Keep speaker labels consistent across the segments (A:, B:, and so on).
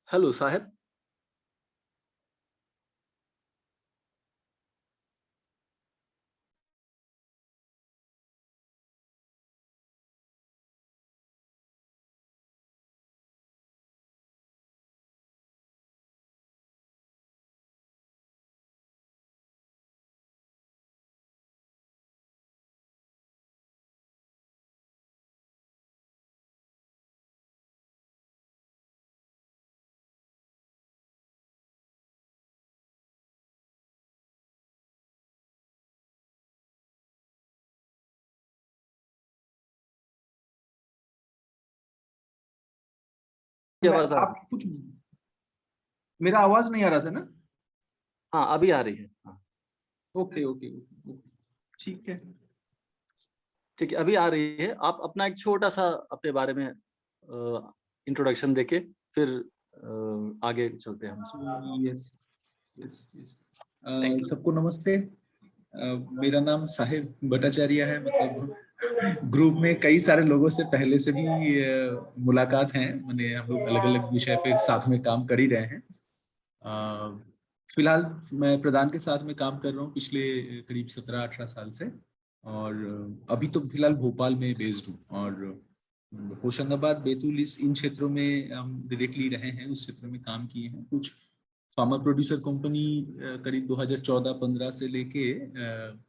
A: Hello साहब। क्या
B: मैं
A: आवाज आ रही?
B: आप कुछ मेरा आवाज नहीं आ रहा था ना?
A: हाँ, अभी आ रही है। हाँ,
B: ओके ओके ओके, ठीक है।
A: ठीक है, अभी आ रही है। आप अपना एक छोटा सा अपने बारे में इंट्रोडक्शन देके फिर आगे चलते हैं हम इसमें।
B: Yes yes yes.
A: Thank you.
B: सबको नमस्ते। मेरा नाम साहिब भट्टाचार्य है। मतलब ग्रुप में कई सारे लोगों से पहले से भी मुलाकात है। मैंने हम लोग अलग अलग विषय पे साथ में काम कर ही रहे हैं। फिलहाल मैं प्रधान के साथ में काम कर रहा हूँ पिछले करीब 17-18 साल से। और अभी तो फिलहाल भोपाल में बेस्ड हूँ। और होशंगाबाद, बैतूल इन क्षेत्रों में हम डायरेक्टली रहे हैं, उस क्षेत्र में काम किए हैं। कुछ फार्मा प्रोड्यूसर कंपनी करीब 2014-15 से लेके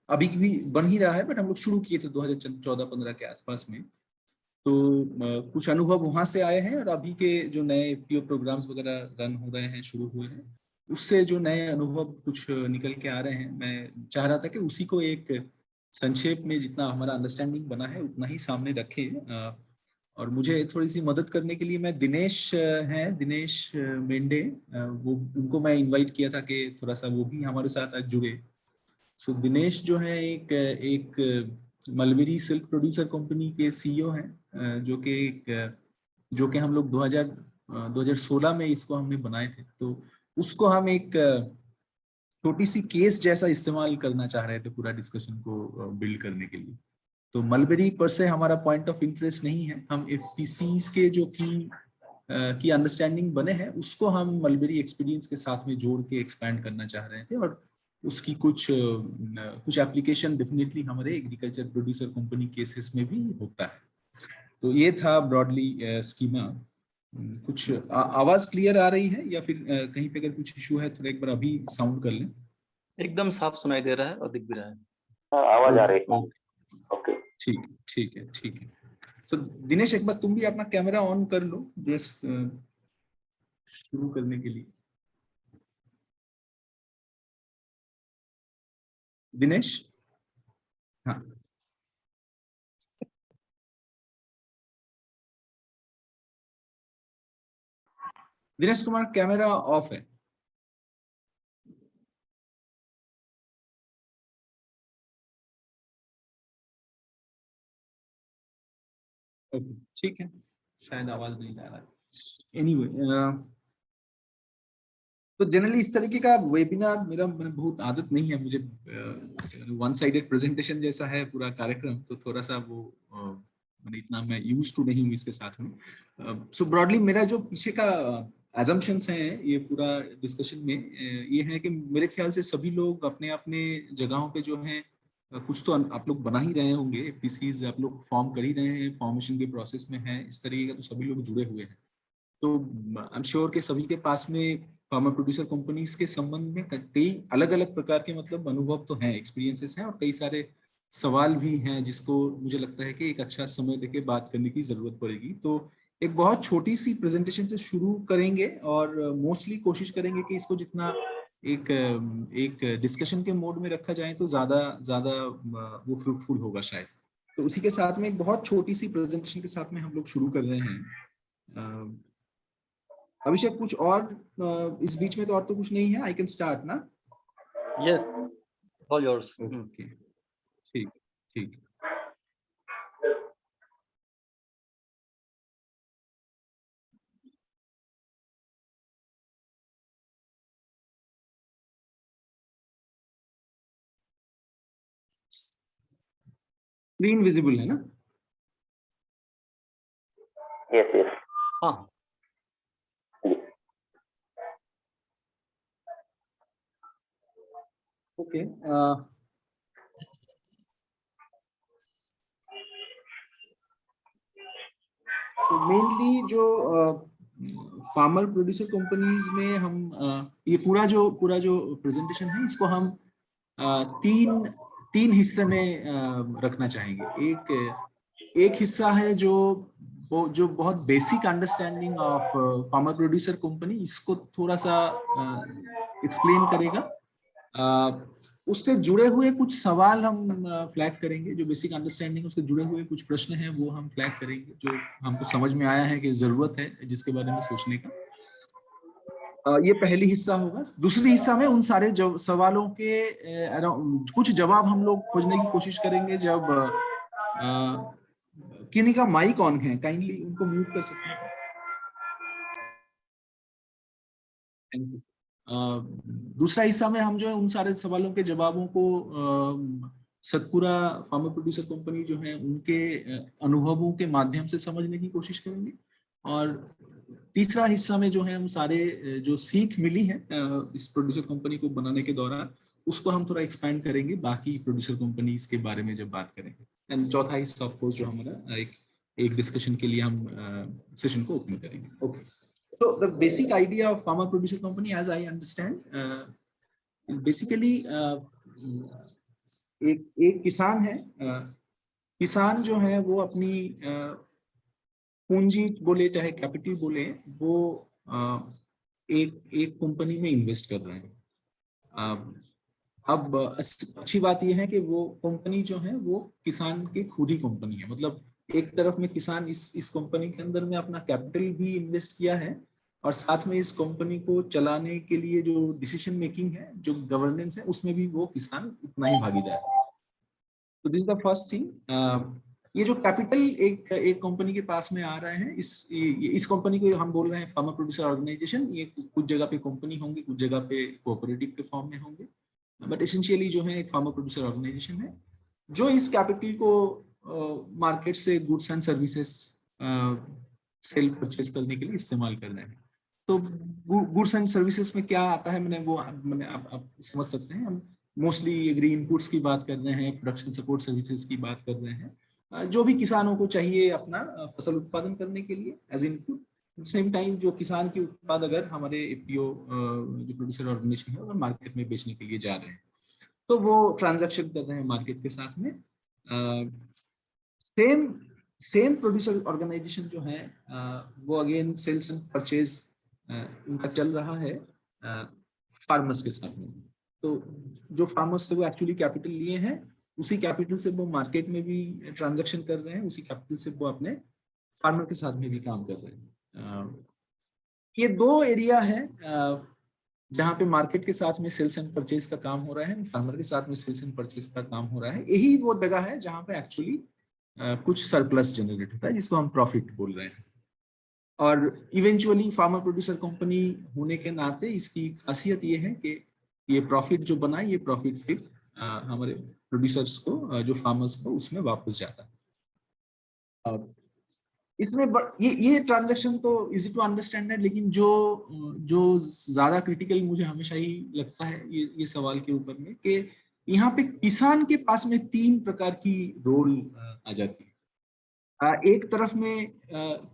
B: अभी भी बन ही रहा है, बट हम लोग शुरू किए थे 2014-15 के आसपास में। तो कुछ अनुभव वहां से आए हैं, और अभी के जो नए एफपीओ प्रोग्राम्स वगैरह रन हो गए हैं, शुरू हुए हैं, उससे जो नए अनुभव कुछ निकल के आ रहे हैं। मैं चाह रहा था कि उसी को एक संक्षेप में जितना हमारा अंडरस्टैंडिंग बना है उतना ही सामने रखें। और मुझे थोड़ी सी मदद करने के लिए मैं दिनेश हैं, दिनेश मेंढे, वो उनको मैं इनवाइट किया था कि थोड़ा सा वो भी हमारे साथ आज जुड़े। सो दिनेश जो है एक एक मलबेरी सिल्क प्रोड्यूसर कंपनी के सीईओ हैं, जो कि हम लोग 2016 में इसको हमने बनाए थे। तो उसको हम एक छोटी सी केस जैसा इस्तेमाल करना चाह रहे थे पूरा डिस्कशन को बिल्ड करने के लिए। तो मलबेरी पर से हमारा पॉइंट ऑफ इंटरेस्ट नहीं है। हम एफपीसीज के जो की अंडरस्टैंडिंग बने हैं उसको हम मलबेरी एक्सपीरियंस के साथ में जोड़ के एक्सपैंड करना चाह रहे थे। और उसकी कुछ एप्लीकेशन डेफिनेटली हमारे एग्रीकल्चर प्रोड्यूसर कंपनी केसेस में भी होता है। तो ये था ब्रॉडली स्कीमा। कुछ आवाज क्लियर आ रही है या फिर कहीं पे अगर कुछ इशू है तो एक बार अभी साउंड कर लें।
A: एकदम साफ सुनाई दे रहा है और दिख भी रहा है।
C: हाँ, आवाज आ रही है। ओके।
B: ठीक है ठीक है ठीक है। तो दिनेश एक बार तुम भी अपना कैमरा ऑन कर लो जस्ट शुरू करने के लिए। दिनेश, हाँ। दिनेश तुम्हारा कैमरा ऑफ है। ओके ठीक है, शायद आवाज नहीं आ रहा है। एनीवे, तो जनरली इस तरीके का वेबिनार मेरा बहुत आदत नहीं है। मुझे वन साइडेड प्रेजेंटेशन जैसा है पूरा कार्यक्रम, तो थोड़ा सा वो मैंने इतना मैं यूज टू नहीं हूँ इसके साथ में। सो ब्रॉडली मेरा जो पीछे का एजम्पशंस हैं ये पूरा डिस्कशन में ये है कि मेरे ख्याल से सभी लोग अपने अपने जगहों पे जो हैं कुछ तो आप लोग बना ही रहे होंगे, पीसीज आप लोग फॉर्म कर ही रहे हैं, फॉर्मेशन के प्रोसेस में हैं, इस तरीके का तो सभी लोग जुड़े हुए हैं। तो आई एम श्योर कि सभी के पास में फार्मा प्रोड्यूसर कंपनीज के संबंध में कई अलग अलग प्रकार के मतलब अनुभव तो हैं, एक्सपीरियंसेस हैं, और कई सारे सवाल भी हैं जिसको मुझे लगता है कि एक अच्छा समय देके बात करने की जरूरत पड़ेगी। तो एक बहुत छोटी सी प्रेजेंटेशन से शुरू करेंगे, और मोस्टली कोशिश करेंगे कि इसको जितना एक एक डिस्कशन के मोड में रखा जाए तो ज्यादा ज्यादा वो फ्रूटफुल होगा शायद। तो उसी के साथ में एक बहुत छोटी सी प्रेजेंटेशन के साथ में हम लोग शुरू कर रहे हैं। अभिषेक, कुछ और इस बीच में तो और तो कुछ नहीं है, आई कैन स्टार्ट ना?
A: Yes, all yours.
B: ओके, ठीक ठीक। स्क्रीन विजिबल है ना?
C: Yes yes.
A: हाँ,
B: ओके, तो मेनली जो फार्मर प्रोड्यूसर कंपनीज में हम ये पूरा जो प्रेजेंटेशन है इसको हम तीन हिस्से में रखना चाहेंगे। एक हिस्सा है जो बहुत basic understanding of farmer producer company, इसको थोड़ा सा एक्सप्लेन करेगा। उससे जुड़े हुए कुछ सवाल हम फ्लैग करेंगे, जो बेसिक अंडरस्टैंडिंग उससे जुड़े हुए कुछ प्रश्न हैं वो हम फ्लैग करेंगे, जो हमको समझ में आया है कि जरूरत है जिसके बारे में सोचने का। ये पहली हिस्सा होगा। दूसरी हिस्सा में उन सारे सवालों के कुछ जवाब हम लोग खोजने की कोशिश करेंगे। जब किन्हीं का माइक ऑन है, काइंडली उनको म्यूट कर सकते हैं। Thank you. दूसरा हिस्सा में हम जो है उन सारे सवालों के जवाबों को सतपुरा फार्मर प्रोड्यूसर कंपनी जो है उनके अनुभवों के माध्यम से समझने की कोशिश करेंगे। और तीसरा हिस्सा में जो है हम सारे जो सीख मिली है इस प्रोड्यूसर कंपनी को बनाने के दौरान, उसको हम थोड़ा एक्सपैंड करेंगे बाकी प्रोड्यूसर कंपनीज के बारे में जब बात करेंगे। एंड चौथा हिस्सा ऑफ कोर्स जो हमारा एक डिस्कशन के लिए हम सेशन को ओपन करेंगे। Okay, so the basic idea of farmer producer company as I understand is basically एक किसान है। किसान जो है वो अपनी पूंजी बोले चाहे कैपिटल बोले, वो एक कंपनी में इन्वेस्ट कर रहे हैं। अब अच्छी बात यह है कि वो कंपनी जो है वो किसान की खुद ही कंपनी है। मतलब एक तरफ में किसान इस कंपनी के अंदर में अपना कैपिटल भी इन्वेस्ट किया है, और साथ में इस कंपनी को चलाने के लिए जो डिसीजन मेकिंग है, जो गवर्नेंस है, उसमें भी वो किसान उतना ही भागीदार है। तो this is the first thing. ये जो कैपिटल एक कंपनी के पास में आ रहे हैं, इस कंपनी को हम बोल रहे हैं फार्मर प्रोड्यूसर ऑर्गेनाइजेशन। ये कुछ जगह पे कंपनी होंगे, कुछ जगह पे कोऑपरेटिव के फॉर्म में होंगे, बट एसेंशियली जो है एक फार्मर प्रोड्यूसर ऑर्गेनाइजेशन है, जो इस कैपिटल को मार्केट से goods and services cell purchase करने के लिए इस्तेमाल कर रहे हैं। तो गुड्स एंड सर्विसेज में क्या आता है, मैंने आप समझ सकते हैं। हम मोस्टली एग्री इनपुट्स की बात कर रहे हैं, प्रोडक्शन सपोर्ट सर्विसेज की बात कर रहे हैं, जो भी किसानों को चाहिए अपना फसल उत्पादन करने के लिए एज इनपुट। सेम टाइम जो किसान के उत्पाद अगर हमारे एपीओ जो प्रोड्यूसर ऑर्गेनाइजेशन है अगर मार्केट में बेचने के लिए जा रहे हैं, तो वो ट्रांजैक्शन कर रहे हैं मार्केट के साथ में। सेम प्रोड्यूसर ऑर्गेनाइजेशन जो है वो अगेन सेल्स एंड परचेज उनका चल रहा है फार्मर्स के साथ में। तो जो फार्मर्स से वो एक्चुअली कैपिटल लिए हैं, उसी कैपिटल से वो मार्केट में भी ट्रांजैक्शन कर रहे हैं, उसी कैपिटल से वो अपने फार्मर के साथ में भी काम कर रहे हैं। ये दो एरिया है जहाँ पे मार्केट के साथ में सेल्स एंड परचेज का काम हो रहा है, फार्मर के साथ में सेल्स एंड परचेज का काम हो रहा है। यही वो जगह है जहाँ पे एक्चुअली कुछ सरप्लस जनरेट होता है, जिसको हम प्रॉफिट बोल रहे हैं। और इवेंचुअली फार्मर प्रोड्यूसर कंपनी होने के नाते इसकी खासियत ये है कि ये प्रॉफिट जो बना, ये प्रॉफिट फिर हमारे प्रोड्यूसर्स को, जो फार्मर्स को, उसमें वापस जाता है। इसमें ये ट्रांजैक्शन तो इजी टू अंडरस्टैंड है, लेकिन जो ज्यादा क्रिटिकल मुझे हमेशा ही लगता है ये सवाल के ऊपर में, कि यहाँ पे किसान के पास में तीन प्रकार की रोल आ जाती है। एक तरफ में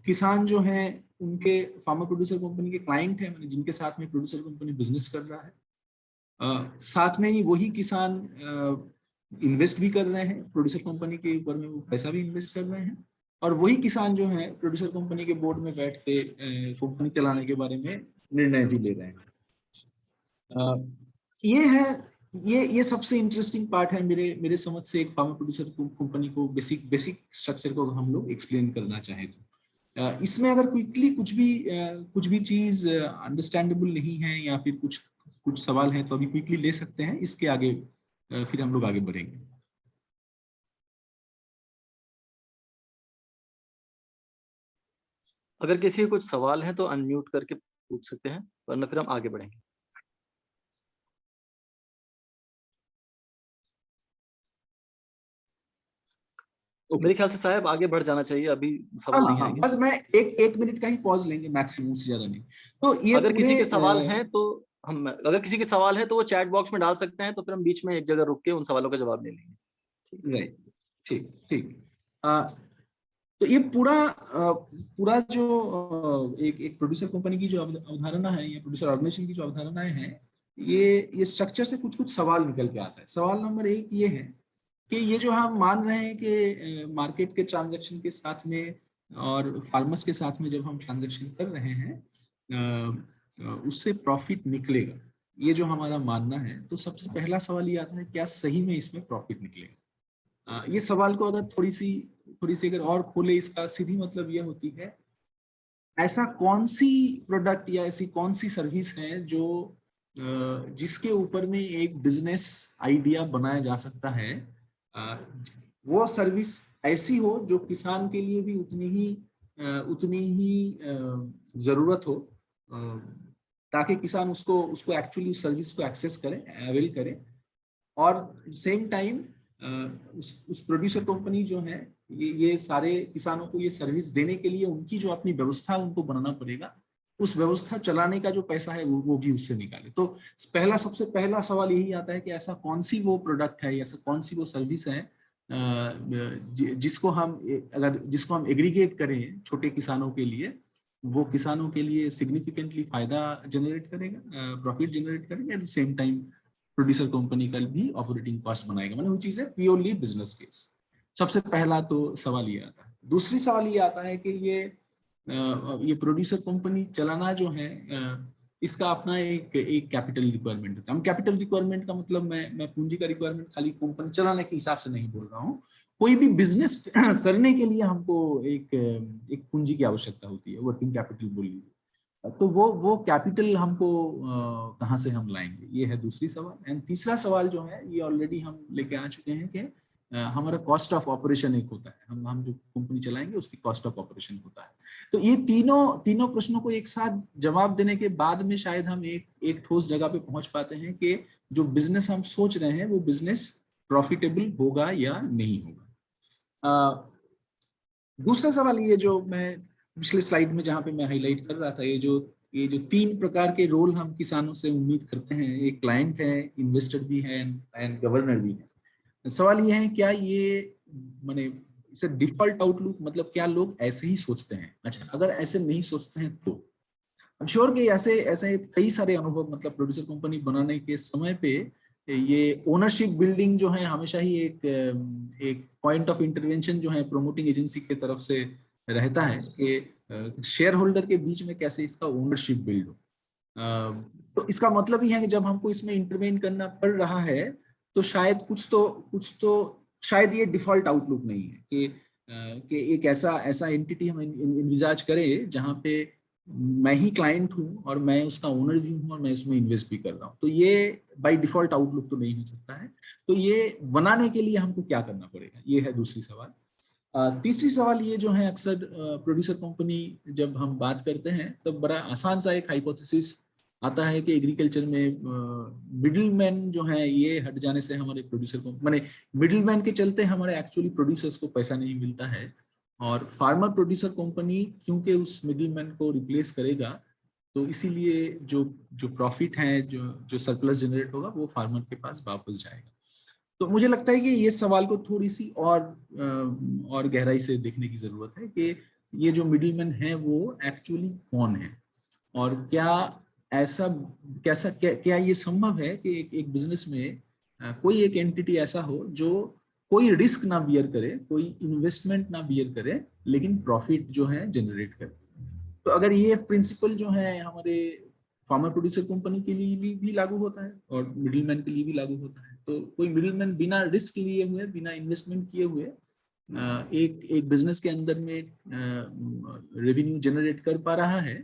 B: किसान जो है उनके फार्मर प्रोड्यूसर कंपनी के क्लाइंट है, मतलब जिनके साथ में प्रोड्यूसर कंपनी बिजनेस कर रहा है। साथ में ही वही किसान इन्वेस्ट भी कर रहे हैं प्रोड्यूसर कंपनी के ऊपर में, वो पैसा भी इन्वेस्ट कर रहे हैं। और वही किसान जो है प्रोड्यूसर कंपनी के बोर्ड में बैठ के कंपनी चलाने के बारे में निर्णय भी ले रहे हैं। ये है ये सबसे इंटरेस्टिंग पार्ट है मेरे समझ से। एक फार्मर प्रोड्यूसर कंपनी को बेसिक स्ट्रक्चर को हम लोग एक्सप्लेन करना चाहें तो इसमें अगर क्विकली कुछ भी चीज अंडरस्टैंडेबल नहीं है या फिर कुछ सवाल है तो अभी क्विकली ले सकते हैं, इसके आगे फिर हम लोग आगे बढ़ेंगे।
A: अगर किसी को कुछ सवाल है तो अनम्यूट करके पूछ सकते हैं, वरना फिर हम आगे बढ़ेंगे। मेरे ख्याल से साहब आगे बढ़ जाना चाहिए, अभी सवाल नहीं आएंगे।
B: बस मैं एक मिनट का ही पॉज लेंगे मैक्सिमम, से ज्यादा नहीं। तो ये
A: अगर किसी के सवाल हैं तो हम अगर किसी के सवाल है तो वो चैट बॉक्स में डाल सकते हैं, तो फिर हम बीच में एक जगह रुक के उन सवालों का जवाब ले लेंगे।
B: राइट, ठीक ठीक। तो ये पूरा जो एक प्रोड्यूसर कंपनी की जो अवधारणा है या प्रोड्यूसर ऑर्गेनाइजेशन की जो अवधारणाएं हैं, ये स्ट्रक्चर से कुछ सवाल निकल के आता है। सवाल नंबर 1 ये है कि ये जो हम मान रहे हैं कि मार्केट के ट्रांजैक्शन के साथ में और फार्मर्स के साथ में जब हम ट्रांजैक्शन कर रहे हैं उससे प्रॉफिट निकलेगा, ये जो हमारा मानना है, तो सबसे पहला सवाल ये आता है क्या सही में इसमें प्रॉफिट निकलेगा। ये सवाल को अगर थोड़ी सी अगर और खोले, इसका सीधी मतलब यह होती है ऐसा कौन सी प्रोडक्ट या ऐसी कौन सी सर्विस है जो जिसके ऊपर में एक बिजनेस आइडिया बनाया जा सकता है, वो सर्विस ऐसी हो जो किसान के लिए भी उतनी ही जरूरत हो, ताकि किसान उसको एक्चुअली उस सर्विस को एक्सेस करे, अवेल करे, और सेम टाइम उस प्रोड्यूसर कंपनी जो है ये सारे किसानों को ये सर्विस देने के लिए उनकी जो अपनी व्यवस्था उनको बनाना पड़ेगा, उस व्यवस्था चलाने का जो पैसा है वो भी उससे निकाले। तो सबसे पहला सवाल यही आता है कि ऐसा कौन सी वो प्रोडक्ट है, ऐसा कौन सी वो सर्विस है जिसको हम एग्रीगेट करें छोटे किसानों के लिए, वो किसानों के लिए सिग्निफिकेंटली फायदा जनरेट करेगा, प्रॉफिट जनरेट करेगा, at the same time producer company का भी ऑपरेटिंग कॉस्ट बनाएगा। मतलब वो चीज है प्योरली बिजनेस केस। सबसे पहला तो सवाल ये आता है। दूसरी सवाल ये आता है कि ये प्रोड्यूसर कंपनी चलाना जो है इसका अपना एक कैपिटल रिक्वायरमेंट होता है। हम कैपिटल रिक्वायरमेंट का मतलब मैं पूंजी का रिक्वायरमेंट खाली कंपनी चलाने के हिसाब से नहीं बोल रहा हूँ। कोई भी बिजनेस करने के लिए हमको एक पूंजी की आवश्यकता होती है, वर्किंग कैपिटल बोलिए, तो वो कैपिटल हमको कहाँ से हम लाएंगे, ये है दूसरी सवाल। एंड तीसरा सवाल जो है ये ऑलरेडी हम लेके आ चुके हैं कि हमारा कॉस्ट ऑफ ऑपरेशन एक होता है, हम जो कंपनी चलाएंगे उसकी कॉस्ट ऑफ ऑपरेशन होता है। तो ये तीनों प्रश्नों को एक साथ जवाब देने के बाद में शायद हम एक ठोस जगह पे पहुंच पाते हैं कि जो बिजनेस हम सोच रहे हैं वो बिजनेस प्रॉफिटेबल होगा या नहीं होगा। दूसरा सवाल ये जो मैं पिछले स्लाइड में जहां पे मैं हाईलाइट कर रहा था, ये जो 3 प्रकार के रोल हम किसानों से उम्मीद करते हैं, एक क्लाइंट है, इन्वेस्टर भी है एंड गवर्नर भी है। सवाल ये है क्या ये माने इसे डिफॉल्ट आउटलुक, मतलब क्या लोग ऐसे ही सोचते हैं? अच्छा, अगर ऐसे नहीं सोचते हैं तो आई एम श्योर कि ऐसे कई सारे अनुभव, मतलब प्रोड्यूसर कंपनी बनाने के समय पे ये ओनरशिप बिल्डिंग जो है हमेशा ही एक पॉइंट ऑफ इंटरवेंशन जो है प्रोमोटिंग एजेंसी की तरफ से रहता है कि शेयर होल्डर के बीच में कैसे इसका ओनरशिप बिल्ड हो। तो इसका मतलब ही है कि जब हमको इसमें इंटरवेन करना पड़ रहा है तो शायद कुछ तो शायद ये डिफॉल्ट आउटलुक नहीं है कि एक ऐसा एंटिटी हम इन्विजाज करें जहां पे मैं ही क्लाइंट हूं और मैं उसका ओनर भी हूं और मैं उसमें इन्वेस्ट भी कर रहा हूं। तो ये बाय डिफॉल्ट आउटलुक तो नहीं हो सकता है। तो ये बनाने के लिए हमको क्या करना पड़ेगा, ये है दूसरी सवाल। तीसरी सवाल ये जो है, अक्सर प्रोड्यूसर कंपनी जब हम बात करते हैं तब तो बड़ा आसान सा एक हाइपोथेसिस आता है कि एग्रीकल्चर में मिडिलमैन जो है ये हट जाने से हमारे प्रोड्यूसर को, माने मिडिलमैन के चलते हमारे एक्चुअली प्रोड्यूसर्स को पैसा नहीं मिलता है, और फार्मर प्रोड्यूसर कंपनी क्योंकि उस मिडिलमैन को रिप्लेस करेगा तो इसीलिए जो प्रॉफिट है, जो सरप्लस जनरेट होगा वो फार्मर के पास वापस जाएगा। तो मुझे लगता है कि ये सवाल को थोड़ी सी और गहराई से देखने की जरूरत है कि ये जो मिडिलमैन है वो एक्चुअली कौन है, और क्या ये संभव है कि एक बिजनेस में कोई एक एंटिटी ऐसा हो जो कोई रिस्क ना बियर करे, कोई इन्वेस्टमेंट ना बियर करे, लेकिन प्रॉफिट जो है जनरेट करे। तो अगर ये प्रिंसिपल जो है हमारे फार्मर प्रोड्यूसर कंपनी के लिए भी लागू होता है और मिडिलमैन के लिए भी लागू होता है। तो कोई मिडिलमैन बिना रिस्क लिए हुए, बिना इन्वेस्टमेंट किए हुए एक बिजनेस के अंदर में रेवेन्यू जनरेट कर पा रहा है,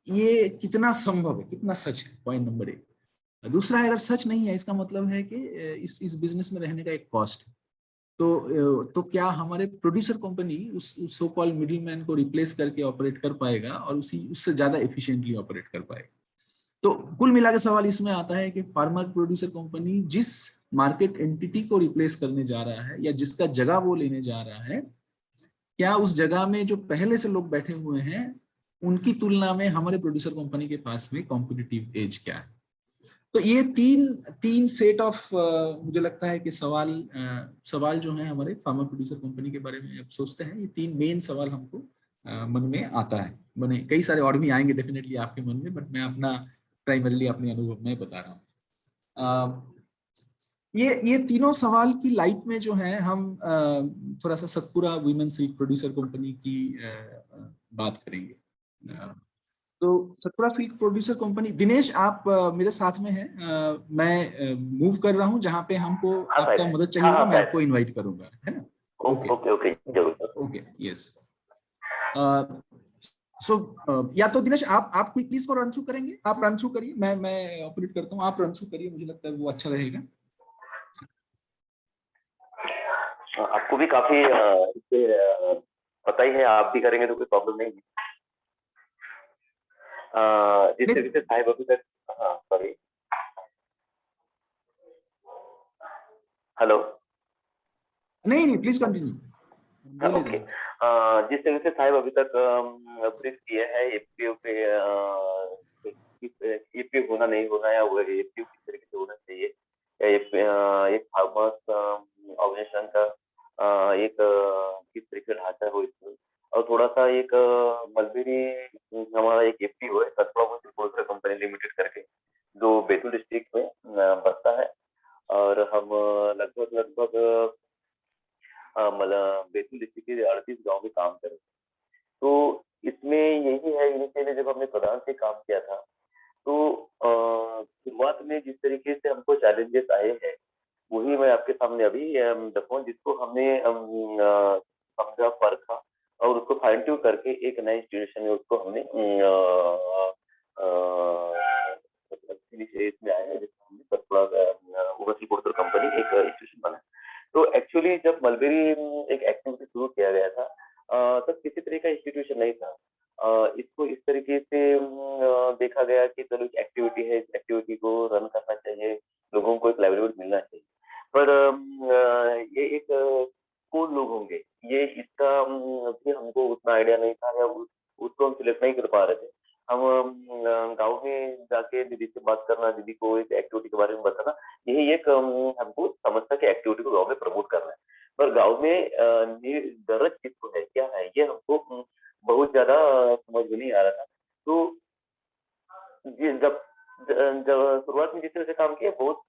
B: ये कितना संभव है, कितना सच है, पॉइंट नंबर 1। दूसरा है, अगर सच नहीं है इसका मतलब है कि इस बिजनेस में रहने का एक कॉस्ट है। तो क्या हमारे प्रोड्यूसर कंपनी उस सो कॉल्ड मिडिलमैन को रिप्लेस करके ऑपरेट कर पाएगा और उससे ज्यादा एफिशिएंटली ऑपरेट कर पाएगा? तो कुल मिलाकर सवाल इसमें आता है कि फार्मर प्रोड्यूसर कंपनी जिस मार्केट एंटिटी को रिप्लेस करने जा रहा है या जिसका जगह वो लेने जा रहा है, क्या उस जगह में जो पहले से लोग बैठे हुए हैं उनकी तुलना में हमारे प्रोड्यूसर कंपनी के पास में कॉम्पिटिटिव एज क्या है। तो ये तीन सेट ऑफ मुझे लगता है कि सवाल जो है हमारे फार्मा प्रोड्यूसर कंपनी के बारे में अब सोचते हैं, ये तीन मेन सवाल हमको मन में आता है। मैंने कई सारे और भी आएंगे डेफिनेटली आपके मन में, बट मैं अपना प्राइमरीली अपने अनुभव में बता रहा हूँ। ये तीनों सवाल की लाइट में जो है हम थोड़ा सा Satpura women silk producer company की बात करेंगे। तो Satpura silk producer company, Dinesh आप मेरे साथ में हैं, मैं मूव कर रहा हूं, जहां पे हमको आपका मदद चाहिए होगा मैं आपको इनवाइट करूंगा, है ना?
C: ओके जरूर।
B: Okay yes. सो या तो दिनेश आप प्लीज को रन थ्रू करेंगे, आप रन थ्रू करिए, मैं ऑपरेट करता हूँ, आप रन थ्रू करिए, मुझे लगता है वो अच्छा रहेगा।
C: आपको भी काफी पता ही है, आप भी करेंगे तो कोई प्रॉब्लम नहीं है। जिस तरीके से साहिब अभी तक, हाँ सॉरी, हेलो,
B: नहीं प्लीज कंटिन्यू।
C: ओके। जिस तरीके से साहिब अभी तक ब्रीफ किए हैं एपीओ पे, एपीओ होना नहीं होना, या वो एपीओ किस तरीके से होना चाहिए, एक फार्मर्स ऑर्गेनाइजेशन का एक किस तरीके का ढांचा हो इसमें, और थोड़ा सा एक मलबेरी हमारा एक एपीओ है सतपुरा कंपनी लिमिटेड करके, जो बैतूल डिस्ट्रिक्ट में बसता है, और हम लगभग बैतूल डिस्ट्रिक्ट के 38 गांव में काम करें। तो इसमें यही है, इनिशियली जब हमने प्रधान से काम किया था, तो शुरुआत में जिस तरीके से हमको चैलेंजेस आए हैं, वही मैं आपके सामने अभी रखूँ, जिसको हमने समझा, परखा, और उसको फाइन ट्यून करके एक नए इंस्टीट्यूशन में उसको हमने इसमें आए हैं, जिसको हमने सतपुरा कंपनी एक इंस्टीट्यूशन बना। तो एक्चुअली जब मलबेरी एक एक्टिविटी शुरू किया गया था, तब किसी तरह का इंस्टीट्यूशन नहीं था। इसको इस तरीके से देखा गया कि चलो एक एक्टिविटी है, इस एक्टिविटी को रन करना चाहिए, लोगों को एक लाइवलीहुड मिलना चाहिए। पर ये एक कौन लोग होंगे, ये इसका भी हमको उतना आइडिया नहीं था, या उसको हम सिलेक्ट नहीं कर पा रहे थे। हम गाँव में जाके दीदी से बात करना, दीदी को इस एक्टिविटी के बारे में बताना, यही एक हमको समझता कि एक्टिविटी को गाँव में प्रमोट करना है। पर गाँव में गरज किसको है, क्या है, ये हमको बहुत ज्यादा समझ में नहीं आ रहा था। तो जी, जब शुरुआत में जिस तरह से काम किया, बहुत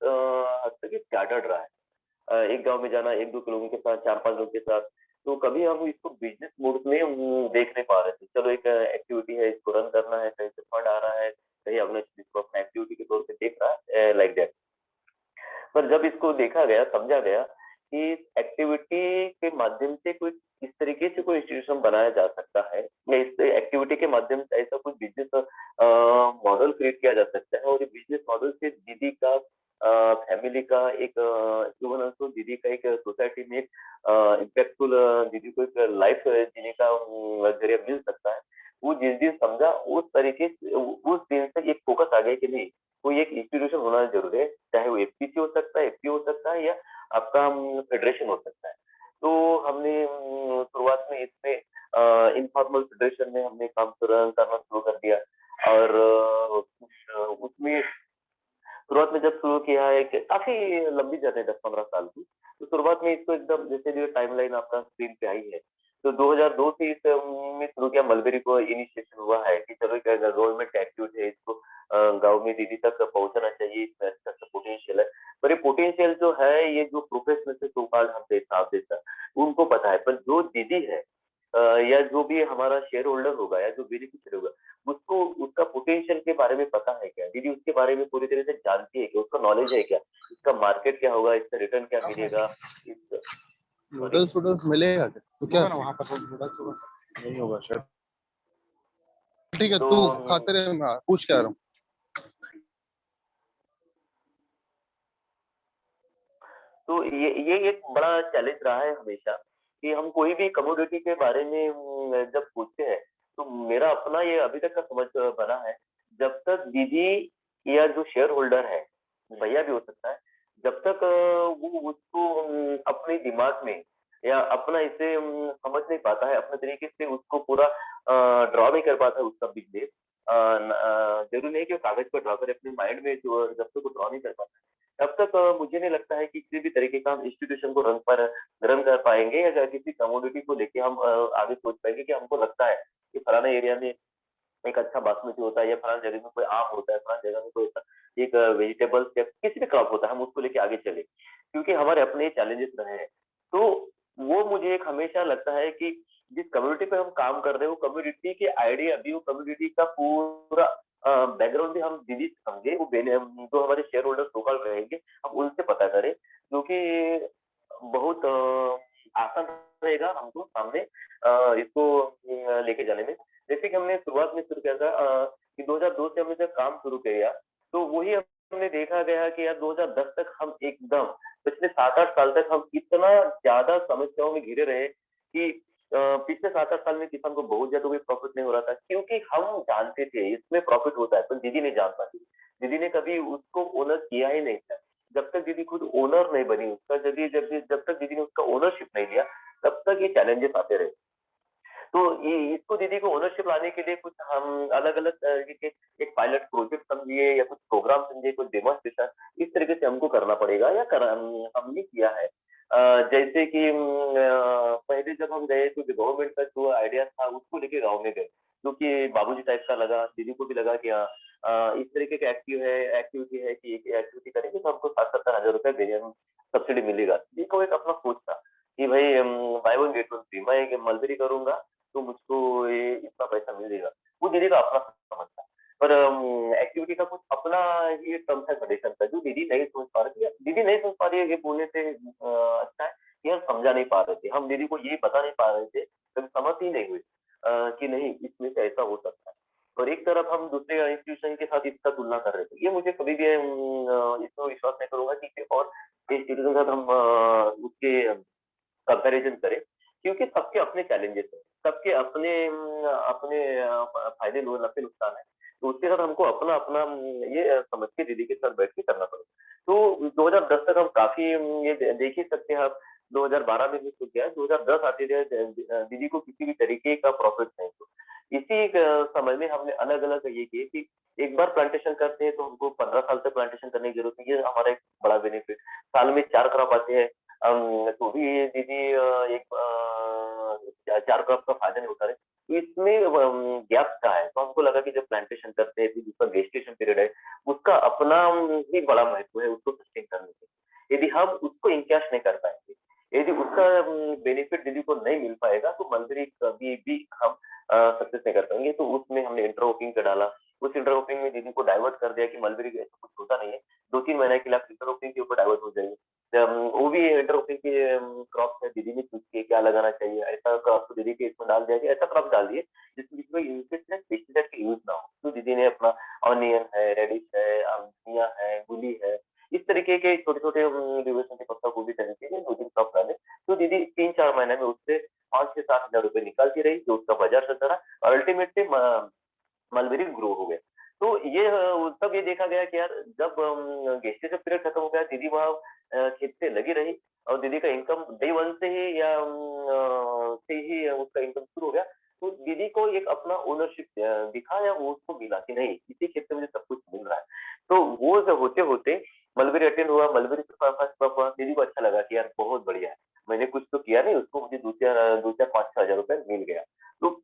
C: हद तक स्कैटर्ड रहा है। एक गांव में जाना, 1-2 लोगों के साथ, 4-5 लोगों के साथ, तो कभी हम इसको बिजनेस मोड में देख नहीं पा रहे थे। चलो एक एक्टिविटी है, इसको रन करना है, कहीं से फंड आ रहा है, कहीं हमने इसको अपना एक्टिविटी के तौर पे देख रहा है, लाइक दैट। पर जब इसको देखा गया, समझा गया कि एक्टिविटी के माध्यम से कोई इस तरीके से कोई इंस्टीट्यूशन बनाया जा सकता है, या इस एक्टिविटी के माध्यम से ऐसा कोई बिजनेस मॉडल क्रिएट किया जा सकता है, और ये बिजनेस मॉडल से दीदी का फैमिली का एक इवन ऑल्सो दीदी का एक सोसाइटी में एक इम्पैक्टफुल दीदी को एक लाइफ जीने का जरिया मिल सकता है। वो जिस दिन समझा, उस तरीके से उस दिन से एक फोकस आ गया कि नहीं, कोई एक इंस्टीट्यूशन होना जरूरी है, चाहे वो एफपीसी हो सकता है, एफपीओ हो सकता है, या आपका फेडरेशन हो सकता है। तो हमने शुरुआत में इसमें इनफॉर्मल फेडरेशन में हमने काम करना शुरू कर दिया, और उसमें शुरुआत में जब शुरू किया है, कि काफी लंबी जर्नी 10-15 साल की। तो शुरुआत में इसको एकदम, जैसे जो टाइमलाइन आपका स्क्रीन पे आई है, तो 2002 से इस में शुरू किया, मलबेरी को इनिशिएशन हुआ है कि चलो गवर्नमेंट एक्टिविटी है, इसको गांव में दीदी तक पहुंचाना चाहिए, इसमें अच्छा सा पोटेंशियल है। पर ये पोटेंशियल जो है, ये जो प्रोफेशनल से सो कॉल्ड हम साहब जैसा, उनको पता है, पर जो दीदी है या जो भी हमारा शेयर होल्डर होगा, या जो बेनिफिशियरी होगा, उसको उसका पोटेंशियल के बारे में पता है क्या? दीदी उसके बारे में पूरी तरह से जानती है क्या? उसका नॉलेज है क्या? इसका मार्केट क्या होगा? इसका रिटर्न क्या मिलेगा?
D: नूडल्स वूडल्स मिलेगा क्या? तो क्या वहाँ पर नूडल्स नहीं होगा शायद। ठीक है, तू खाते रहे, मैं पूछ के आ रहा हूँ।
C: तो ये एक बड़ा चैलेंज रहा है हमेशा, कि हम कोई भी कमोडिटी के बारे में जब पूछते हैं, तो मेरा अपना ये अभी तक का समझ बना है, जब तक दीदी या जो शेयर होल्डर है, भैया भी हो सकता है, जब तक वो उसको अपने दिमाग में या अपना इसे समझ नहीं पाता है, अपने तरीके से उसको पूरा ड्रॉ नहीं कर पाता उसका बिजनेस, जरूरी नहीं कि वो कागज पर ड्रॉ करे, अपने माइंड में जो जब तक वो ड्रॉ नहीं कर पाता तब तक मुझे नहीं लगता है कि किसी भी तरीके का हम इंस्टीट्यूशन को रन कर पाएंगे, या किसी कमोडिटी को लेके हम आगे सोच पाएंगे कि हमको लगता है कि फलाना एरिया में एक अच्छा बासमती होता है, या फलाना जगह में कोई आम होता है, फलाना जगह में कोई एक वेजिटेबल्स या किसी भी क्रॉप होता है, हम उसको लेके आगे चले, क्योंकि हमारे अपने चैलेंजेस रहे हैं। तो वो मुझे एक हमेशा लगता है कि जिस कम्युनिटी पे हम काम कर रहे हैं, वो कम्युनिटी के आइडिया भी, वो कम्युनिटी का पूरा बैकग्राउंड भी हम दीदी समझे, वो जो हमारे शेयर होल्डर लोकल रहेंगे, हम उनसे पता करें, क्योंकि बहुत आसान रहेगा हमको सामने इसको लेके जाने में। जैसे कि हमने शुरुआत में शुरू किया था कि 2002 से हमने जब काम शुरू किया, तो वही हमने देखा गया कि यार 2010 तक हम एकदम पिछले 7-8 साल तक हम इतना ज़्यादा समस्याओं में घिरे रहे कि पिछले 7-8 साल में किसान को बहुत ज़्यादा कोई प्रॉफ़िट नहीं हो रहा था, क्योंकि हम जानते थे इसमें प्रॉफ़िट होता है, पर दीदी नहीं जान पाती। दीदी ने कभी उसको ओनर किया ही नहीं था। जब तक दीदी खुद ओनर नहीं बनी उसका, जब तक दीदी ने उसका ओनरशिप नहीं लिया, तब तक ये चैलेंजेस आते रहे। तो ये इसको दीदी को ओनरशिप लाने के लिए कुछ हम अलग-अलग तरीके के एक पायलट प्रोजेक्ट समझिए, या कुछ प्रोग्राम समझिए, कुछ डेमोन्स्ट्रेशन इस तरीके से हमको करना पड़ेगा, या हमने किया है। जैसे कि पहले जब हम गए तो जो गवर्नमेंट का जो आइडिया था उसको लेके गाँव में गए, जो कि बाबूजी टाइप का लगा, दीदी को भी लगा कि हाँ इस तरीके का एक्टिविटी है कि एक एक्टिविटी करेंगे तो हमको 60-70 हज़ार रुपए देने सब्सिडी मिलेगा। दीदी को एक अपना सोच था कि भाई by one get one free, मैं एक मलबेरी करूँगा तो मुझको ये इतना पैसा मिलेगा। वो दीदी का अपना समझ था। पर एक्टिविटी का कुछ अपना ही टर्म्स एंड कंडीशन था, जो दीदी नहीं सोच पा रही थी। दीदी नहीं सोच पा रही है ये बोलने से अच्छा है कि हम समझा नहीं पा रहे थे। हम दीदी को ये बता नहीं पा रहे थे, कभी समझ ही नहीं हुई कि नहीं इसमें से ऐसा हो सकता है। और एक तरफ हम दूसरे इंस्टीट्यूशन के साथ इसका तुलना कर रहे थे। ये मुझे कभी भी इसको विश्वास नहीं करूँगा कि किसी और इंस्टीट्यूशन के साथ हम उसके कंपैरिजन करें, क्योंकि सबके अपने चैलेंजेस हैं, सबके अपने अपने फायदे नफ़े नुकसान हैं। तो उसके साथ हमको अपना-अपना ये समझ के दीदी के साथ बैठ के करना पड़ेगा। तो 2010 तक हम काफ़ी ये देख ही सकते हैं आप, 2012 में भी शुरू किया है, 2010 आते थे दीदी को किसी भी तरीके का प्रॉफ़िट नहीं था। इसी समय में हमने अलग-अलग ये किए कि एक बार प्लांटेशन करते हैं तो हमको 15 साल तक प्लांटेशन करने की ज़रूरत नहीं है, ये हमारा एक बड़ा बेनिफिट। साल में 4 क्रॉप आते हैं, तो भी दीदी एक 4 क्रॉप का फ़ायदा नहीं उठा रहे। तो इसमें गैप क्या है? तो हमको लगा कि जब प्लांटेशन करते हैं, फिर जिसका गेस्टेशन पीरियड है, उसका अपना ही बड़ा महत्व है उसको सस्टेन करने में। यदि हम उसको इनकैश नहीं कर पाएँगे, यदि उसका बेनिफिट दीदी को नहीं मिल पाएगा, तो मलबेरी कभी भी हम सक्सेस नहीं कर पाएँगे। तो उसमें हमने इंटरक्रॉपिंग का डाला। उस इंटरक्रॉपिंग में दीदी को डाइवर्ट कर दिया कि मलबेरी ऐसा कुछ होता नहीं है। 2-3 महीने के लिए आप इंटरक्रॉपिंग के ऊपर डाइवर्ट हो जाइए। वो भी इंटरक्रॉपिंग के क्रॉप है, दीदी ने पूछ के क्या लगाना चाहिए, ऐसा क्रॉप तो दीदी के इसमें डाल दिया कि ऐसा क्रॉप डाल दिए जिसमें इंसेक्टिसाइड पेस्टिसाइड का यूज़ ना हो। तो दीदी ने अपना ऑनियन है, रेडिश है, धनिया है, मूली है, इस तरीके के छोटे-छोटे ड्यूरेशन के पत्ता गोभी तरीके के 2-3 क्रॉप डाले। तो दीदी 3-4 महीने में उससे 5 से 7 हज़ार रुपए निकालती रही, जो उसका बाज़ार चलता रहा, और अल्टीमेटली मलबेरी ग्रो हो गया। तो ये तब ये देखा गया कि यार जब गेस्टेशन पीरियड खत्म हो गया, दीदी वहाँ खेत से लगी रही, और दीदी का इनकम डे 1 से ही या से ही उसका इनकम शुरू हो गया। तो दीदी को एक अपना ओनरशिप दिखा, या वो उसको मिला कि नहीं इसी खेत से मुझे सब कुछ मिल रहा है। तो वो जब होते-होते मलबेरी अटेंड हुआ, मलबेरी से फर्स्ट क्रॉप हुआ, दीदी को अच्छा लगा कि यार बहुत बढ़िया है। मैंने कुछ तो किया नहीं, उसको मुझे 2-4 5-6 हज़ार रुपए मिल गया। तो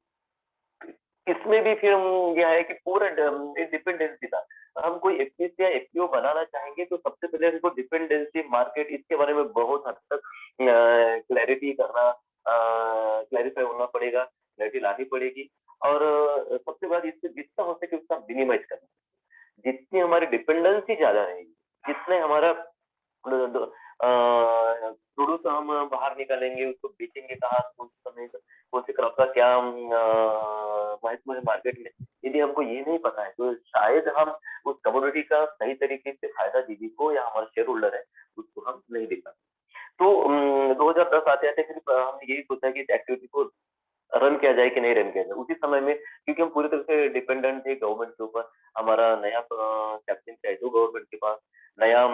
C: इसमें भी फिर ये है कि पूरा डिपेंडेंसी था। हम कोई एफपीएस या एफपीओ बनाना चाहेंगे तो सबसे पहले हमको डिपेंडेंसी मार्केट इसके बारे में बहुत हद तक क्लैरिटी करना, क्लैरिफाई होना पड़ेगा, क्लैरिटी लानी पड़ेगी, और सबसे बाद इससे जितना हो सके उतना मिनिमाइज़ करना। जितनी हमारी डिपेंडेंसी ज़्यादा रहेगी, जितने हमारा प्रोड्यूस हम बाहर निकालेंगे, उसको बेचेंगे कहाँ, कौन से समय, कौन से क्रॉप का क्या महत्व है मार्केट में। यदि हमको ये नहीं पता है, तो शायद हम उस कमोडिटी का सही तरीके से फायदा दीदी को या हमारे शेयर होल्डर है, उसको हम नहीं दे पाते। तो 2010 आते-आते फिर हमने यही सोचा कि इस एक्टिविटी को रन किया जाए कि नहीं रन किया जाए। उसी समय में क्योंकि हम पूरी तरह से डिपेंडेंट थे गवर्नमेंट के ऊपर, हमारा नया कैप्टन चाहिए जो गवर्नमेंट के पास, नया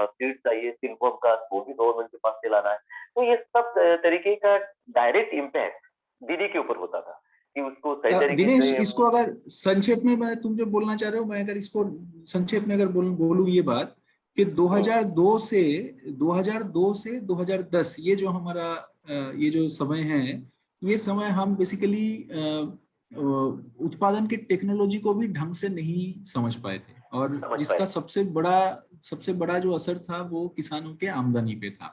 C: सीड चाहिए सिल्कवर्म का, वो भी गवर्नमेंट के पास से लाना है। तो ये सब तरीके का डायरेक्ट इम्पैक्ट दीदी के ऊपर होता था। कि उसको सही तरीके
B: दिनेश,
C: से
B: इसको अगर संक्षेप में मैं तुम जो बोलना चाह रहे हो, मैं अगर इसको संक्षेप में अगर बोलूं ये बात कि 2002 से 2010 ये जो हमारा ये जो समय है, ये समय हम बेसिकली उत्पादन के टेक्नोलॉजी को भी ढंग से नहीं समझ पाए थे, और
C: समझ
B: जिसका
C: पाए।
B: सबसे बड़ा जो असर था वो किसानों के आमदनी पे था।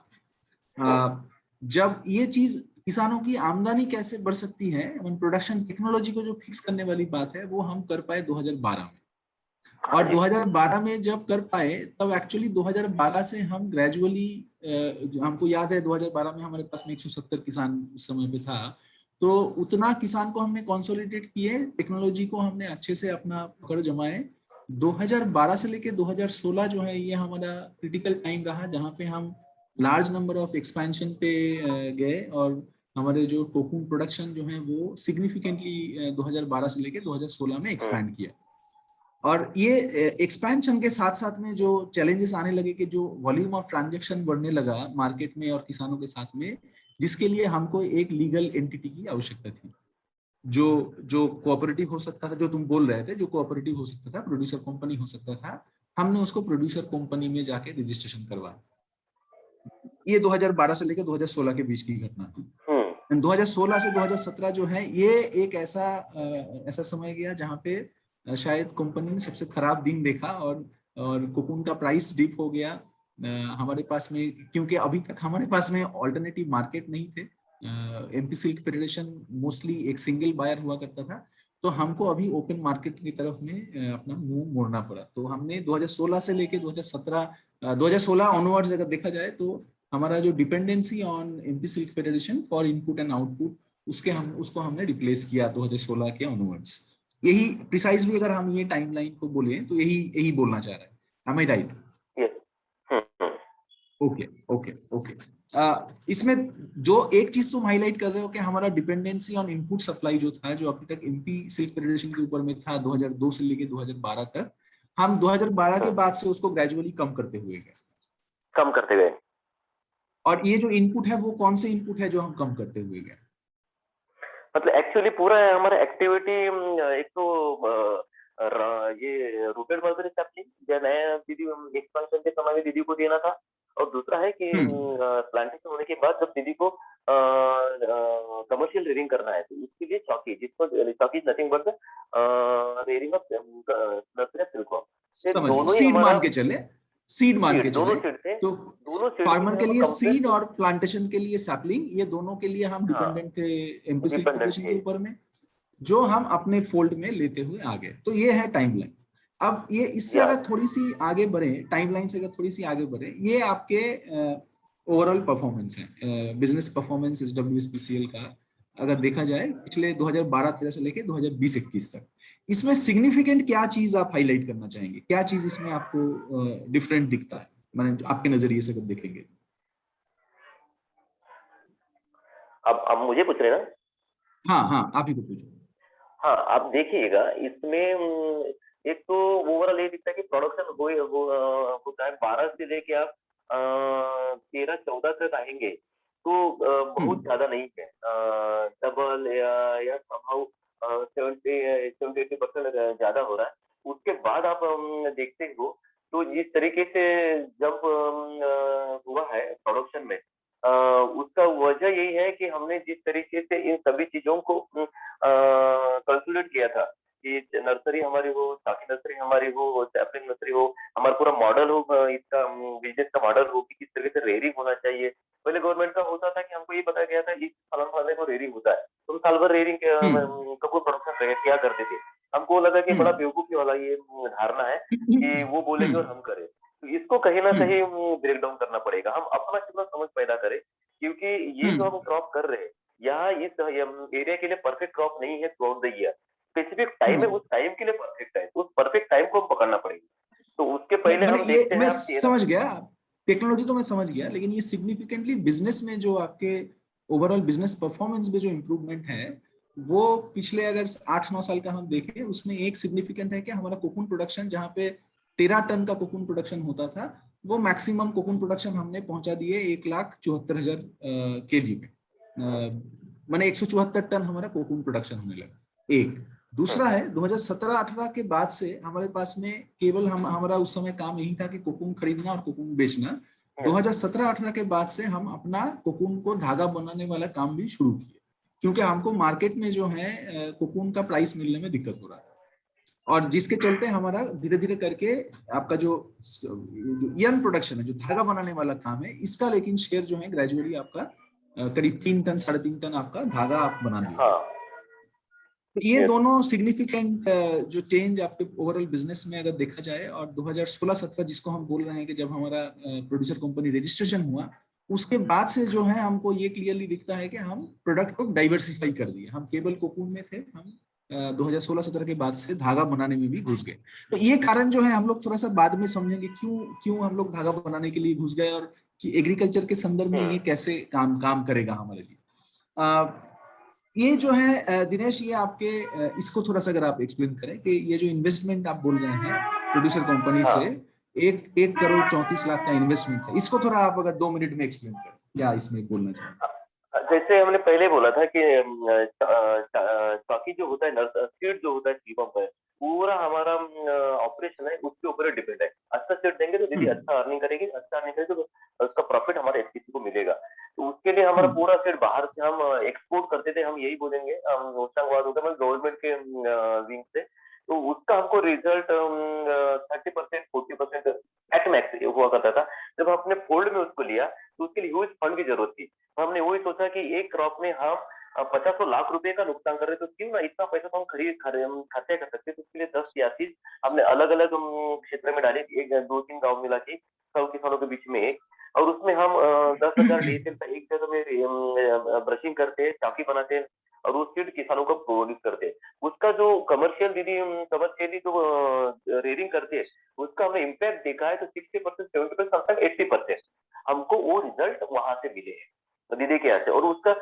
B: जब ये चीज किसानों की आमदनी कैसे बढ़ सकती है, प्रोडक्शन टेक्नोलॉजी को जो फिक्स करने वाली बात है, वो हम कर पाए 2012 में। और 2012 में जब कर पाए तब एक्चुअली 2012 से हम ग्रेजुअली, हमको याद है 2012 में हमारे पास में 170 किसान उस समय पे था, तो उतना किसान को हमने कंसोलिडेट किए, टेक्नोलॉजी को हमने अच्छे से अपना पकड़ जमाए। 2012 से लेके 2016 जो है ये हमारा क्रिटिकल टाइम रहा, जहाँ पे हम लार्ज नंबर ऑफ एक्सपेंशन पे गए, और हमारे जो कोकून प्रोडक्शन जो है वो सिग्निफिकेंटली 2012 से लेके 2016 में एक्सपैंड किया। और ये एक्सपेंशन के साथ साथ में जो चैलेंजेस आने लगे कि जो वॉल्यूम ऑफ ट्रांजैक्शन बढ़ने लगा मार्केट में और किसानों के साथ में, जिसके लिए हमको एक लीगल एंटिटी की आवश्यकता थी, जो कोऑपरेटिव हो सकता था, जो तुम बोल रहे थे, जो कोऑपरेटिव हो सकता था, प्रोड्यूसर कंपनी हो सकता था। हमने उसको प्रोड्यूसर कंपनी में जाके रजिस्ट्रेशन करवाया। ये 2012 से लेकर 2016 के बीच की घटना थी। 2016 से 2017 जो है ये एक ऐसा समय गया जहाँ पे शायद कंपनी ने सबसे खराब दिन देखा, और कोकून का प्राइस डिप हो गया हमारे पास में, क्योंकि अभी तक हमारे पास में ऑल्टरनेटिव मार्केट नहीं थे। एमपी सिल्क फेडरेशन मोस्टली एक सिंगल बायर हुआ करता था, तो हमको अभी ओपन मार्केट की तरफ में अपना मुंह मोड़ना पड़ा। तो हमने 2016 से लेके 2016 ऑनवर्ड्स अगर देखा जाए तो हमारा जो dependency on MP silk federation for input and output, उसको हमने रिप्लेस किया 2016 के ऑनवर्ड्स। यही प्रिसाइजली अगर हम ये टाइमलाइन को बोले तो यही बोलना चाह रहा है। Am I right? ओके। इसमें जो एक चीज तुम हाईलाइट कर रहे हो कि हमारा डिपेंडेंसी ऑन इनपुट सप्लाई जो था, जो अभी तक एमपी सिल्क फेडरेशन के ऊपर में था 2002 से लेके 2012 तक, हम 2012 के बाद से उसको ग्रेजुअली कम करते गए। और ये जो इनपुट है वो कौन से इनपुट है जो हम कम करते हुए गए?
C: मतलब एक्चुअली पूरा हमारा एक्टिविटी, एक तो ये रूटेड मल्बेरी सैपलिंग जो नया दीदी एक्सपेंशन के समय में दीदी को देना था, और दूसरा है कि प्लांटेशन होने के बाद जब दीदी को कमर्शियल रेयरिंग करना है तो उसके लिए चौकी, जिसको चौकी nothing but rearing of nursery silkworm, दोनों ही
B: सीड मान के चले तो फार्मर के लिए सीड और प्लांटेशन के लिए सैपलिंग, ये दोनों के लिए हम डिपेंडेंट थे एमपी सिल्क फेडरेशन के ऊपर में, जो हम अपने फोल्ड में लेते हुए आ गए। तो ये है टाइमलाइन। अब ये इससे अगर थोड़ी सी आगे बढ़े, टाइमलाइन से अगर थोड़ी सी आगे बढ़े, ये आपके ओवरऑल परफॉर्मेंस है, बिजनेस परफॉर्मेंस SWSPCL का अगर देखा जाए पिछले 2012-13 से लेके 2020-21 तक, इसमें सिग्निफिकेंट क्या चीज आप हाईलाइट करना चाहेंगे? क्या चीज इसमें आपको डिफरेंट दिखता है, माने आपके नजरिए से अगर देखेंगे?
C: अब मुझे पूछ रहे हैं ना?
B: हाँ, आप ही को पूछो।
C: हाँ, आप देखिएगा इसमें एक तो ओवरऑल ये दिखता है कि प्रोडक्शन होता है 12 से लेके आप 13-14 तक आएंगे तो बहुत ज्यादा नहीं है, डबल या समहाउ 70-80% ज्यादा हो रहा है। उसके बाद आप देखते हो तो जिस तरीके से जब हुआ है प्रोडक्शन में, उसका वजह यही है कि हमने जिस तरीके से इन सभी चीजों को कंसोलिडेट किया था कि नर्सरी हमारी हो, साकी नर्सरी हमारी हो, सैपलिंग नर्सरी हो, हमारा पूरा मॉडल हो, इसका बिजनेस का मॉडल हो कि किस तरीके से रेयरिंग होना चाहिए। पहले गवर्नमेंट का होता था कि हमको ये बताया गया था इस फलाने को रेयरिंग होता है, तुम साल भर रेयरिंग कपूर प्रोडक्शन किया करते थे। हमको लगा कि बड़ा बेवकूफी वाला ये धारणा है कि वो बोलेंगे और हम करें, तो इसको कहीं ना कहीं ब्रेक डाउन करना पड़ेगा। हम अपना कितना समझ पैदा करें, क्योंकि ये जो हम क्रॉप कर रहे हैं यहाँ इस एरिया के लिए परफेक्ट क्रॉप नहीं है through out the year, specific time है, उस टाइम के लिए परफेक्ट है, उस परफेक्ट टाइम को हम पकड़ना पड़ेगा। तो उसके पहले हम देखते हैं,
B: मैं समझ गया टेक्नोलॉजी तो मैं समझ गया, लेकिन ये सिग्निफिकेंटली बिजनेस में जो आपके ओवरऑल बिजनेस परफॉर्मेंस में जो इम्प्रूवमेंट है वो पिछले अगर 8-9 साल का हम देखें, उसमें एक सिग्निफिकेंट है कि हमारा कोकून प्रोडक्शन जहाँ पे 13 टन का कोकून प्रोडक्शन होता था, वो मैक्सिमम कोकून प्रोडक्शन हमने पहुंचा दिए 1,74,000 kg में। माने 174 टन हमारा कोकून प्रोडक्शन होने लगा। एक दूसरा है 2017-18 के बाद से हमारे पास में केवल हमारा उस समय काम यही था कि कोकून खरीदना और कोकून बेचना। 2017-18 के बाद से हम अपना कोकून को धागा बनाने वाला काम भी शुरू किए, क्योंकि हमको मार्केट में जो है कोकून का प्राइस मिलने में दिक्कत हो रहा था, और जिसके चलते हमारा धीरे धीरे करके आपका जो यर्न प्रोडक्शन है, जो धागा बनाने वाला काम है, इसका लेकिन शेयर जो है ग्रेजुअली आपका करीब 3 टन 3.5 टन आपका धागा आप बना दिए। तो ये दोनों सिग्निफिकेंट जो चेंज आपके ओवरऑल बिजनेस में अगर देखा जाए, और 2016-17 जिसको हम बोल रहे हैं कि जब हमारा प्रोड्यूसर कंपनी रजिस्ट्रेशन हुआ, उसके बाद से जो है हमको ये क्लियरली दिखता है कि हम प्रोडक्ट को डाइवर्सिफाई कर दिए। हम केवल कोकून में थे, हम 2016-17 के बाद से धागा बनाने में भी घुस गए। तो ये कारण जो है हम लोग थोड़ा सा बाद में समझेंगे क्यों हम लोग धागा बनाने के लिए घुस गए, और कि एग्रीकल्चर के संदर्भ में ये कैसे काम करेगा हमारे लिए। ये जो है दिनेश, ये आपके इसको थोड़ा सा अगर आप एक्सप्लेन करें कि ये जो इन्वेस्टमेंट आप बोल रहे हैं प्रोड्यूसर कंपनी से 1 करोड़ 34 लाख का इन्वेस्टमेंट है, इसको थोड़ा आप अगर 2 मिनट में एक्सप्लेन करें, क्या इसमें बोलना चाहेंगे?
C: जैसे हमने पहले बोला था कि चौकी जो होता है, सीड जो होता है टी पंप है, पूरा हमारा ऑपरेशन है उसके ऊपर डिपेंड है। अच्छा सीड देंगे तो दीदी अच्छा अर्निंग करेगी, अच्छा अर्निंग करेगी तो उसका प्रॉफिट हमारे एसपीसी को मिलेगा। तो उसके लिए हमारा पूरा सीड बाहर से हम एक्सपोर्ट करते थे, हम यही बोलेंगे गवर्नमेंट के विंग से। तो उसका हमको रिजल्ट 30% 40% एट मैक्स हुआ करता था। जब हमने फोल्ड में उसको लिया तो उसके लिए ह्यूज फंड की जरूरत थी। हमने वही सोचा कि एक क्रॉप में हम 50 लाख रुपए का नुकसान कर रहे, तो क्यों ना इतना पैसा तो हम खर्चे कर सकते। तो उसके लिए 10 सियासी हमने अलग अलग क्षेत्र में डाले, 2-3 गाँव मिला के 100 किसानों के बीच में एक, और उसमें हम 10,000 डीएसएल का एक जगह में ब्रशिंग करते, चाकी बनाते और वो सीड किसानों को प्रोड्यूस करते। उसका जो कमर्शियली जो रेयरिंग करते हैं, उसका हमने इम्पैक्ट देखा है। तो 60%, 70%, समटाइम 80% हमको वो रिजल्ट वहां से मिले हैं दीदी के यहाँ से। और उसका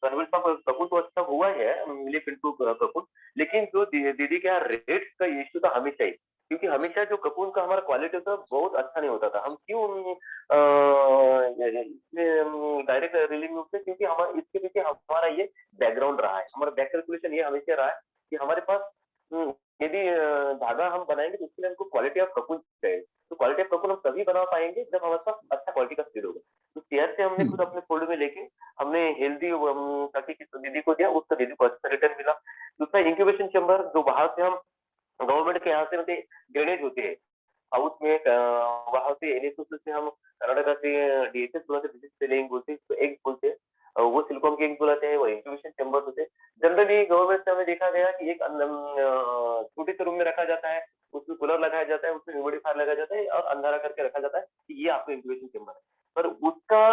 C: कपूर तो अच्छा हुआ है, मिले पिंटू कपूर, लेकिन जो दीदी के यहाँ रेट का इश्यू था हमेशा ही, क्योंकि हमेशा जो कपूर का हमारा क्वालिटी था बहुत अच्छा नहीं होता था। हम क्यों इसमें डायरेक्ट रीलिंग में, क्योंकि हमारा इसके पीछे हमारा ये बैकग्राउंड रहा है, हमारा बैक कैलकुलेशन ये हमेशा रहा है कि हमारे पास यदि धागा हम बनाएंगे तो उसके लिए हमको क्वालिटी ऑफ कपूर चाहिए। तो क्वालिटी ऑफ कपूर हम तभी बना पाएंगे जब हमारे पास अच्छा क्वालिटी का सीड होगा। तो शेयर से हमने खुद अपने फोल्ड में लेके हमने हेल्दी ताकि दीदी को दिया, उसका दीदी को अच्छा रिटर्न मिला। दूसरा इंक्यूबेशन चैम्बर जो बाहर से हम गवर्नमेंट के यहाँ से ड्रेनेज होते हैं साउथ में, वहां से एनएसओ से हम कर्नाटका से डीएचएस बुलाते, डिजिटल बोलते, एग बोलते हैं, वो सिलिकॉन के एग बुलाते हैं, वो इंक्यूबेशन चैम्बर होते हैं। जनरली गवर्नमेंट से हमें देखा गया कि एक छोटे से रूम में रखा जाता है, उसमें कूलर लगाया जाता है, उसमें ह्यूमिडिफायर लगाया जाता है और अंधारा करके रखा जाता है कि ये आपको इंक्यूबेशन चैम्बर है। पर उसका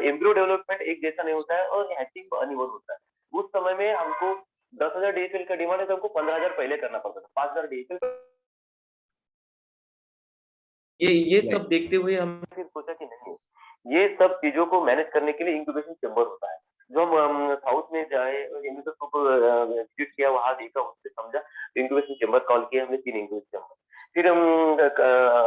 C: एम्ब्रियो डेवलपमेंट एक जैसा नहीं होता है और हैचिंग अनइवन होता है। उस समय में हमको 10,000 डीएसएल का डिमांड है तो हमको 15,000 पहले करना पड़ता था, 5,000 डीएसएल। ये सब देखते हुए हमने फिर सोचा कि नहीं, ये सब चीजों को मैनेज करने के लिए इंक्यूबेशन चैम्बर होता है। जो हम साउथ में जाए, विजिट किया, वहां देखा, उससे समझा, इंक्यूबेशन चैम्बर कॉल किया हमने, 3 इंक्यूबेशन चैम्बर। फिर हम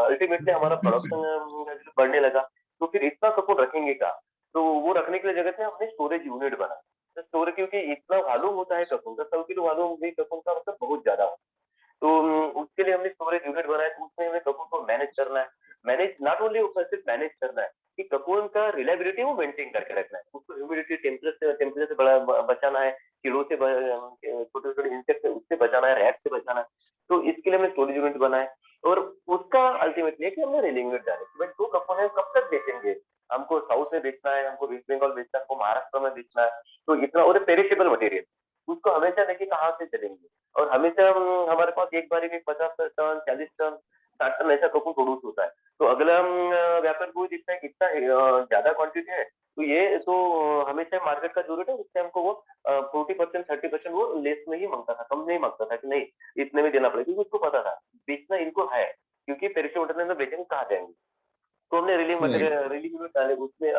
C: अल्टीमेटली हमारा प्रोडक्शन बढ़ने लगा, तो फिर इतना सपोर्ट रखेंगे का, तो वो रखने के लिए जगह से हमने स्टोरेज यूनिट बना। तो स्टोरेज, क्योंकि इतना वॉल्यूम होता है कपूर का, 100 किलो वॉल्यूम भी कपूर का मतलब बहुत ज्यादा होता है। तो उसके लिए हमने स्टोरेज यूनिट बनाया। तो उसमें हमें कपूर को मैनेज करना है, मैनेज नॉट ओनली सिर्फ मैनेज करना है कि कपूर का रिलायबिलिटी वो मेंटेन करके रखना है, उसको ह्यूमिडिटी टेम्परेचर से बचाना है, कीड़ों से, छोटे छोटे इंसेक्ट उससे बचाना है, रैट से बचाना है। तो इसके लिए हमने स्टोरेज यूनिट बनाया और उसका अल्टीमेटली है कि हमने रेलिंग यूनिट डाले। भाई दो कपूर है, कब तक बेचेंगे, हमको साउथ में बेचना है, हमको वेस्ट बंगाल बेचना है, हमको महाराष्ट्र में बेचना है। तो इतना, और पेरिशेबल मटेरियल, उसको हमेशा लेके कहाँ से चलेंगे। और हमेशा हमारे पास एक बारी में 50 टन 40 टन 60 टन ऐसा कपूर प्रोड्यूस होता है। तो अगला व्यापार को दिखता है कितना ज्यादा क्वांटिटी है, तो ये तो हमेशा मार्केट का जो रेट है उससे हमको वो 40% 30% वो लेस में ही मांगता था, कम नहीं मांगता था कि नहीं इतने में देना पड़ेगा, क्योंकि उसको पता था बेचना इनको है, क्योंकि पेरिशेबल मटेरियल में बेचेंगे कहाँ जाएंगे। तो हमने रिलिंग मटेरियल रिलिंग यूनिट डाले उसमें,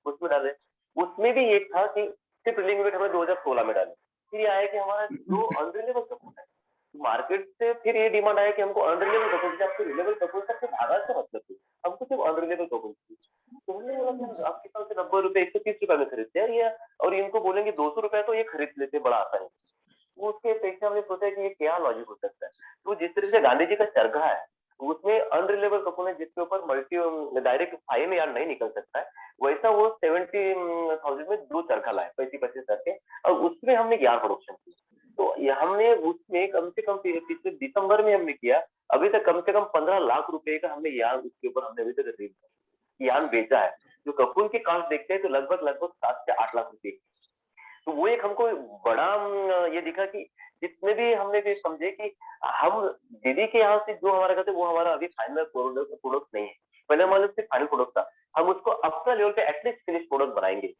C: उसमें डाले। उसमें भी एक था कि सिर्फ रिलिंग यूनिट हमें 2016 में डाले। फिर ये आया कि हमारा जो अनरिलेबल कपूर है, मार्केट से फिर ये डिमांड आया कि हमको अनरिलेबल कपूर, आपको रिलेबल कपूर का सिर्फ आधार से मतलब थी, हमको सिर्फ अनरिलेबल कपूर थी। तो हमने बोला आप किसान से 90 रुपए 130 रुपए में खरीदते हैं ये, और इनको बोलेंगे 200 रुपए तो ये खरीद लेते हैं बड़ा आसानी से। वो उसके अपेक्षा हमने सोचा कि ये क्या लॉजिक हो सकता है। तो जिस तरह से गांधी जी का चरखा है, उसमें अनरिलायबल कपून है जिसके ऊपर मल्टी डायरेक्ट फाइन में यार नहीं निकल सकता है, वैसा वो 70,000 में 2 चरखा लाए 35-35 करके, और उसमें हमने ज्ञान प्रोडक्शन की। तो ये हमने उसमें कम से कम पिछले दिसंबर में हमने किया, अभी तक कम से कम 15 लाख रुपए का हमने यान उसके ऊपर हमने अभी तक यान बेचा है। जो कपून की कास्ट देखते हैं तो लगभग 7 से 8 लाख रुपए। तो वो एक हमको बड़ा ये दिखा कि जितने भी हमने भी समझे कि हम दीदी के यहाँ से जो हमारा करते वो हमारा अभी फाइनल प्रोडक्ट नहीं है। पहले हमारे सिर्फ फाइनल प्रोडक्ट था, हम उसको अपना लेवल पे एटलीस्ट फिनिश प्रोडक्ट बनाएंगे।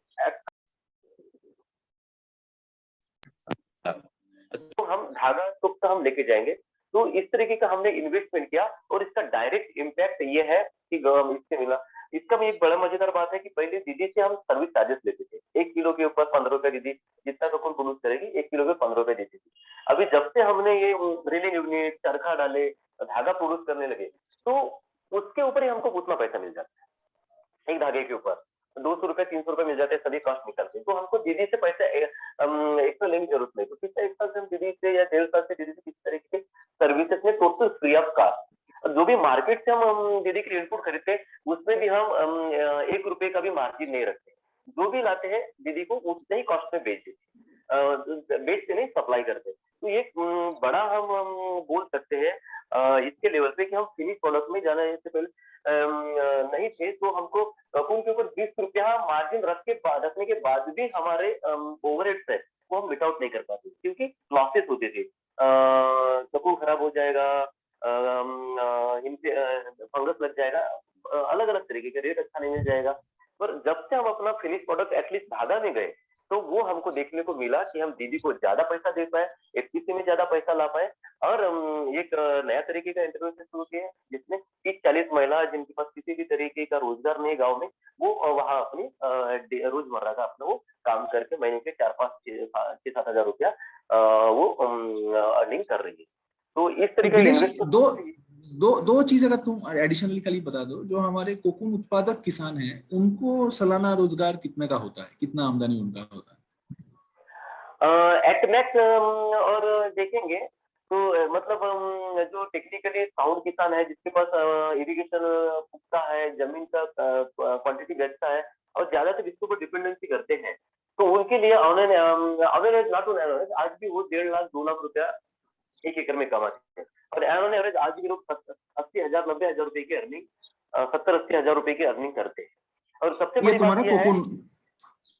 C: तो हम धागा तो हम लेके जाएंगे। तो इस तरीके का हमने इन्वेस्टमेंट किया, और इसका डायरेक्ट इम्पैक्ट ये है कि इससे मिला। इसका भी एक बड़ा मजेदार बात है कि पहले दीदी से हम सर्विस चार्जेस लेते थे, 1 किलो के ऊपर 15 रुपए दीदी जितना कपून प्रोड्यूस करेगी 1 किलो पे 15 रुपए देती थी। अभी जब से हमने ये रीलिंग यूनिट चरखा डाले, धागा प्रोड्यूस करने लगे, तो उसके ऊपर ही हमको उतना पैसा मिल जाता है। एक धागे के ऊपर 200 रुपए 300 रुपए मिल जाते हैं, सभी कॉस्ट निकलते हैं। तो हमको दीदी से पैसा एक्स्ट्रा लेने की जरूरत नहीं। तो पिछले 1 साल से हम दीदी से या 1.5 साल से दीदी से किस तरीके के सर्विसेज में टोटल फ्री ऑफ कॉस्ट। जो भी मार्केट से हम दीदी के इनपुट खरीदते हैं उसमें भी हम 1 रुपए का भी मार्जिन नहीं रखते। जो भी लाते हैं दीदी को उतने ही कॉस्ट में बेच देते, बेचते नहीं सप्लाई करते। तो ये बड़ा हम बोल सकते हैं इसके लेवल पे कि हम फिनिश प्रोडक्ट में जाना से पहले नहीं थे, तो हमको कपून के ऊपर 20 रुपया मार्जिन रखने के बाद भी हमारे ओवरहेड्स है वो हम मिट आउट नहीं कर पाते, क्योंकि लॉसेस होते थे। कपून खराब हो जाएगा, फंगस लग जाएगा, अलग अलग तरीके के रेट अच्छा नहीं मिल जाएगा। पर जब से हम अपना फिनिश प्रोडक्ट एटलीस्ट धागा में गए, तो वो हमको देखने को मिला कि हम दीदी को ज्यादा पैसा दे पाए, एफपीसी में ज्यादा पैसा ला पाए, और एक नया तरीके का इंटरव्यू शुरू किया जिसमें 30-40 महिला जिनके पास किसी भी तरीके का रोजगार नहीं गाँव में, वो वहाँ अपनी रोजमर्रा का अपना वो काम करके महीने के 4-5-6-7 हजार रुपया वो अर्निंग कर रही है। तो इस तरीके
B: दिनेश,
C: इन्वेस्ट
B: दो चीज अगर तुम एडिशनली खाली बता दो, जो हमारे कोकून उत्पादक किसान हैं उनको सालाना रोजगार कितने का होता है, कितना आमदनी उनका होता है?
C: एट मैक्स और देखेंगे तो मतलब जो टेक्निकली साउंड किसान है जिसके पास इरिगेशन पुख्ता है, जमीन का क्वांटिटी बेचता है और ज्यादातर इसके ऊपर डिपेंडेंसी करते हैं, तो उनके लिए ऑन नॉट ऑन एवरेज आज भी वो 1.5 लाख 2 लाख रुपया 1 एकड़ में कमाते हैं। और ऑन एवरेज आज भी लोग 80,000 90,000 रुपए की अर्निंग 70-80 हजार रुपए की अर्निंग करते हैं। और सबसे
B: ये
C: बड़ी बात
B: तुम्हारा
C: ये है,
B: कोकून?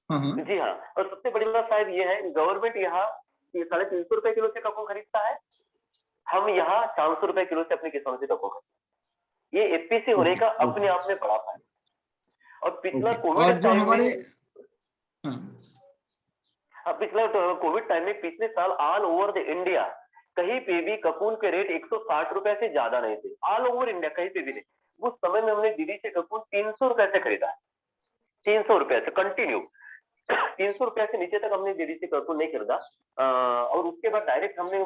B: हाँ।
C: जी हाँ, और सबसे बड़ी बात शायद ये है, गवर्नमेंट यहाँ 350 रुपए किलो से कपून खरीदता है, हम यहाँ 400 रुपए किलो से अपने किसानों से कपून खरीदते हैं। ये एफपीसी होने का अपने आप में बड़ा फायदा। और पिछला कोविड टाइम में, पिछला कोविड टाइम में पिछले साल ऑल ओवर द इंडिया कहीं पे भी कपून के रेट 160 रुपए से ज्यादा नहीं थे, ऑल ओवर इंडिया कहीं पे भी नहीं। उस समय में हमने दीदी से कपून 300 रुपए से खरीदा है, 300 रुपए से कंटिन्यू 300 रुपए से नीचे तक हमने दीदी से कपून नहीं खरीदा। और उसके बाद डायरेक्ट हमने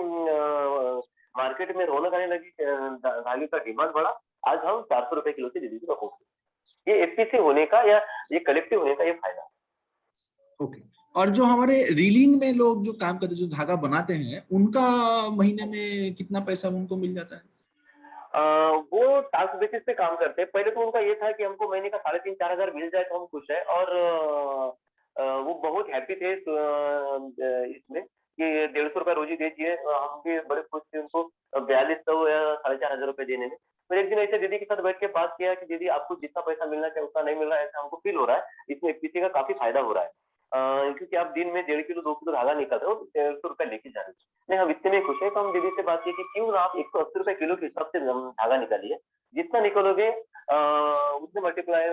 C: मार्केट में रौनक आने लगी, धागे का डिमांड बढ़ा, आज हम 400 रुपए किलो से दीदी से कपून। ये एफपीसी होने का या ये कलेक्टिव होने का ये फायदा।
B: ओके। और जो हमारे रीलिंग में लोग जो काम करते हैं, जो धागा बनाते हैं, उनका महीने में कितना पैसा उनको मिल जाता है?
C: वो टास्क बेसिस पे काम करते हैं। पहले तो उनका ये था कि हमको महीने का 3,500-4 हजार मिल जाए तो हम खुश है, और वो बहुत हैप्पी थे इसमें कि 150 रुपए रोजी दीजिए, हम भी बड़े खुश थे उनको 4200 या 4,500 रुपए देने में। फिर एक दिन ऐसे दीदी के साथ बैठ के बात किया कि दीदी आपको जितना पैसा मिलना चाहिए उतना नहीं मिल रहा है, ऐसा हमको फील हो रहा है, इसमें किसी का काफी फायदा हो रहा है, क्योंकि आप दिन में 1.5 किलो 2 किलो धागा निकाल रहे हो, 150 रुपए लेके जा रहे हो। नहीं, हम इतने में खुश है। तो हम दीदी से बात की कि क्यों ना आप 180 रुपए किलो के हिसाब से धागा निकालिए, जितना निकलोगे उतने मल्टीप्लाई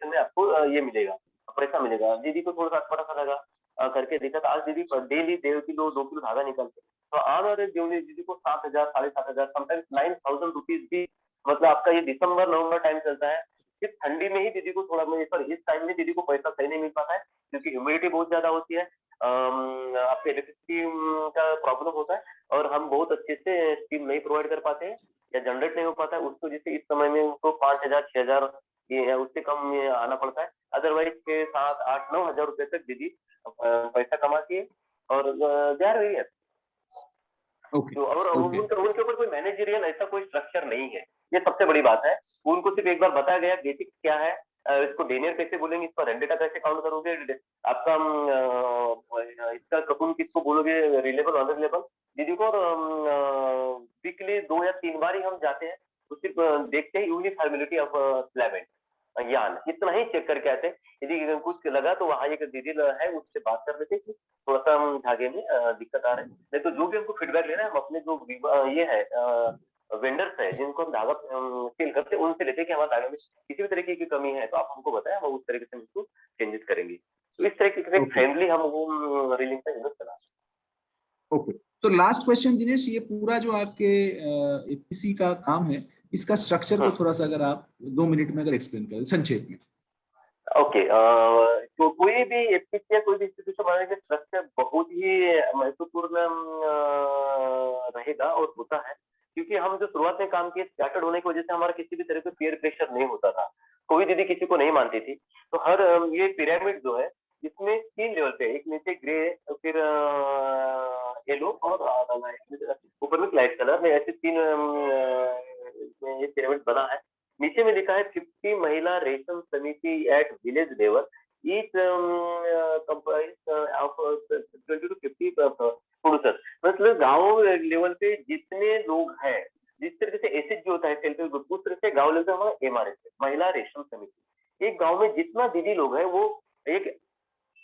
C: में आपको ये मिलेगा, पैसा मिलेगा। दीदी को थोड़ा सा अच्छा सा लगा, करके देखा था। आज दीदी डेली 1.5 किलो 2 किलो धागा निकालते, तो आज और दीदी को 7,000 7,500 समटाइम्स 9,000 रुपीज भी, मतलब आपका ये दिसंबर नवंबर टाइम चलता है, सिर्फ ठंडी में ही दीदी को थोड़ा, सर इस टाइम में दीदी को पैसा सही नहीं मिल पाता है क्योंकि ह्यूमिडिटी बहुत ज्यादा होती है, आपके इलेक्ट्रिसिटी का प्रॉब्लम होता है, और हम बहुत अच्छे से स्टीम नहीं प्रोवाइड कर पाते हैं या जनरेट नहीं हो पाता है उसको, जैसे इस समय में उनको 5,000 6,000 उससे कम आना पड़ता है। अदरवाइज 6, 7, 8, 9 हजार रुपए तक दीदी पैसा कमाती है और जा रही है।
B: ओके
C: तो और
B: ओके
C: उनके ऊपर कोई मैनेजरियल ऐसा कोई स्ट्रक्चर नहीं है, ये सबसे बड़ी बात है। उनको सिर्फ एक बार बताया गया बेसिक क्या है, इसको डेनियर कैसे बोलेंगे, इसका रेंडेटा कैसे काउंट करोगे, आपका इसका कपून किसको बोलोगे, रिलेबल अनरिलेबल। दीदी को वीकली 2 या 3 बार ही हम जाते हैं, तो सिर्फ देखते हैं यूनिफॉर्मिलिटी ऑफ स्लैब यान, इतना ही चेक करके आते हैं। यदि कुछ लगा तो वहाँ एक दीदी है, उससे बात कर लेते कि थोड़ा सा हम धागे में दिक्कत आ रहा है। नहीं तो जो भी हमको फीडबैक लेना है, हम अपने जो ये है वेंडर्स है जिनको हम धागा सेल करते हैं, उनसे लेते हैं कि हमारे धागे में किसी भी तरीके की कमी है तो आप हमको बताएं, हम उस तरीके से उसको चेंजेस करेंगे। तो इस तरीके से फ्रेंडली हम वो रीलिंग का यूज चला।
B: ओके। तो लास्ट क्वेश्चन दिनेश, ये पूरा जो आपके एपीसी का काम है, इसका स्ट्रक्चर को थोड़ा सा अगर आप 2 मिनट में अगर एक्सप्लेन करें संक्षेप में।
C: ओके, तो कोई भी एपीसी या कोई भी इंस्टीट्यूशन बनाने का स्ट्रक्चर बहुत ही महत्वपूर्ण रहेगा और होता है, क्योंकि हम जो शुरुआत में काम किए स्टार्टेड होने की वजह से हमारा किसी भी तरह का पीयर प्रेशर नहीं होता था, कोई दीदी किसी को नहीं मानती थी। तो हर ये पिरामिड जो है इसमें 3 लेवल पे, एक नीचे ग्रे, फिर येलो और ऊपर में लाइट कलर में, ऐसे 3 ये पिरामिड बना है। नीचे में लिखा है 50 महिला रेशम समिति at village level, each comprise of 20 to 50 producer. मतलब गांव लेवल पे जितने लोग हैं, जिस तरह से एसएच जो होता है सेल्फ हेल्प ग्रुप, उस तरह से गांव लेवल पे हमारा एमआरएस है, महिला रेशम समिति। एक गांव में जितना दीदी लोग हैं वो एक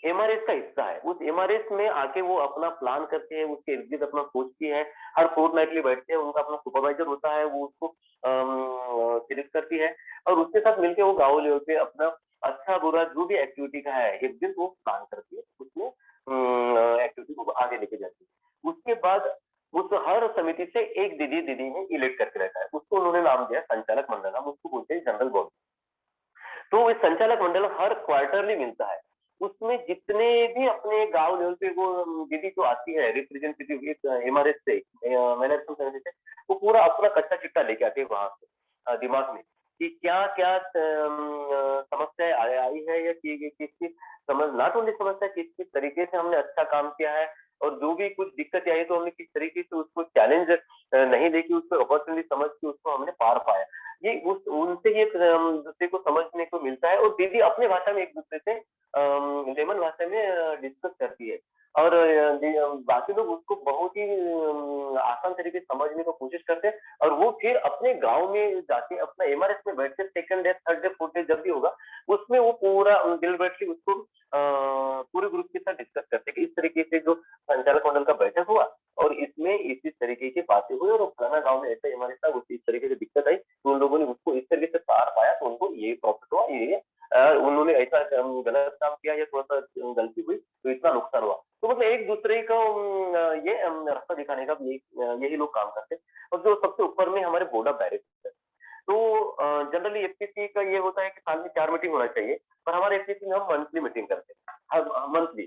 C: एमआरएस का हिस्सा है। उस एमआरएस में आके वो अपना प्लान करते हैं, उसके इर्द गिर्द अपना सोचती है, हर फोर्टनाइटली बैठते हैं, उनका अपना सुपरवाइजर होता है, वो उसको सिलेक्ट करती है और उसके साथ मिलकर वो गाँव लेवल पे अपना अच्छा बुरा जो भी एक्टिविटी का है एक दिन वो प्लान करती है, उसमें एक्टिविटी को आगे लेके जाती है। उसके बाद उस हर समिति से एक दीदी ने इलेक्ट करके रखा है, उसको उन्होंने नाम दिया संचालक मंडल, हम उसको बोलते हैं जनरल बॉडी। तो इस संचालक मंडल हर क्वार्टरली मिलता है, उसमें जितने भी अपने गांव लेवल पे वो दीदी जो आती है रिप्रेजेंटेटिव एमआरएस से, मैनेजमेंट समिति से, वो पूरा अपना कच्चा चिट्ठा लेके आते हैं वहां से दिमाग में कि क्या क्या समस्याएं आई है या किस समझ नॉट ओनली समस्या, किस किस तरीके से हमने अच्छा काम किया है और जो भी कुछ दिक्कत आई तो हमने किस तरीके से उसको चैलेंज नहीं लेके उसको अपॉर्चुनिटी समझ के उसको हमने पार पाया। ये उनसे ये दूसरे को समझने को मिलता है और दीदी अपने भाषा में एक दूसरे से लेमन भाषा में डिस्कस करती है और बाकी लोग उसको बहुत ही आसान तरीके से समझने की कोशिश करते हैं और वो फिर अपने गांव में जाके अपना एमआरएस में बैठ के second day, third day, fourth day जब भी होगा उसमें वो पूरा डिलिबरेटली उसको पूरे ग्रुप के साथ डिस्कस करते हैं कि इस तरीके से जो संचालक मंडल का बैठक हुआ और इसमें इस तरीके की बातें हुई और फलाना गाँव में ऐसा एमआरएस था, इस तरीके से दिक्कत आई तो उन लोगों ने उसको इस तरीके से पार पाया तो उनको ये प्रॉफिट हुआ, ये उन्होंने ऐसा गलत काम किया या थोड़ा सा गलती हुई तो इतना नुकसान हुआ। तो मतलब एक दूसरे को ये रास्ता दिखाने का यही लोग काम करते हैं। और जो सबसे ऊपर में हमारे बोर्ड ऑफ डायरेक्टर, तो जनरली एफपीसी का ये होता है कि साल में 4 मीटिंग होना चाहिए, पर हमारे एफपीसी में हम मंथली मीटिंग करते हैं, हर मंथली,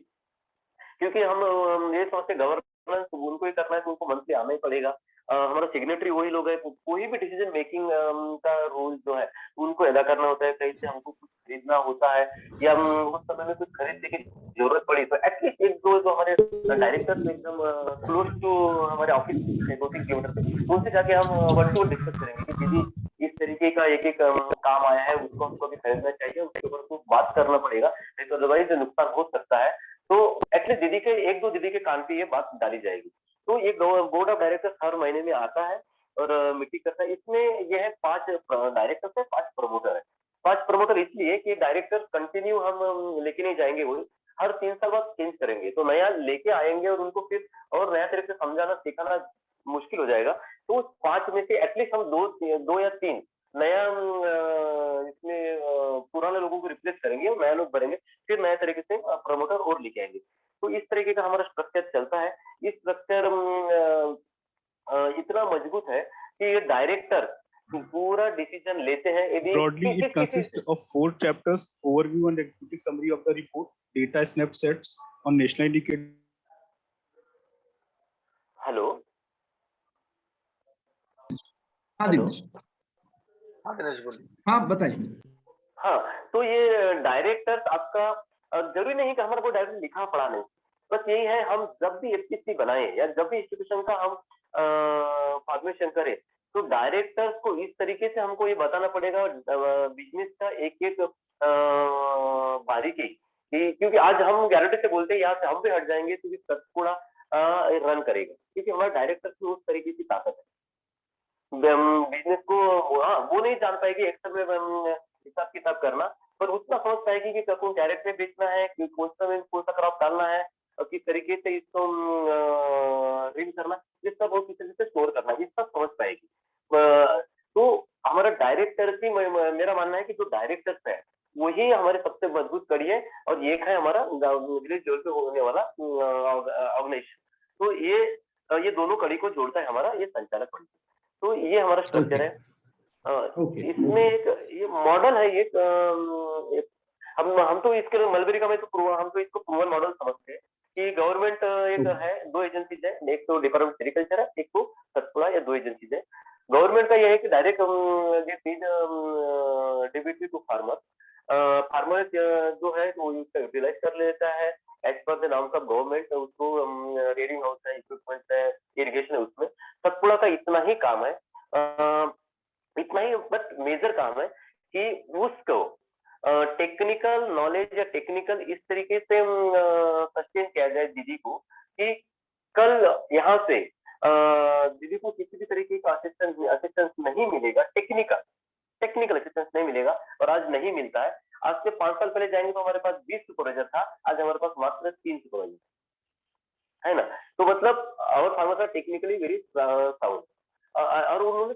C: क्योंकि हम ये समझते गवर्नेंस उनको ही करना है तो उनको मंथली आना ही पड़ेगा। हमारा सिग्नेटरी वही लोग है, कोई भी डिसीजन मेकिंग का रोल जो है उनको अदा करना होता है। कहीं से हमको कुछ खरीदना होता है या उस समय में कुछ खरीदने की जरूरत पड़ी तो एटलीस्ट एक दो जो हमारे डायरेक्टर एकदम क्लोज टू हमारे ऑफिस है 2-3 किलोमीटर पे, उनसे जाके हम वर्ड टू वर्ड डिस्कस करेंगे कि दीदी इस तरीके का एक एक काम आया है, उसको हमको अभी खरीदना चाहिए, उसके ऊपर हमको बात करना पड़ेगा, नहीं तो अदरवाइज नुकसान हो सकता है। तो एटलीस्ट दीदी के एक दो दीदी के कान पे ये बात डाली जाएगी। तो ये बोर्ड ऑफ डायरेक्टर्स हर महीने में आता है और मीटिंग करता है। इसमें यह है 5 डायरेक्टर्स है, 5 प्रमोटर है। 5 प्रमोटर इसलिए कि डायरेक्टर कंटिन्यू हम लेके नहीं जाएंगे, वही हर 3 साल बाद चेंज करेंगे तो नया लेके आएंगे और उनको फिर और नया तरीके से समझाना सिखाना मुश्किल हो जाएगा। तो उस 5 में से एटलीस्ट हम दो या 3 नया इसमें पुराने लोगों को रिप्लेस करेंगे और नया लोग भरेंगे, फिर नए तरीके से प्रमोटर और लेके आएंगे। तो इस तरीके का हमारा स्ट्रक्चर चलता है। इस स्ट्रक्चर इतना मजबूत है कि ये डायरेक्टर पूरा डिसीजन लेते हैं।
E: Broadly, it consists of 4 chapters: overview and executive summary of the report, data snapshots on national indicator.
C: Hello
B: हाँ दिनेश,
D: हाँ दिनेश बोलिए।
B: हाँ बताइए।
C: हाँ, तो ये डायरेक्टर्स आपका जरूरी नहीं कि हमारा कोई डायरेक्टर लिखा पढ़ा नहीं, बस यही है हम जब भी एफपीसी बनाए या जब भी इंस्टीट्यूशन का हम फॉर्मेशन करें, तो डायरेक्टर्स को इस तरीके से हमको ये बताना पड़ेगा बिजनेस का एक एक बारीकी, क्योंकि आज हम गारंटी से बोलते हैं यहाँ से हम भी हट जाएंगे तो सतपुड़ा रन करेगा, क्योंकि हमारे डायरेक्टर्स में उस तरीके की ताकत है। बिजनेस को हाँ, वो नहीं जान पाएगी एक्सेल में हिसाब किताब करना, पर उतना समझ पाएगी कि कौन डायरेक्ट में बेचना है, कौन सा क्रॉप डालना है और किस तरीके से इसको रिन करना, ये सब वो किस तरीके से स्टोर करना है, ये सब समझ पाएगी। तो हमारा डायरेक्टर ही मेरा मानना है कि जो डायरेक्टर्स है वही हमारे सबसे मजबूत कड़ी है, और एक है हमारा विलेज लेवल पे होने वाला ऑर्गेनाइजेशन। तो ये दोनों कड़ी को जोड़ता है हमारा ये संचालक परिषद। तो ये हमारा स्ट्रक्चर है। इसमें एक ये मॉडल है, हम तो इसके लिए मलबेरी का हम तो इसको प्रूवन मॉडल समझते हैं कि गवर्नमेंट एक है, 2 एजेंसीज है, एक तो डिपार्टमेंट एग्रीकल्चर है, एक तो सतपुड़ा, या 2 एजेंसीज है। गवर्नमेंट का यह है कि direct DBT to farmer, farmer जो है वो उसका यूटिलाइज कर लेता है एज पर द नाम ऑफ गवर्नमेंट, उसको रेडिंग हाउस है, इक्विपमेंट है, इरिगेशन है, उसमें सतपुड़ा का इतना ही काम है, इतना ही बट मेजर काम है कि उसको टेक्निकल नॉलेज या टेक्निकल इस तरीके से सस्टेन किया जाए दीदी को कि कल यहाँ से दीदी को किसी भी तरीके का असिस्टेंस नहीं मिलेगा, टेक्निकल असिस्टेंस नहीं मिलेगा, और आज नहीं मिलता है। आज से 5 साल पहले जाएंगे तो हमारे पास 20 सुपरवाइजर था, आज हमारे पास मात्र 3 सुपरवाइजर है ना। तो मतलब our farmers are technically very sound, और उन्होंने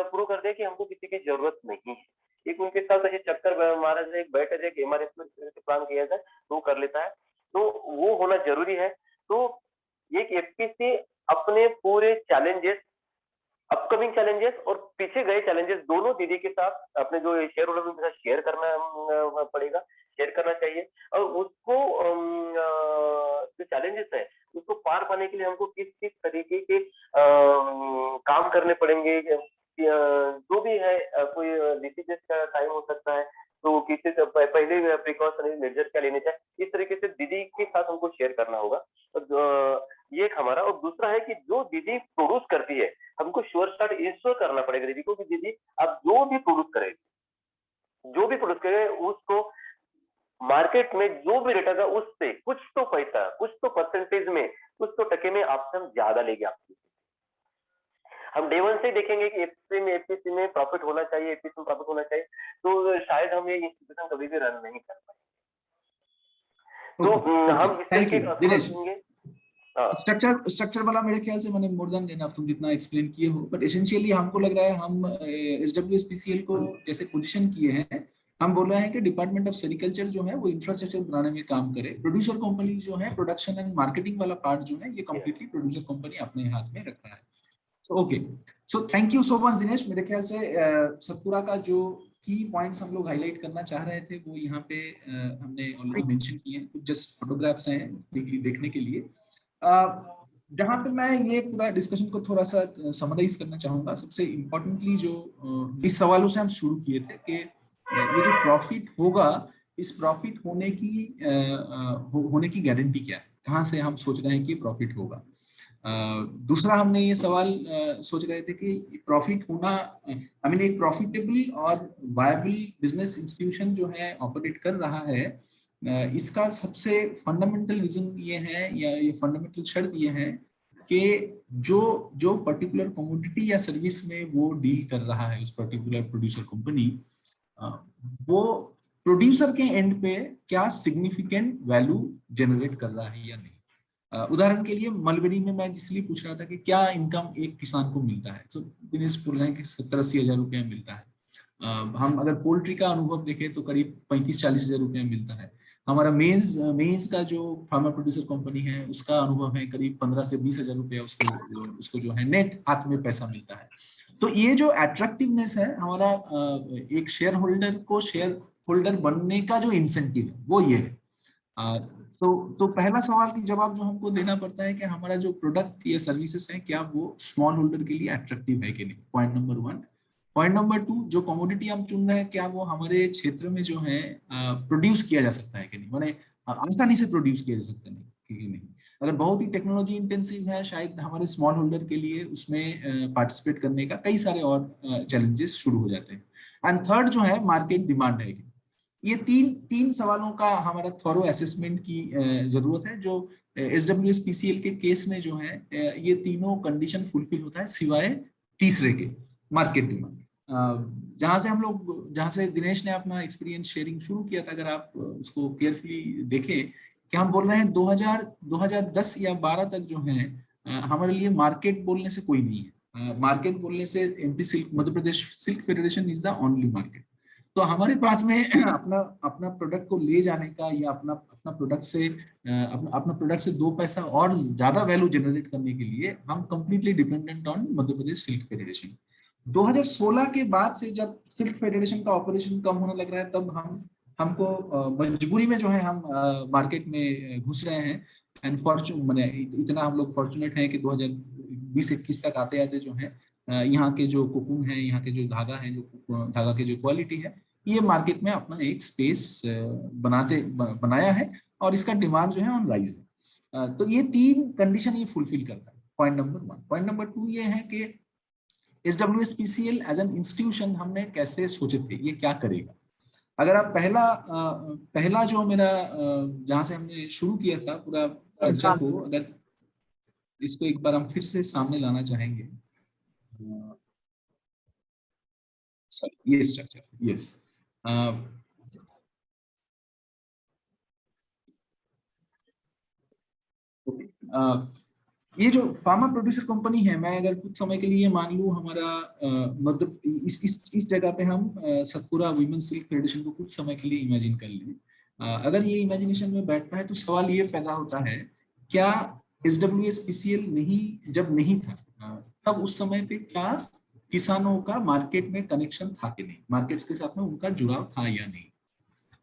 C: प्रूव कर दिया कि हमको किसी की जरूरत नहीं है। एक उनके साथ ऐसे चक्कर मारा जाए, एक बैठा जाए, एमआरएस में प्लान किया जाए तो वो कर लेता है, तो वो होना जरूरी है। तो एक एफपीसी अपने पूरे चैलेंजेस, अपकमिंग चैलेंजेस और पीछे गए चैलेंजेस दोनों दीदी के साथ अपने जो शेयर होल्डर के साथ शेयर करना पड़ेगा, शेयर करना चाहिए, और उसको जो चैलेंजेस है उसको पार पाने के लिए हमको किस किस तरीके के काम करने पड़ेंगे, जो भी है कोई डिसीजेस का टाइम हो सकता है तो किसी से पहले प्रिकॉशनरी मेजर क्या लेने चाहिए, इस तरीके से दीदी के साथ हमको शेयर करना होगा। ये एक हमारा, और दूसरा है कि जो दीदी प्रोड्यूस करती है हमको श्योर स्टार्ट इंश्योर करना पड़ेगा दीदी को कि दीदी आप जो भी प्रोड्यूस करे उसको मार्केट में जो भी रेट आएगा उससे कुछ तो पैसा, कुछ तो परसेंटेज में, कुछ तो टके में आपसे हम ज्यादा लेंगे आपसे। हम डे वन से देखेंगे कि एफपीसी में प्रॉफिट होना चाहिए, एफपीसी में प्रॉफिट होना चाहिए, तो शायद हम ये इंस्टीट्यूशन कभी भी रन नहीं कर पाएंगे। तो हम इस तरीके का
B: दिनेश, स्ट्रक्चर वाला मेरे ख्याल से मैंने मोर देन एनफ तुम जितना एक्सप्लेन किए हो, बट एसेंशियली हमको लग रहा है हम एसडब्ल्यूएसपीसीएल को जैसे पोजीशन किए हैं, हम बोल रहे हैं कि डिपार्टमेंट ऑफ सेरिकल्चर जो है वो इंफ्रास्ट्रक्चर बनाने में काम करे, प्रोड्यूसर कंपनी जो है प्रोडक्शन एंड मार्केटिंग वाला पार्ट जो है ये कंप्लीटली प्रोड्यूसर कंपनी अपने हाथ में रखा है। Okay, so thank you so much Dinesh. मेरे ख्याल से सतपुड़ा का जो की पॉइंट्स हम लोग हाईलाइट करना चाह रहे थे वो यहाँ पे हमने ऑलरेडी मेंशन किए हैं, कुछ जस्ट फोटोग्राफ्स हैं देखने के लिए। जहाँ पे मैं ये पूरा डिस्कशन को थोड़ा सा समराइज करना चाहूंगा, सबसे इम्पोर्टेंटली जो इस सवालों से हम शुरू किए थे कि ये जो प्रॉफिट होगा, इस प्रॉफिट होने की गारंटी क्या है, कहाँ से हम सोच रहे हैं कि प्रॉफिट होगा। दूसरा हमने ये सवाल सोच रहे थे कि प्रॉफिट होना, आई मीन एक प्रॉफिटेबल और वायबल बिजनेस इंस्टीट्यूशन जो है ऑपरेट कर रहा है, इसका सबसे फंडामेंटल रीजन ये है या ये फंडामेंटल शर्त ये है कि जो पर्टिकुलर कमोडिटी या सर्विस में वो डील कर रहा है उस पर्टिकुलर प्रोड्यूसर कंपनी, वो प्रोड्यूसर के एंड पे क्या सिग्निफिकेंट वैल्यू जनरेट कर रहा है या नहीं। उदाहरण के लिए मलबेरी में मैं इसलिए पूछ रहा था कि क्या इनकम एक किसान को मिलता है, तो दिनेश बोल रहे हैं कि 70-80 हजार रुपया मिलता है। हम अगर पोल्ट्री का अनुभव देखें तो करीब 35-40 हजार रुपया मिलता है। हमारा मेज का जो फार्मर प्रोड्यूसर कंपनी है उसका अनुभव है करीब 15 से 20 हजार रुपया उसको जो है नेट हाथ में पैसा मिलता है। तो ये जो अट्रैक्टिवनेस है हमारा एक शेयर होल्डर को शेयर होल्डर बनने का जो इंसेंटिव है वो ये है। तो पहला सवाल की जवाब जो हमको देना पड़ता है कि हमारा जो प्रोडक्ट या सर्विसेज है क्या वो स्मॉल होल्डर के लिए अट्रैक्टिव है कि नहीं, पॉइंट नंबर 1। पॉइंट नंबर 2, जो कमोडिटी हम चुन रहे हैं क्या वो हमारे क्षेत्र में जो है प्रोड्यूस किया जा सकता है कि नहीं, माने आसानी से प्रोड्यूस किया जा सकता है कि नहीं। अगर बहुत ही टेक्नोलॉजी इंटेंसिव है, शायद हमारे स्मॉल होल्डर के लिए उसमें पार्टिसिपेट करने का कई सारे और चैलेंजेस शुरू हो जाते हैं। एंड थर्ड जो है मार्केट डिमांड है। ये तीन सवालों का हमारा थॉरो असेसमेंट की जरूरत है, जो SWSPCL के केस में जो है ये तीनों कंडीशन फुलफिल होता है सिवाय तीसरे के, मार्केट डिमांड। जहां से दिनेश ने अपना एक्सपीरियंस शेयरिंग शुरू किया था, अगर आप उसको केयरफुली देखें कि हम बोल रहे हैं 2010 या 12 तक जो है हमारे लिए मार्केट बोलने से कोई नहीं है। मार्केट बोलने से MP silk, Madhya Pradesh silk federation is the only market. तो हमारे पास में अपना प्रोडक्ट को ले जाने का या अपना प्रोडक्ट से 2 पैसा और ज्यादा वैल्यू जनरेट करने के लिए हम completely dependent on Madhya Pradesh silk federation. 2016 के बाद से जब सिल्क फेडरेशन का ऑपरेशन कम होने लग रहा है, तब हमको मजबूरी में जो है हम मार्केट में घुस रहे हैं। एंड मैंने इतना हम लोग फॉर्चुनेट हैं कि 2020-21 तक आते आते जो है यहाँ के जो कोकून है, यहाँ के जो धागा है, जो धागा की जो क्वालिटी है, ये मार्केट में अपना एक स्पेस बनाया है और इसका डिमांड जो है ऑन राइज है। तो ये 3 कंडीशन ये फुलफिल करता है, पॉइंट नंबर 1। पॉइंट नंबर 2 ये है कि SWSPCL एज एन इंस्टीट्यूशन हमने कैसे सोचे थे, ये क्या करेगा। अगर आप पहला जो मेरा जहां से हमने शुरू किया था पूरा चर्चा को, अगर इसको एक बार हम फिर से सामने लाना चाहेंगे, ये स्ट्रक्चर, यस, ये जो फार्मा प्रोड्यूसर कंपनी है, मैं अगर कुछ समय के लिए मान लूं हमारा मतलब इस जगह पे हम सतपुरा वीमेन सिल्क फेडरेशन को कुछ समय के लिए इमेजिन कर लें। अगर ये इमेजिनेशन में बैठता है तो सवाल ये पैदा होता है, क्या SWSPCL जब नहीं था तब उस समय पे क्या किसानों का मार्केट में कनेक्शन था कि नहीं, मार्केट्स के साथ में उनका जुड़ाव था या नहीं।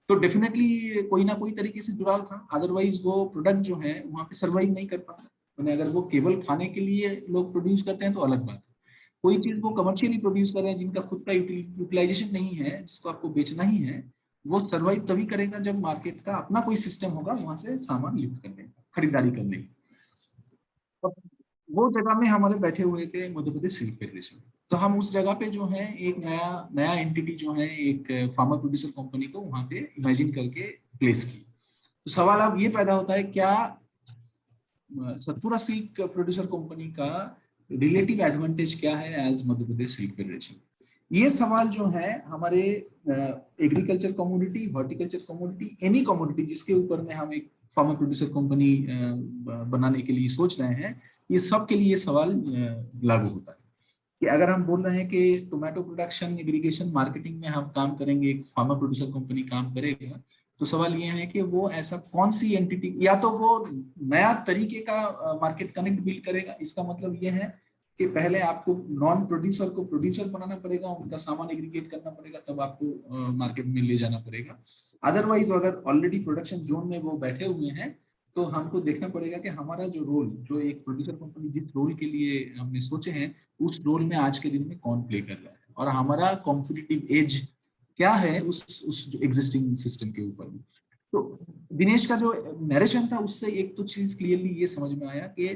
B: तो डेफिनेटली कोई ना कोई तरीके से जुड़ाव था, अदरवाइज वो प्रोडक्ट जो है वहाँ पे सर्वाइव नहीं कर पाता। अगर वो केवल खाने के लिए लोग प्रोड्यूस करते हैं तो अलग बात है, कोई चीज वो कमर्शियली प्रोड्यूस कर रहे हैं जिनका खुद का यूटिलाइजेशन नहीं है, जिसको आपको बेचना ही है, वो सर्वाइव तभी करेगा जब मार्केट का अपना कोई सिस्टम होगा वहां से सामान लिफ्ट करने का, खरीदारी करने का। तो वो जगह में हमारे बैठे हुए थे मध्य प्रदेश सिल्क फेडरेशन। तो हम उस जगह पे जो है एक नया एंटिटी जो है एक फार्मा प्रोड्यूसर कंपनी को वहां पे इमेजिन करके प्लेस की। तो सवाल अब ये पैदा होता है, क्या सतपुरा सिल्क प्रोड्यूसर कंपनी का रिलेटिव एडवांटेज क्या है एज मध्य प्रदेश सिल्क फेडरेशन। ये सवाल जो है हमारे agriculture commodity, horticulture commodity, any commodity जिसके ऊपर में हम एक फार्मा प्रोड्यूसर कंपनी बनाने के लिए सोच रहे हैं, ये सब के लिए ये सवाल लागू होता है कि अगर हम बोल रहे हैं कि टोमेटो प्रोडक्शन, एग्रीगेशन, मार्केटिंग में हम काम करेंगे, एक फार्मा प्रोड्यूसर कंपनी काम करेगा, तो सवाल ये है कि वो ऐसा कौन सी एंटिटी, या तो वो नया तरीके का मार्केट कनेक्ट बिल्ड करेगा। इसका मतलब ये है कि पहले आपको नॉन प्रोड्यूसर को प्रोड्यूसर बनाना पड़ेगा, उनका सामान एग्रीगेट करना पड़ेगा, तब आपको मार्केट में ले जाना पड़ेगा। अदरवाइज अगर ऑलरेडी प्रोडक्शन जोन में वो बैठे हुए हैं तो हमको देखना पड़ेगा कि हमारा जो रोल, जो एक प्रोड्यूसर कंपनी जिस रोल के लिए हमने सोचे हैं, उस रोल में आज के दिन में कौन प्ले कर रहा है और हमारा कॉम्पिटिटिव एज क्या है उस एग्जिस्टिंग सिस्टम के ऊपर में। तो दिनेश का जो नरेशन था उससे एक तो चीज क्लियरली ये समझ में आया कि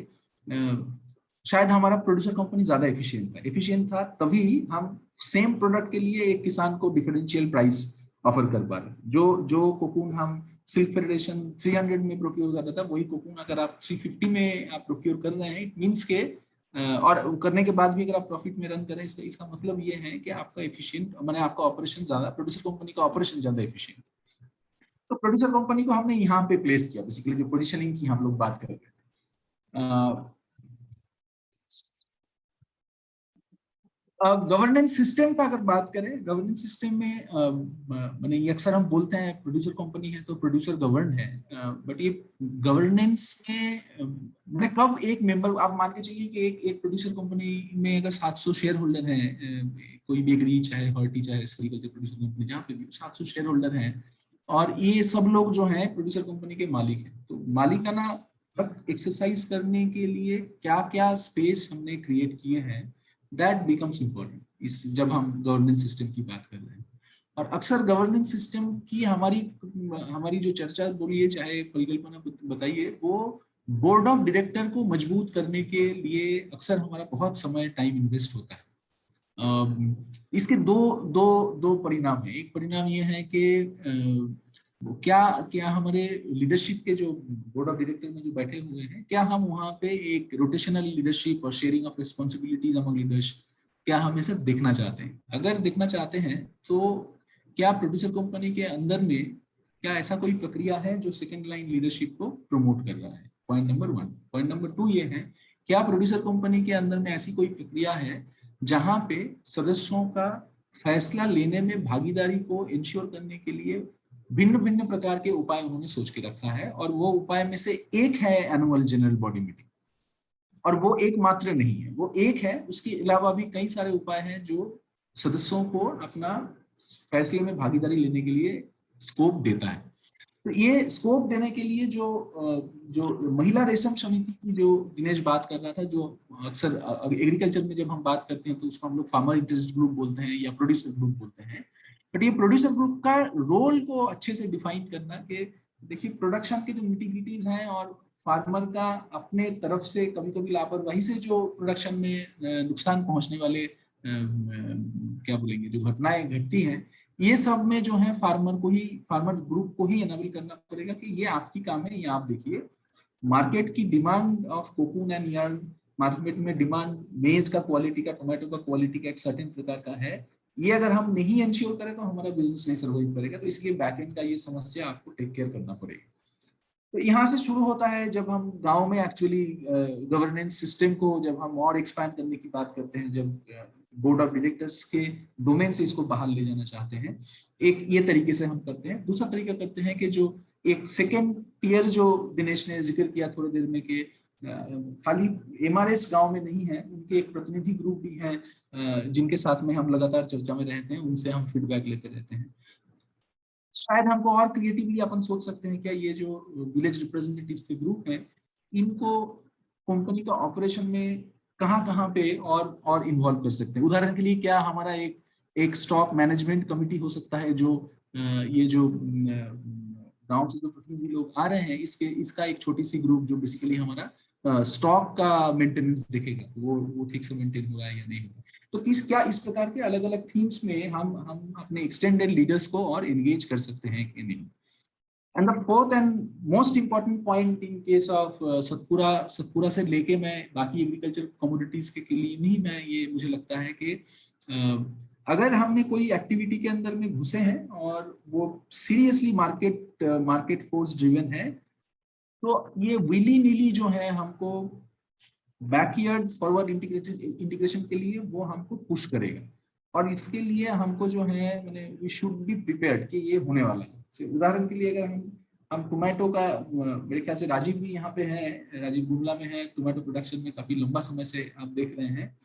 B: शायद हमारा प्रोड्यूसर कंपनी ज्यादा एफिशिएंट था तभी हम सेम प्रोडक्ट के लिए एक किसान को डिफरेंशियल प्राइस ऑफर कर पा रहे। जो कोकून हम सिल्क फेडरेशन 300 में प्रोक्योर कर रहा था, वही कोकून अगर आप 350 में आप प्रोक्योर कर रहे हैं, इट मींस के और करने के बाद भी अगर आप प्रॉफिट में रन करें, इसका मतलब ये है कि आपका एफिशिएंट, माने आपका ऑपरेशन ज्यादा, प्रोड्यूसर कंपनी का ऑपरेशन ज्यादा एफिशिएंट। तो प्रोड्यूसर कंपनी को हमने यहाँ पे प्लेस किया, बेसिकली जो पोजिशनिंग की हम लोग बात कर रहे थे। गवर्नेंस सिस्टम का अगर बात करें, गवर्नेंस सिस्टम में माने अक्सर हम बोलते हैं प्रोड्यूसर कंपनी है तो प्रोड्यूसर गवर्न है, बट ये गवर्नेंस में मैंने कब एक मेंबर, आप मान के चलिए कि एक प्रोड्यूसर कंपनी में अगर 700 शेयर होल्डर हैं, कोई भी एग्री चाहे हॉर्टी चाहे सेरिकल्चर प्रोड्यूसर कंपनी जहाँ पे भी 700 शेयर होल्डर हैं और ये सब लोग जो हैं प्रोड्यूसर कंपनी के मालिक हैं, तो मालिकाना हक एक्सरसाइज करने के लिए क्या क्या स्पेस हमने क्रिएट किए हैं दैट बिकम्स इम्पोर्टेंट इस जब हम गवर्नेंस सिस्टम की बात कर रहे हैं। और अक्सर गवर्नेंस सिस्टम की हमारी जो चर्चा बोलिए चाहे परिकल्पना बताइए, वो बोर्ड ऑफ डायरेक्टर को मजबूत करने के लिए अक्सर हमारा बहुत समय टाइम इन्वेस्ट होता है। इसके दो दो दो परिणाम है। एक परिणाम ये है कि क्या क्या हमारे लीडरशिप के जो बोर्ड ऑफ डायरेक्टर में जो बैठे हुए हैं, क्या हम वहाँ पे एक रोटेशनल लीडरशिप और sharing of responsibilities among leaders क्या हम ऐसा देखना चाहते हैं? अगर देखना चाहते हैं तो क्या प्रोड्यूसर कंपनी के अंदर में क्या ऐसा कोई प्रक्रिया है जो सेकेंड लाइन लीडरशिप को प्रमोट कर रहा है? Point number 1। पॉइंट नंबर 2 ये है, क्या प्रोड्यूसर कंपनी के अंदर में ऐसी कोई प्रक्रिया है जहां पे सदस्यों का फैसला लेने में भागीदारी को इंश्योर करने के लिए भिन्न भिन्न प्रकार के उपाय उन्होंने सोच के रखा है, और वो उपाय में से एक है एनुअल जनरल बॉडी मीटिंग। और वो एक मात्र नहीं है, वो एक है, उसके अलावा भी कई सारे उपाय हैं जो सदस्यों को अपना फैसले में भागीदारी लेने के लिए स्कोप देता है। तो ये स्कोप देने के लिए जो महिला रेशम समिति की जो दिनेश बात कर रहा था, जो अक्सर एग्रीकल्चर में जब हम बात करते हैं तो उसको हम लोग फार्मर इंटरेस्ट ग्रुप बोलते हैं या प्रोड्यूसर ग्रुप बोलते हैं। बट ये प्रोड्यूसर ग्रुप का रोल को अच्छे से डिफाइन करना कि देखिए प्रोडक्शन के जो निटिग्रिटीज हैं और फार्मर का अपने तरफ से कभी कभी लापरवाही से जो प्रोडक्शन में नुकसान पहुंचने वाले क्या बोलेंगे जो घटनाएं घटती हैं, ये सब में जो है फार्मर ग्रुप को ही एनेबल करना पड़ेगा कि ये आपकी काम है, ये आप देखिए। मार्केट की demand of cocoon and yarn, market में डिमांड मेज का क्वालिटी का, टोमेटो का क्वालिटी का एक सर्टेन प्रकार का है, ये अगर हम नहीं इंश्योर करें तो हमारा बिजनेस नहीं सर्वाइव करेगा। तो इसलिए बैकएंड का ये समस्या आपको टेक केयर करना पड़ेगा। तो यहाँ से शुरू होता है जब हम गांव में एक्चुअली गवर्नेंस सिस्टम को जब हम और एक्सपैंड करने की बात करते हैं, जब बोर्ड ऑफ डायरेक्टर्स के डोमेन से इसको बाहर ले जाना चाहते हैं, एक ये तरीके से हम करते हैं। दूसरा तरीका करते हैं कि जो एक सेकेंड टियर जो दिनेश ने जिक्र किया थोड़ी देर में कि खाली एमआरएस गांव में नहीं है, उनके एक प्रतिनिधि ग्रुप भी हैं जिनके साथ में हम लगातार चर्चा में रहते हैं, उनसे हम फीडबैक लेते रहते हैं। शायद हमको और क्रिएटिवली अपन सोच सकते हैं क्या ये जो विलेज रिप्रेजेंटेटिव्स के ग्रुप हैं, इनको कंपनी का ऑपरेशन में कहाँ पे और इन्वॉल्व कर सकते हैं। उदाहरण के लिए क्या हमारा एक स्टॉक मैनेजमेंट कमिटी हो सकता है जो ये जो गांव से जो प्रतिनिधि लोग आ रहे हैं इसका एक छोटी सी ग्रुप जो बेसिकली हमारा स्टॉक का मेंटेनेंस देखेगा, वो ठीक से मेंटेन हो रहा है या नहीं हो रहा है। तो क्या इस प्रकार के अलग अलग थीम्स में हम अपने एक्सटेंडेड लीडर्स को और एंगेज कर सकते हैं कि नहीं। And the fourth and most important point in case of Satpura से लेके मैं बाकी एग्रीकल्चर कमोडिटीज के लिए नहीं, मैं ये मुझे लगता है कि अगर हमने कोई एक्टिविटी के अंदर में घुसे हैं और वो सीरियसली मार्केट फोर्स ड्रिवन है, तो ये विली नीली जो है हमको बैकयार्ड फॉरवर्ड इंटीग्रेशन के लिए वो हमको पुश करेगा। और इसके लिए हमको जो है मैंने वी शुड बी प्रिपेयर्ड कि ये होने वाला है। उदाहरण के लिए अगर हम टोमेटो का, मेरे ख्याल से राजीव भी यहाँ पे है, राजीव गुमला में है, टोमेटो प्रोडक्शन में काफी लंबा समय से आप देख रहे हैं।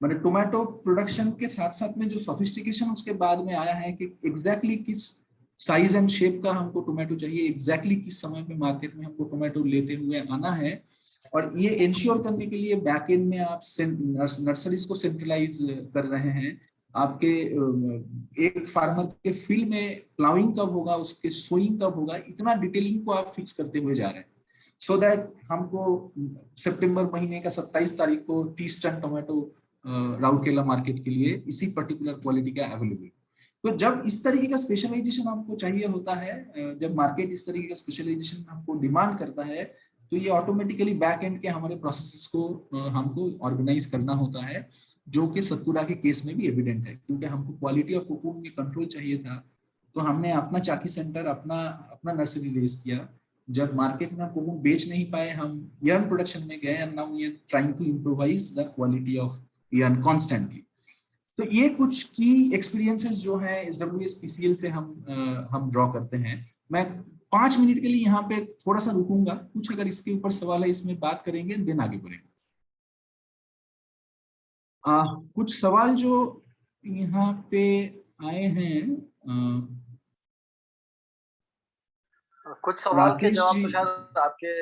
B: मैंने टोमेटो प्रोडक्शन के साथ साथ में जो सोफिस्टिकेशन उसके बाद में आया है कि एग्जैक्टली किस साइज एंड शेप का हमको टोमेटो चाहिए, एग्जैक्टली किस समय पे मार्केट में हमको टोमेटो लेते हुए आना है। और ये इंश्योर करने के लिए बैकएंड में आप नर्सरीज को सेंट्रलाइज कर रहे हैं। आपके एक फार्मर के फील्ड में प्लाविंग कब होगा, उसके सोइंग कब होगा, इतना डिटेलिंग को आप फिक्स करते हुए जा रहे हैं, सो दैट हमको सितंबर महीने का 27 तारीख को 30 टन टोमेटो राउरकेला मार्केट के लिए इसी पर्टिकुलर क्वालिटी का अवेलेबल। तो जब इस तरीके का स्पेशलाइजेशन आपको चाहिए होता है, जब मार्केट इस तरीके का स्पेशलाइजेशन आपको डिमांड करता है, तो ये ऑटोमेटिकली बैक एंड के हमारे प्रोसेसेस को हमको ऑर्गेनाइज करना होता है, जो कि सतपुरा के केस में भी एविडेंट है। क्योंकि हमको क्वालिटी ऑफ कोकून में कंट्रोल चाहिए था, तो हमने अपना चाकी सेंटर, अपना नर्सरी रेज किया। जब मार्केट में कोकून बेच नहीं पाए, हम यार्न प्रोडक्शन में गए, and now we are trying to improvise the quality of yarn constantly. तो ये कुछ की एक्सपीरियंसेस जो है SWSPCL से हम ड्रॉ करते हैं। मैं 5 मिनट के लिए यहाँ पे थोड़ा सा रुकूंगा, कुछ अगर इसके ऊपर सवाल है इसमें बात करेंगे, देन आगे बढ़ेंगे। कुछ सवाल जो यहाँ पे आए हैं,
A: कुछ सवाल के
B: राकेश
A: जवाब
B: जी,
A: तो शायद आपके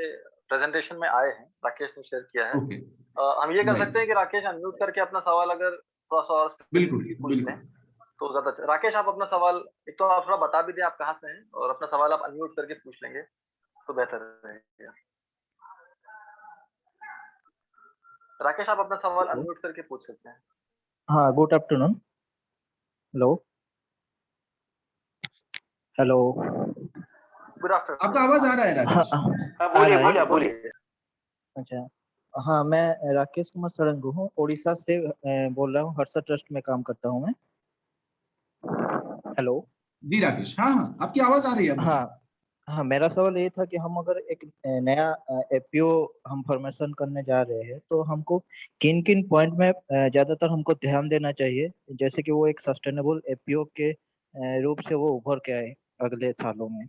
A: प्रेजेंटेशन में आए हैं, राकेश ने शेयर किया है।
B: ओके
A: हम ये कर
B: Right.
A: सकते हैं कि राकेश अनम्यूट करके अपना सवाल अगर थोड़ा सा और
B: बिल्कुल
A: specifically पूछ लें
B: बिल्कुल।
A: तो ज्यादा अच्छा। राकेश आप अपना सवाल एक तो आप थोड़ा बता भी दें आप कहाँ से हैं और अपना सवाल आप अनम्यूट करके पूछ लेंगे तो बेहतर रहेगा। राकेश आप अपना सवाल अनम्यूट करके पूछ सकते हैं।
F: हाँ, good afternoon. Hello hello.
A: Good afternoon.
B: आपका आवाज आ रहा है
F: हाँ
B: राकेश?
C: हाँ,
F: आ
C: बोलिए
F: रहा है?
C: बोलिए आप बोलिए।
F: अच्छा, हाँ, मैं राकेश कुमार सरंगू हूँ, उड़ीसा से बोल रहा हूँ। हर्षा ट्रस्ट में काम करता हूँ मैं। हेलो।
B: जी राकेश, हाँ हाँ आपकी आवाज आ रही है।
F: हाँ हाँ, मेरा सवाल ये था कि हम अगर एक नया एपीओ हम फॉर्मेशन करने जा रहे हैं तो हमको किन किन पॉइंट में ज्यादातर हमको ध्यान देना चाहिए, जैसे कि वो एक सस्टेनेबल एपीओ के रूप से वो उभर के आए अगले सालों में।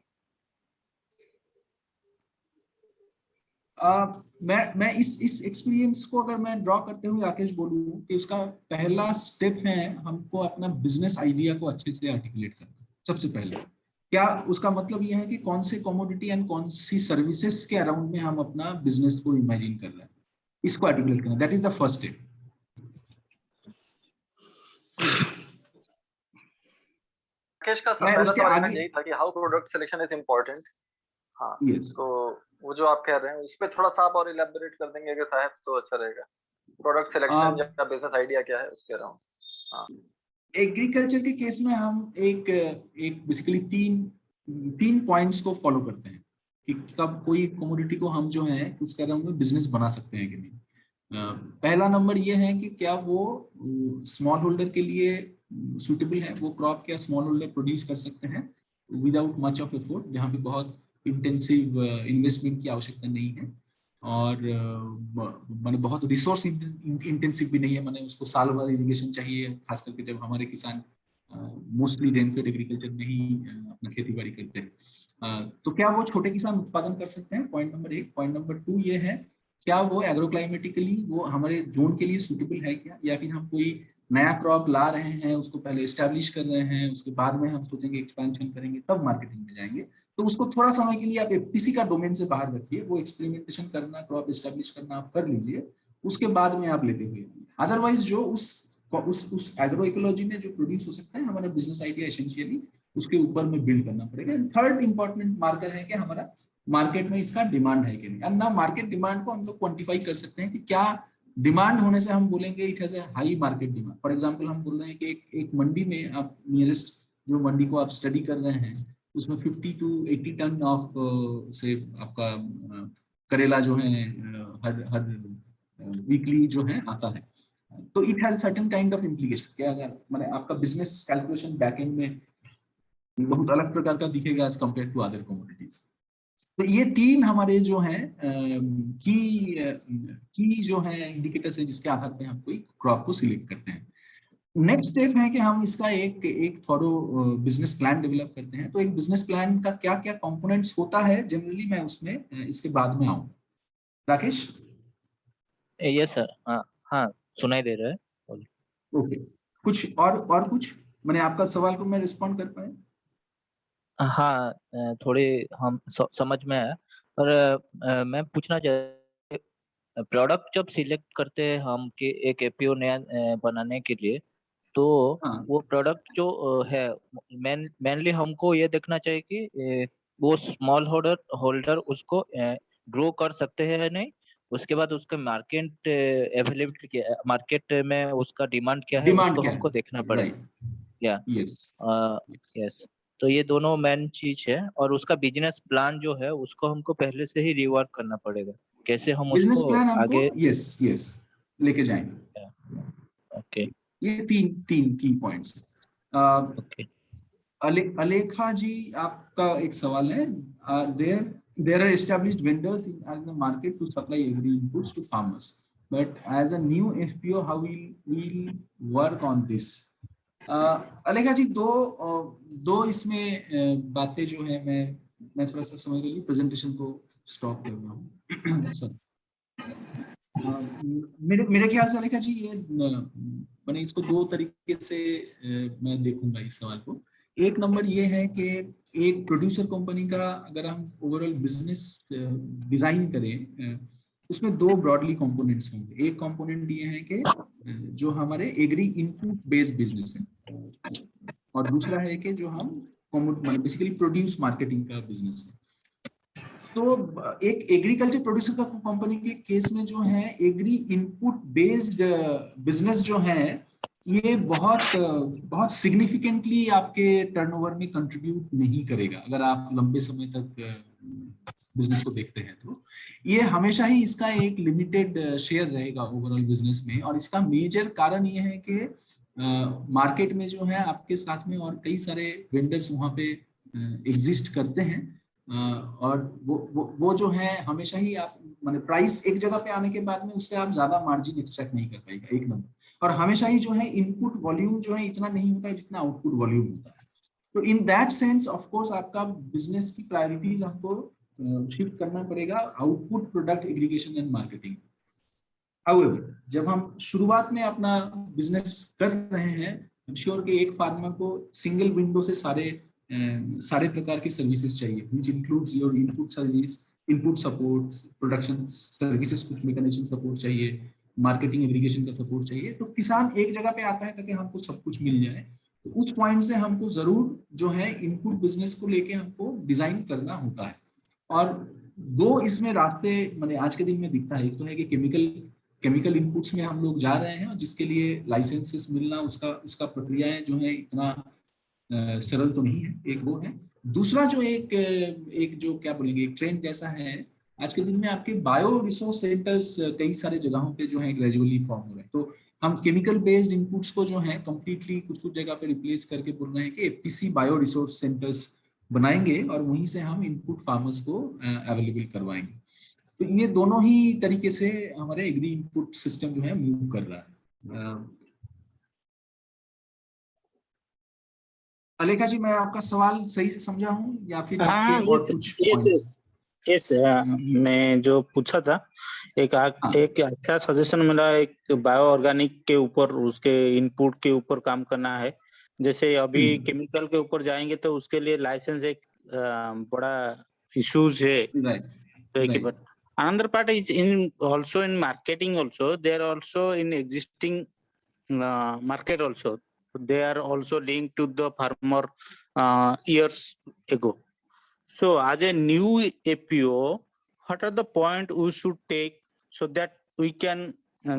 B: मैं इस एक्सपीरियंस को अगर मैं ड्रॉ करते हुए राकेश बोलूं कि उसका पहला स्टेप है हमको अपना बिजनेस आइडिया को अच्छे से आर्टिकुलेट करना। सबसे पहले क्या उसका मतलब यह है कि कौन से कमोडिटी एंड कौन सी सर्विसेज के अराउंड में हम अपना बिजनेस को इमेजिन कर रहे हैं, इसको आर्टिकुलेट करना। That is the first step.
A: Rakesh का
B: मैं
A: पहला
B: उसके
A: सवाल
B: आगे
A: यही था कि how product selection is important. हाँ,
B: यस
A: तो वो जो आप कह रहे हैं उस पर थोड़ा सा आप और इलेबोरेट कर देंगे अगर साहब तो अच्छा रहेगा। प्रोडक्ट सिलेक्शन या बिजनेस आइडिया क्या है उसके अराउंड। हाँ,
B: एग्रीकल्चर के केस में हम एक एक बेसिकली तीन पॉइंट्स को फॉलो करते हैं कि कब कोई कमोडिटी को हम जो है उसके अराउंड में बिजनेस बना सकते हैं कि नहीं। पहला नंबर ये है कि क्या वो स्मॉल होल्डर के लिए सुटेबल है, वो क्रॉप क्या स्मॉल होल्डर प्रोड्यूस कर सकते हैं विदाउट मच ऑफ एफर्ट, जहाँ पे बहुत इंटेंसिव इन्वेस्टमेंट की आवश्यकता नहीं है और मैंने बहुत रिसोर्स इंटेंसिव भी नहीं है। मैंने उसको साल भर इरिगेशन चाहिए, खास करके जब हमारे किसान मोस्टली रेनफेड एग्रीकल्चर में ही अपना खेती बाड़ी करते हैं। तो क्या वो छोटे किसान उत्पादन कर सकते हैं, पॉइंट नंबर 1। पॉइंट नंबर 2 ये है क्या वो एग्रोक्लाइमेटिकली वो हमारे जोन के लिए सूटेबल है क्या, या फिर हम कोई नया क्रॉप ला रहे हैं उसको पहले एस्टैब्लिश कर रहे हैं, उसके बाद में हम सोचेंगे एक्सपेंशन करेंगे तब मार्केटिंग में जाएंगे। तो उसको थोड़ा समय के लिए आप एफपीसी का डोमेन से बाहर रखिए, वो एक्सपेरिमेंटेशन करना क्रॉप एस्टैब्लिश करना आप कर लीजिए, उसके बाद में आप लेते हुए। अदरवाइज जो उस एग्रो इकोलॉजी में जो प्रोड्यूस हो सकता है हमारा बिजनेस आइडिया एसेंशियली उसके ऊपर में बिल्ड करना पड़ेगा। थर्ड इंपॉर्टेंट मार्कर है कि हमारा मार्केट में इसका डिमांड है कि नहीं। एंड ना मार्केट डिमांड को हम लोग क्वांटिफाई कर सकते हैं कि क्या डिमांड होने से हम बोलेंगे it has a high market demand. For example हम बोल रहे हैं कि एक मंडी में आप नियरेस्ट जो मंडी को आप स्टडी कर रहे हैं उसमें 50 to 80 टन ऑफ से आपका करेला जो है हर वीकली जो है आता है। तो it has certain kind of implication. क्या अगर मैंने आपका बिजनेस कैलकुलेशन बैकएंड में बहुत अलग प्रकार का दिखेगा as compare to other commodities. तो ये तीन हमारे जो है की जो है इंडिकेटर्स है जिसके आधार पे हम कोई क्रॉप को सिलेक्ट करते हैं। नेक्स्ट स्टेप है कि हम इसका एक थोरो बिजनेस प्लान डेवलप करते हैं। तो एक बिजनेस प्लान का क्या क्या कंपोनेंट्स होता है जनरली, मैं उसमें इसके बाद में आऊँ। राकेश?
F: Yes sir. हाँ हाँ, सुनाई दे रहा है।
B: ओके, कुछ और कुछ मैंने आपका सवाल को मैं रिस्पॉन्ड कर पाया?
F: हाँ, थोड़ी हम समझ में आया। पर मैं पूछना चाह प्रोडक्ट जब सिलेक्ट करते हैं हम कि एक एपीओ नया बनाने के लिए, तो
B: हाँ
F: वो प्रोडक्ट जो है मेनली हमको ये देखना चाहिए कि वो स्मॉल होल्डर उसको ग्रो कर सकते हैं या नहीं। उसके बाद उसका मार्केट अवेलेबिलिटी क्या है, मार्केट में उसका डिमांड क्या है
B: डिमांड
F: उसको
B: क्या
F: हमको
B: है,
F: देखना पड़ेगा।
B: राइट,
F: या
B: यस।
F: यस, तो ये दोनों मेन चीज है। और उसका बिजनेस प्लान जो है उसको हमको पहले से ही रिवर्क करना पड़ेगा, कैसे हम
B: बिजनेस
F: उसको
B: प्लान हमको
F: आगे।
B: यस यस लेके जाएंगे।
F: ओके
B: ये तीन तीन की पॉइंट्स है।
F: ओके।
B: अलेखा जी, आपका एक सवाल है। There are established vendors in the market to supply agri inputs to farmers, but as a new FPO how will work on this. Alekha ji, दो इसमें बातें जो है मैं थोड़ा सा समझ लीजिए, प्रेजेंटेशन को स्टॉप कर रहा हूँ। सॉरी। मेरे ख्याल से अलेखा जी ये मैंने इसको दो तरीके से मैं देखूंगा इस सवाल को। एक नंबर ये है कि एक प्रोड्यूसर कंपनी का अगर हम ओवरऑल बिजनेस डिजाइन करें उसमें दो ब्रॉडली कंपोनेंट्स होंगे। एक कंपोनेंट ये है कि जो हमारे एग्री इनपुट बेस्ड बिजनेस है, और दूसरा है कि जो हम बेसिकली प्रोड्यूस मार्केटिंग का बिजनेस है। तो एक एग्रीकल्चर प्रोड्यूसर का कंपनी के केस में जो है एग्री इनपुट बेस्ड बिजनेस जो है ये बहुत सिग्निफिकेंटली आपके टर्नओवर में कंट्रीब्यूट नहीं करेगा अगर आप लंबे समय तक बिजनेस को देखते हैं। तो ये हमेशा ही इसका एक लिमिटेड शेयर रहेगा ओवरऑल बिजनेस में, और इसका मेजर कारण ये है कि मार्केट में जो है आपके साथ में और कई सारे वेंडर्स वहां पे एग्जिस्ट करते हैं, और वो जो है हमेशा ही आप माने प्राइस एक जगह पे आने के बाद में उससे आप ज्यादा मार्जिन एक्सट्रैक्ट नहीं कर पाएगा, एक नंबर। और हमेशा ही जो है इनपुट वॉल्यूम जो है इतना नहीं होता है जितना आउटपुट वॉल्यूम होता है। तो in that sense of course आपका बिजनेस की प्रायोरिटीज आपको शिफ्ट करना पड़ेगा output product aggregation and marketing. However जब हम शुरुआत में अपना बिजनेस कर रहे हैं, आई एम श्योर कि एक फार्मर को सिंगल विंडो से सारे प्रकार की सर्विसेज चाहिए, which includes your input service, input support, production services, कुछ मैकेनाइजेशन सपोर्ट चाहिए, मार्केटिंग एग्रीगेशन का सपोर्ट चाहिए। तो किसान एक जगह पे आता है ताकि हमको सब कुछ मिल जाए। तो उस पॉइंट से हमको जरूर जो है इनपुट बिजनेस को लेके हमको डिजाइन करना होता है। और दो इसमें रास्ते मैंने आज के दिन में दिखता है, एक तो है कि केमिकल इनपुट्स में हम लोग जा रहे हैं और जिसके लिए लाइसेंसेस मिलना उसका प्रक्रियाएं जो है इतना सरल तो नहीं है, एक वो है। दूसरा जो एक जो क्या बोलेंगे एक ट्रेंड जैसा है आज के दिन में, आपके बायो रिसोर्स सेंटर्स कई सारे जगहों पे जो है ग्रेजुअली फॉर्म हो रहे हैं। तो हम केमिकल बेस्ड इनपुट्स को जो है कंप्लीटली कुछ जगह पे रिप्लेस करके बोल रहे हैं कि एफपीसी बायो रिसोर्स सेंटर्स बनाएंगे और वहीं से हम इनपुट फार्मर्स को अवेलेबल करवाएंगे। तो ये दोनों ही तरीके से हमारे एग्री इनपुट सिस्टम जो है मूव कर रहा है। अलेखा जी, मैं आपका सवाल सही से समझा हूँ या फिर आपके और कुछ पॉइंट्स?
G: यस, मैं जो पूछा था एक अच्छा सजेशन मिला, एक बायो ऑर्गेनिक के ऊपर उसके इनपुट के ऊपर काम करना है। जैसे अभी केमिकल के ऊपर जाएंगे तो उसके लिए लाइसेंस एक बड़ा इश्यूज है।
B: Right.
G: Another part is also in marketing also, they are also in existing market also. They are also linked to the farmer years ago. So as a new APO, what are the point we should take so that we can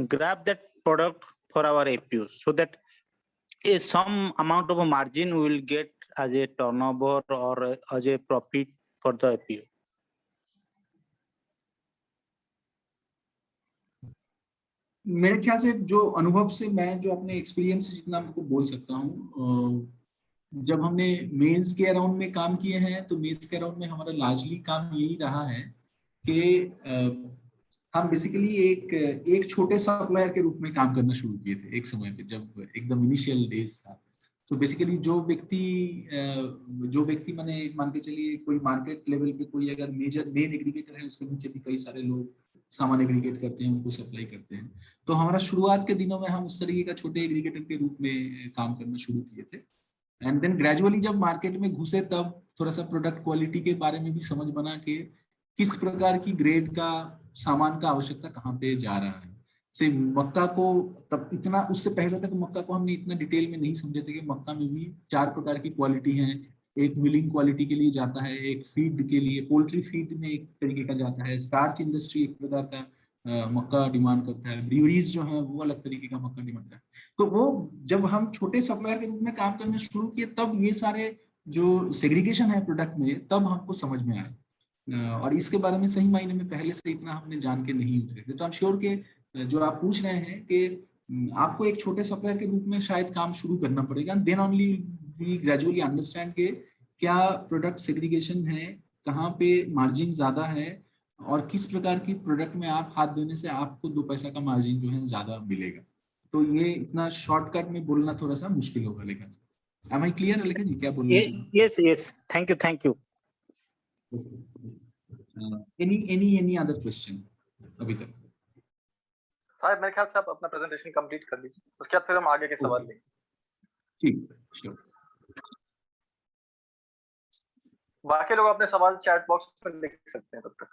G: grab that product for our APO, so that some amount of a margin we will get as a turnover or as a profit for the APO?
B: मेरे ख्याल से जो अनुभव से मैं जो अपने experience से जितना आपको बोल सकता हूँ, जब हमने मेंस के अराउंड में काम किए हैं तो मेंस के अराउंड में हमारा लार्जली काम यही रहा है कि हम बेसिकली एक छोटे सप्लायर के रूप में काम करना शुरू किए थे एक समय पे, जब एकदम इनिशियल डेज था। तो बेसिकली जो व्यक्ति मैंने मान के चलिए कोई मार्केट लेवल पे कोई अगर मेन एग्रीगेटर है, उसके नीचे भी कई सारे लोग सामान एग्रीगेट करते हैं, उनको सप्लाई करते हैं। तो हमारा शुरुआत के दिनों में हम उस तरीके का छोटे एग्रीगेटर के रूप में काम करना शुरू किए थे। एंड देन ग्रेजुअली जब मार्केट में घुसे तब थोड़ा सा प्रोडक्ट क्वालिटी के बारे में भी समझ बना के किस प्रकार की ग्रेड का सामान का आवश्यकता कहाँ पे जा रहा है। से मक्का को तब इतना, उससे पहले तक मक्का को हमने इतना डिटेल में नहीं समझे थे कि मक्का में भी 4 प्रकार की क्वालिटी है। एक मिलिंग क्वालिटी के लिए जाता है, एक फीड के लिए, पोल्ट्री फीड में एक तरीके का जाता है, स्टार्च इंडस्ट्री एक प्रकार का मक्का डिमांड करता है, ब्रीवरीज जो है वो अलग तरीके का मक्का डिमांड करता है। तो वो जब हम छोटे सप्लायर के रूप में काम करना शुरू किए तब ये सारे जो सेग्रीगेशन है प्रोडक्ट में तब हमको समझ में आया, और इसके बारे में सही मायने में पहले से इतना हमने जान के नहीं उतरे थे। तो आई एम श्योर के जो आप पूछ रहे हैं कि आपको एक छोटे सप्लायर के रूप में शायद काम शुरू करना पड़ेगा, then only we gradually understand के क्या प्रोडक्ट सेग्रीगेशन है, कहाँ पे मार्जिन ज्यादा है और किस प्रकार की प्रोडक्ट में आप हाथ देने से आपको 2 पैसा का मार्जिन जो है ज्यादा मिलेगा। तो ये इतना शॉर्टकट में बोलना थोड़ा सा मुश्किल होगा। लेकिन am I clear, Alekha जी, क्या बोलना है?
G: Yes, thank you.
B: Any other question अभी तक?
H: साहब मेरे ख्याल से आप अपना प्रेजेंटेशन कंप्लीट कर लीजिए, उसके बाद फिर हम आगे के सवाल लेंगे।
B: ठीक, श्योर।
H: बाकी लोग अपने सवाल चैट बॉक्स में लिख सकते हैं तब तक।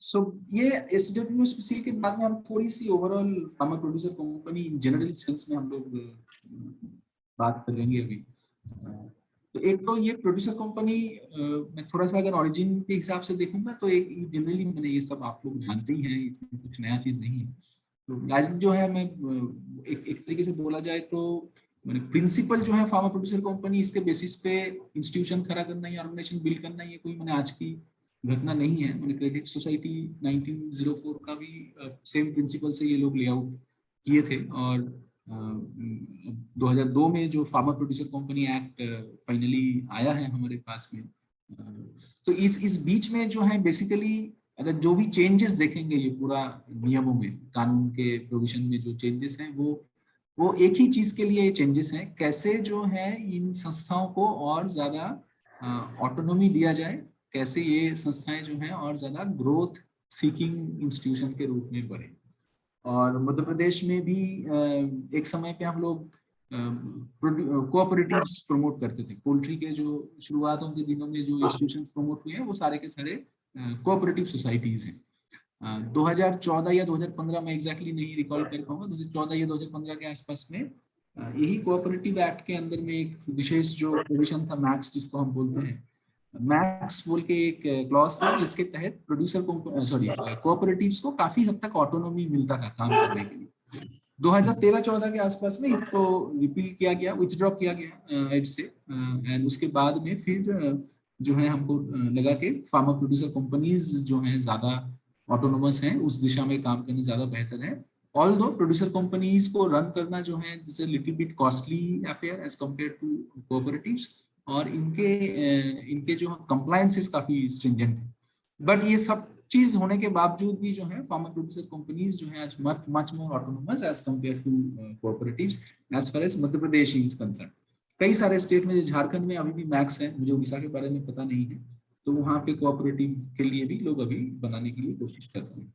B: सो ये SWO स्पेशल के बाद में हम थोड़ी सी overall farmer producer company in general sense में हम लोग बात करेंगे अभी। तो एक तो ये प्रोड्यूसर कंपनी मैं थोड़ा सा अगर ओरिजिन के हिसाब से देखूंगा तो एक जनरली मैंने ये सब आप लोग जानते ही हैं, इसमें कुछ नया चीज नहीं है। तो लाइसेंस जो है मैं एक तरीके से बोला जाए तो मैंने प्रिंसिपल जो है फार्मा प्रोड्यूसर कंपनी, इसके बेसिस पे इंस्टीट्यूशन खड़ा करना या ऑर्गेनाइजेशन बिल्ड करना, ये कोई मैंने आज की घटना नहीं है। मैंने क्रेडिट सोसाइटी 1904 का भी सेम प्रिंसिपल से ये लोग लेआउट किए थे, और 2002 में जो pharma producer company act finally आया है हमारे पास में। तो इस बीच में जो है बेसिकली अगर जो भी चेंजेस देखेंगे ये पूरा नियमों में, कानून के प्रोविजन में जो चेंजेस हैं वो एक ही चीज के लिए चेंजेस हैं, कैसे जो है इन संस्थाओं को और ज्यादा ऑटोनॉमी दिया जाए, कैसे ये संस्थाएं जो हैं और ज्यादा ग्रोथ सीकिंग इंस्टीट्यूशन के रूप में बढ़े। और मध्य प्रदेश में भी एक समय पे हम लोग कोऑपरेटिव्स प्रमोट करते थे। पोल्ट्री के जो शुरुआतों के दिनों में जो इंस्टीट्यूशन प्रमोट हुए हैं वो सारे के सारे कोऑपरेटिव सोसाइटीज हैं। 2014 या 2015 में एग्जैक्टली नहीं रिकॉल कर पाऊंगा, 2014 या 2015 के आसपास में यही कोऑपरेटिव एक्ट के अंदर में एक विशेष जो प्रोविजन था, मैक्स जिसको हम बोलते हैं, मैक्स बोल के एक क्लॉज था जिसके तहत प्रोड्यूसर कोऑपरेटिव्स को काफी हद तक ऑटोनॉमी मिलता था काम करने के लिए। 2013-14 के आसपास में इसको रिपील किया गया, विथड्रॉ किया गया एड से, एंड उसके बाद में फिर जो है हमको लगा कि फार्मा प्रोड्यूसर कंपनीज जो हैं ज्यादा ऑटोनोमस हैं, उस दिशा में काम करना ज्यादा बेहतर है। ऑल्दो प्रोड्यूसर कंपनीज को रन करना जो है this little bit costly affair as compare to cooperatives, और इनके जो कंप्लायंसेस काफी स्ट्रिंजेंट है। बट ये सब चीज होने के बावजूद भी जो है फार्मा प्रोड्यूसर कंपनीज जो है आज much more autonomous as compare to cooperatives as far as Madhya Pradesh is concern. कई सारे स्टेट में, झारखंड में अभी भी मैक्स है, मुझे उड़ीसा के बारे में पता नहीं है, तो वहाँ पे कोऑपरेटिव के लिए भी लोग अभी बनाने के लिए कोशिश कर रहे हैं।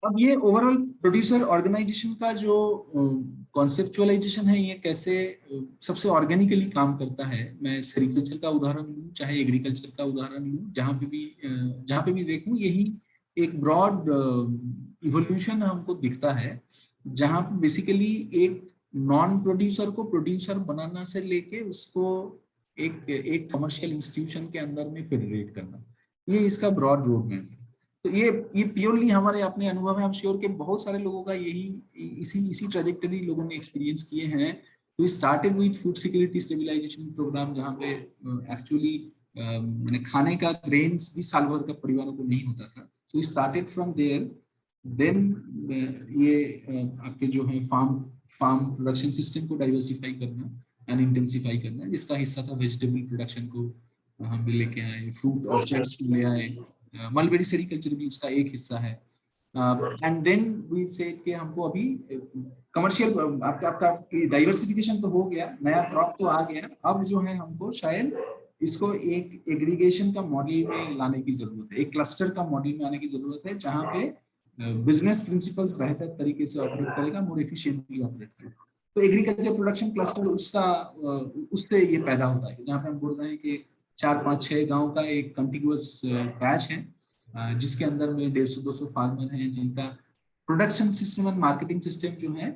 B: अब ये ओवरऑल प्रोड्यूसर ऑर्गेनाइजेशन का जो कॉन्सेप्चुअलाइजेशन है, ये कैसे सबसे ऑर्गेनिकली काम करता है। मैं सेरिकल्चर का उदाहरण लूँ चाहे एग्रीकल्चर का उदाहरण लूँ, जहाँ पे भी देखूँ यही एक ब्रॉड इवोल्यूशन हमको दिखता है, जहाँ पे बेसिकली एक नॉन प्रोड्यूसर को प्रोड्यूसर बनाना से लेके उसको एक कमर्शियल इंस्टीट्यूशन के अंदर में फेडरेट करना, ये इसका ब्रॉड रोड मैप है। तो ये प्योरली हमारे अपने अनुभव है, हम श्योर के बहुत सारे लोगों का यही इसी ट्रेजेक्टरी लोगों ने एक्सपीरियंस किए हैं। तो started with food security stabilization program, जहाँ पे एक्चुअली मैंने खाने का ग्रेन्स भी साल भर का परिवारों को नहीं होता था। तो स्टार्टेड फ्रॉम देयर, देन ये आपके जो है फार्म प्रोडक्शन सिस्टम को डाइवर्सिफाई करना एंड इंटेंसिफाई करना, जिसका हिस्सा था वेजिटेबल प्रोडक्शन को हम भी लेके आए, फ्रूट ऑर्चर्ड्स को ले आए, मलबेरी सेरिकल्चर भी उसका एक हिस्सा है। एंड देन वी सेड कि हमको अभी कमर्शियल आपका डाइवर्सिफिकेशन तो हो गया, नया क्रॉप तो आ गया, अब जो है हमको शायद इसको एक एग्रीगेशन का मॉडल में लाने की जरूरत है, एक क्लस्टर का मॉडल में आने की जरूरत है, जहाँ पे बिजनेस प्रिंसिपल्स बेहतर तरीके से ऑपरेट करेगा, मोर एफिशिएंटली ऑपरेट करेगा। तो एग्रीकल्चर प्रोडक्शन क्लस्टर उससे ये पैदा होता है, जहाँ पे हम बोल रहे हैं कि 4-5-6 गांव का एक कंटिन्यूअस पैच है, जिसके अंदर में 150-200 फार्मर हैं, जिनका production system and marketing system जो है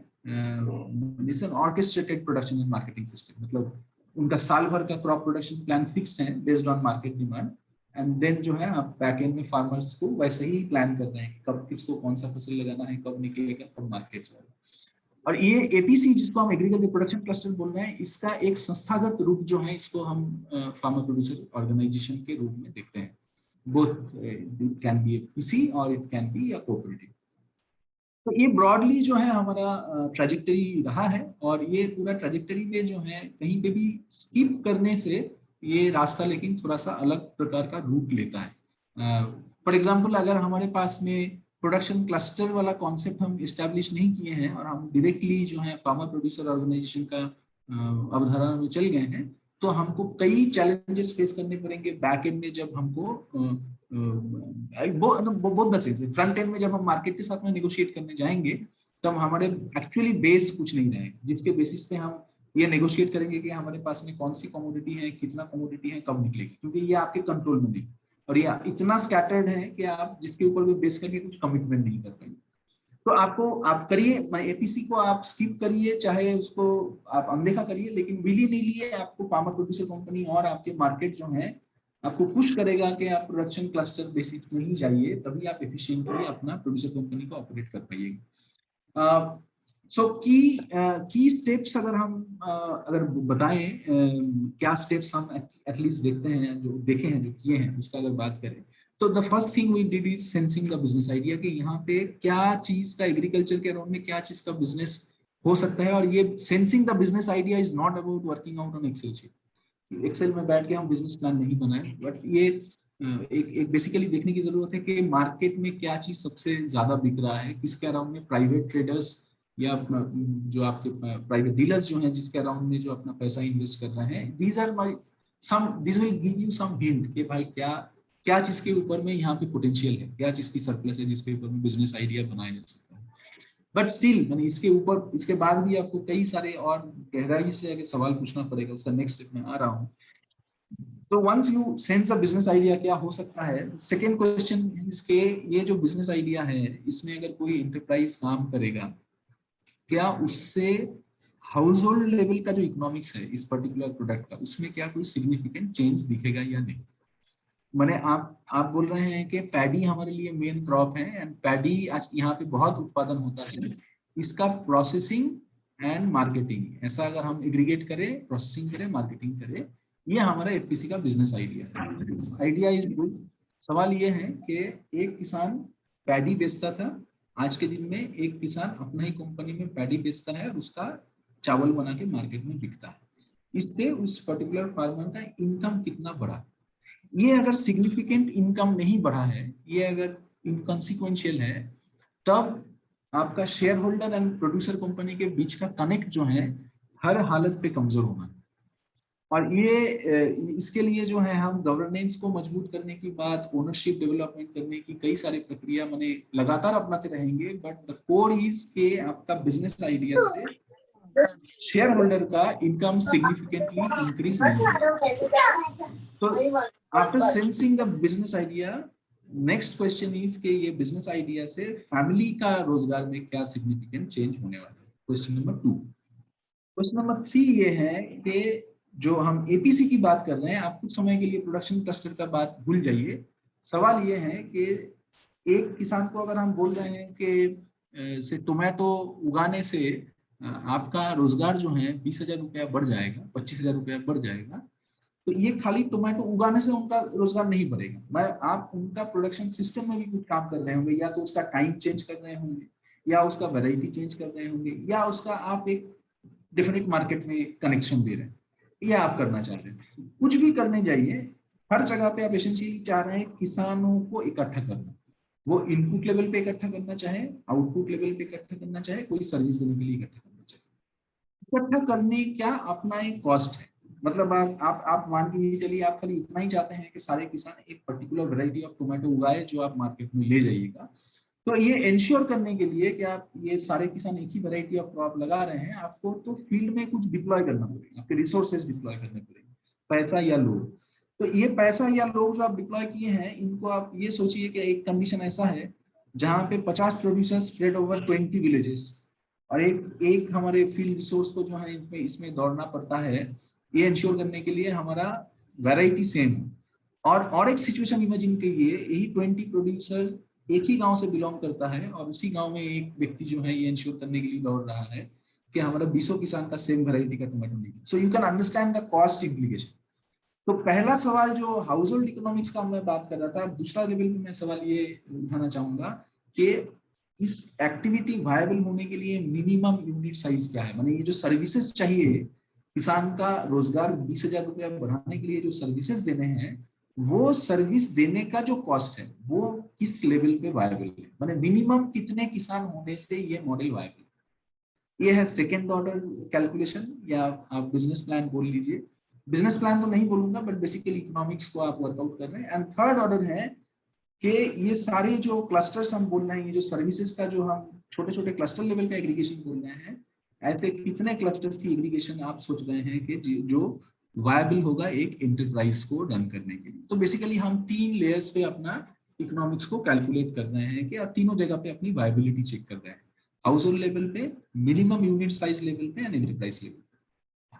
B: orchestrated production and marketing system, मतलब उनका साल भर का क्रॉप प्रोडक्शन प्लान फिक्स्ड है based on market demand, and then जो है आप बैक एंड में फार्मर्स को वैसे ही प्लान कर रहे हैं कि कब किसको कौन सा फसल लगाना है, कब निकलेगा, कब मार्केट जाएगा। और ये एपीसी जिसको हम एग्रीकल्चर प्रोडक्शन क्लस्टर बोल रहे हैं, इसका एक संस्थागत रूप जो है, इसको हम फार्मर प्रोड्यूसर ऑर्गेनाइजेशन के रूप में देखते हैं। Both it can be APC और it can be a cooperative. तो ये ब्रॉडली जो है हमारा ट्रेजेक्टरी रहा है, और ये पूरा ट्रेजेक्टरी में जो है कहीं पे भी स्किप करने से ये रास्ता लेकिन थोड़ा सा अलग प्रकार का रूट लेता है। फॉर एग्जाम्पल, अगर हमारे पास में प्रोडक्शन क्लस्टर वाला कॉन्सेप्ट हम इस्टेब्लिश नहीं किए हैं और हम डायरेक्टली जो है फार्मर प्रोड्यूसर ऑर्गेनाइजेशन का अवधारणा में चल गए हैं, तो हमको कई चैलेंजेस फेस करने पड़ेंगे बैक एंड में, जब हमको फ्रंट एंड में जब हम मार्केट के साथ में नेगोशिएट करने जाएंगे, तब हमारे एक्चुअली बेस कुछ नहीं रहेगा, जिसके बेसिस पे हम ये नेगोशिएट करेंगे कि हमारे पास में कौन सी कमोडिटी है, कितना कमोडिटी है, कब निकलेगी, क्योंकि ये आपके कंट्रोल में नहीं, और ये इतना स्कैटर्ड है कि आप जिसके ऊपर भी बेस करके कुछ कमिटमेंट नहीं कर पाएंगे। तो आपको आप करिए, एपीसी को आप स्किप करिए, चाहे उसको आप अनदेखा करिए, लेकिन विली नहीं लिए आपको फार्मर प्रोड्यूसर कंपनी और आपके मार्केट जो है आपको पुश करेगा कि आप प्रोडक्शन क्लस्टर बेसिस में ही जाइए, तभी आप एफिशिएंटली अपना प्रोड्यूसर कंपनी को ऑपरेट कर पाइएगा। सो की स्टेप्स अगर हम अगर बताएं, क्या स्टेप्स हम एटलीस्ट देखते हैं, जो देखे हैं, जो किए हैं, उसका अगर बात करें, तो the first thing we did is sensing the business idea कि यहाँ पे क्या चीज का एग्रीकल्चर के अराउंड में क्या चीज का बिजनेस हो सकता है। और ये sensing the business idea is not about working out on Excel sheet. Excel में बैठ के हम बिजनेस प्लान नहीं बनाए, बट ये एक बेसिकली देखने की जरूरत है कि मार्केट में क्या चीज सबसे ज्यादा बिक रहा है, किसके अराउंड में प्राइवेट ट्रेडर्स या जो आपके प्राइवेट डीलर्स जो हैं जिसके अराउंड में जो अपना पैसा इन्वेस्ट कर रहे हैं, this will give you some hint कि भाई क्या चीज के ऊपर में यहाँ पे पोटेंशियल है, क्या चीज की सरप्लस है जिसके ऊपर में बिजनेस आइडिया बनाया जा सकता है। बट स्टिल मैंने इसके ऊपर, इसके बाद भी आपको कई सारे और गहराई से अगर सवाल पूछना पड़ेगा, उसका नेक्स्ट स्टेप में आ रहा हूँ। तो once you sense the business idea क्या हो सकता है, सेकेंड क्वेश्चन इसके, ये जो बिजनेस आइडिया है इसमें अगर कोई एंटरप्राइज काम करेगा, क्या उससे हाउस होल्ड लेवल का जो इकोनॉमिक्स है इस पर्टिकुलर प्रोडक्ट का, उसमें क्या कोई सिग्निफिकेंट चेंज दिखेगा या नहीं। मैंने आप बोल रहे हैं कि पैडी हमारे लिए मेन क्रॉप है, एंड पैडी आज यहाँ पे बहुत उत्पादन होता है, इसका प्रोसेसिंग एंड मार्केटिंग, ऐसा अगर हम एग्रीगेट करें, प्रोसेसिंग करें, मार्केटिंग करें, ये हमारा एफपीसी का बिजनेस आइडिया है। Idea is good. सवाल ये है कि एक किसान पैडी बेचता था, आज के दिन में एक किसान अपना ही कंपनी में पैडी बेचता है और उसका चावल बना के मार्केट में बिकता है। इससे उस पर्टिकुलर फार्मर का इनकम कितना बढ़ा। ये अगर सिग्निफिकेंट इनकम नहीं बढ़ा है, ये अगर इनकॉन्सिक्वेंशियल है, तब आपका share holder and producer company के बीच का कनेक्ट जो है हर हालत पे कमजोर होना है। और ये इसके लिए जो है हम गवर्नेंस को मजबूत करने की बात, ओनरशिप डेवलपमेंट करने की कई सारी प्रक्रिया मैंने लगातार अपनाते रहेंगे, बट द कोर इज के आपका बिजनेस आइडिया से शेयर होल्डर का इनकम सिग्निफिकेंटली इंक्रीज नहीं होगा। तो after sensing the business idea, next question is के ये बिजनेस आइडिया से फैमिली का रोजगार में क्या सिग्निफिकेंट चेंज होने वाला है। Question number 2। क्वेश्चन नंबर 3 ये है कि जो हम एपीसी की बात कर रहे हैं, आप कुछ समय के लिए प्रोडक्शन क्लस्टर का बात भूल जाइए। सवाल ये है कि एक किसान को अगर हम बोल रहे हैं कि से टोमेटो उगाने से आपका रोजगार जो है 20,000 रुपया बढ़ जाएगा, 25,000 रुपया बढ़ जाएगा, तो ये खाली टोमेटो उगाने से उनका रोजगार नहीं बढ़ेगा। आप उनका प्रोडक्शन सिस्टम में भी कुछ काम कर रहे होंगे, या तो उसका टाइम चेंज कर रहे होंगे, या उसका वैरायटी चेंज कर रहे होंगे, या उसका आप एक डेफिनेट मार्केट में कनेक्शन दे रहे हैं, या आप करना चाह रहे हैं। कुछ भी करने जाइए, हर जगह पे आप एसेंशियली चाह रहे हैं किसानों को इकट्ठा करना। वो इनपुट लेवल पे इकट्ठा करना चाहे, आउटपुट लेवल पे इकट्ठा करना चाहे, कोई सर्विस देने के लिए इकट्ठा करना चाहे, इकट्ठा करने का अपना एक कॉस्ट है। मतलब आप मान के चलिए, आप खाली इतना ही चाहते हैं कि सारे किसान एक पर्टिकुलर वैरायटी ऑफ टोमेटो उगाए जो आप मार्केट में ले जाइएगा। तो ये इंश्योर करने के लिए कि आप ये सारे किसान एक ही वैरायटी ऑफ क्रॉप लगा रहे हैं, आपको तो फील्ड में कुछ डिप्लॉय करना पड़ेगा, आपके रिसोर्सेज डिप्लॉय करने पड़ेंगे, पैसा या लोग। तो ये पैसा या लोग जो आप डिप्लॉय किए हैं, इनको आप ये सोचिए कि एक कंडीशन ऐसा है जहाँ पे 50 प्रोड्यूसर्स स्प्रेड ओवर 20 विलेजेस, और एक हमारे फील्ड रिसोर्स को जो है इसमें दौड़ना पड़ता है, ये इंश्योर करने के लिए हमारा वैरायटी सेम हो। और एक सिचुएशन इमेजिन कीजिए, यही 20 प्रोड्यूसर एक ही गांव से बिलोंग करता है, और उसी गांव में एक व्यक्ति जो है ये इंश्योर करने के लिए दौड़ रहा है कि हमारा 20 किसान का सेम वैरायटी का टोमेटो नहीं। So you can understand the cost implication. तो पहला सवाल जो हाउस होल्ड इकोनॉमिक्स का मैं बात कर रहा था, दूसरा लेवल में मैं सवाल ये उठाना चाहूंगा कि इस एक्टिविटी वायबल होने के लिए मिनिमम यूनिट साइज क्या है। माने ये जो सर्विसेज चाहिए, किसान का रोजगार 20,000 रुपया बढ़ाने के लिए जो सर्विसेज देने हैं, वो सर्विस देने का जो कॉस्ट है वो किस लेवल पे वायबल है, माने मिनिमम कितने किसान होने से ये मॉडल वायबल है। ये है सेकेंड ऑर्डर कैलकुलेशन, या आप बिजनेस प्लान बोल लीजिए। बिजनेस प्लान तो नहीं बोलूंगा, बट बेसिकली इकोनॉमिक्स को आप वर्कआउट कर रहे हैं। एंड थर्ड ऑर्डर है कि ये सारे जो क्लस्टर्स हम बोल रहे हैं, ये जो सर्विसेज का जो हम छोटे छोटे क्लस्टर लेवल का एग्रीगेशन बोल रहे हैं, ऐसे कितने क्लस्टर्स की एग्रीगेशन आप सोच रहे हैं कि जो वायबल होगा एक एंटरप्राइज को रन करने के लिए। तो बेसिकली हम 3 लेयर्स पे अपना इकोनॉमिक्स को कैलकुलेट कर रहे हैं कि आप तीनों जगह पे अपनी वायबिलिटी चेक कर रहे हैं, हाउस होल्ड लेवल पे, मिनिमम यूनिट साइज लेवल पे एंड एंटरप्राइज लेवल पे।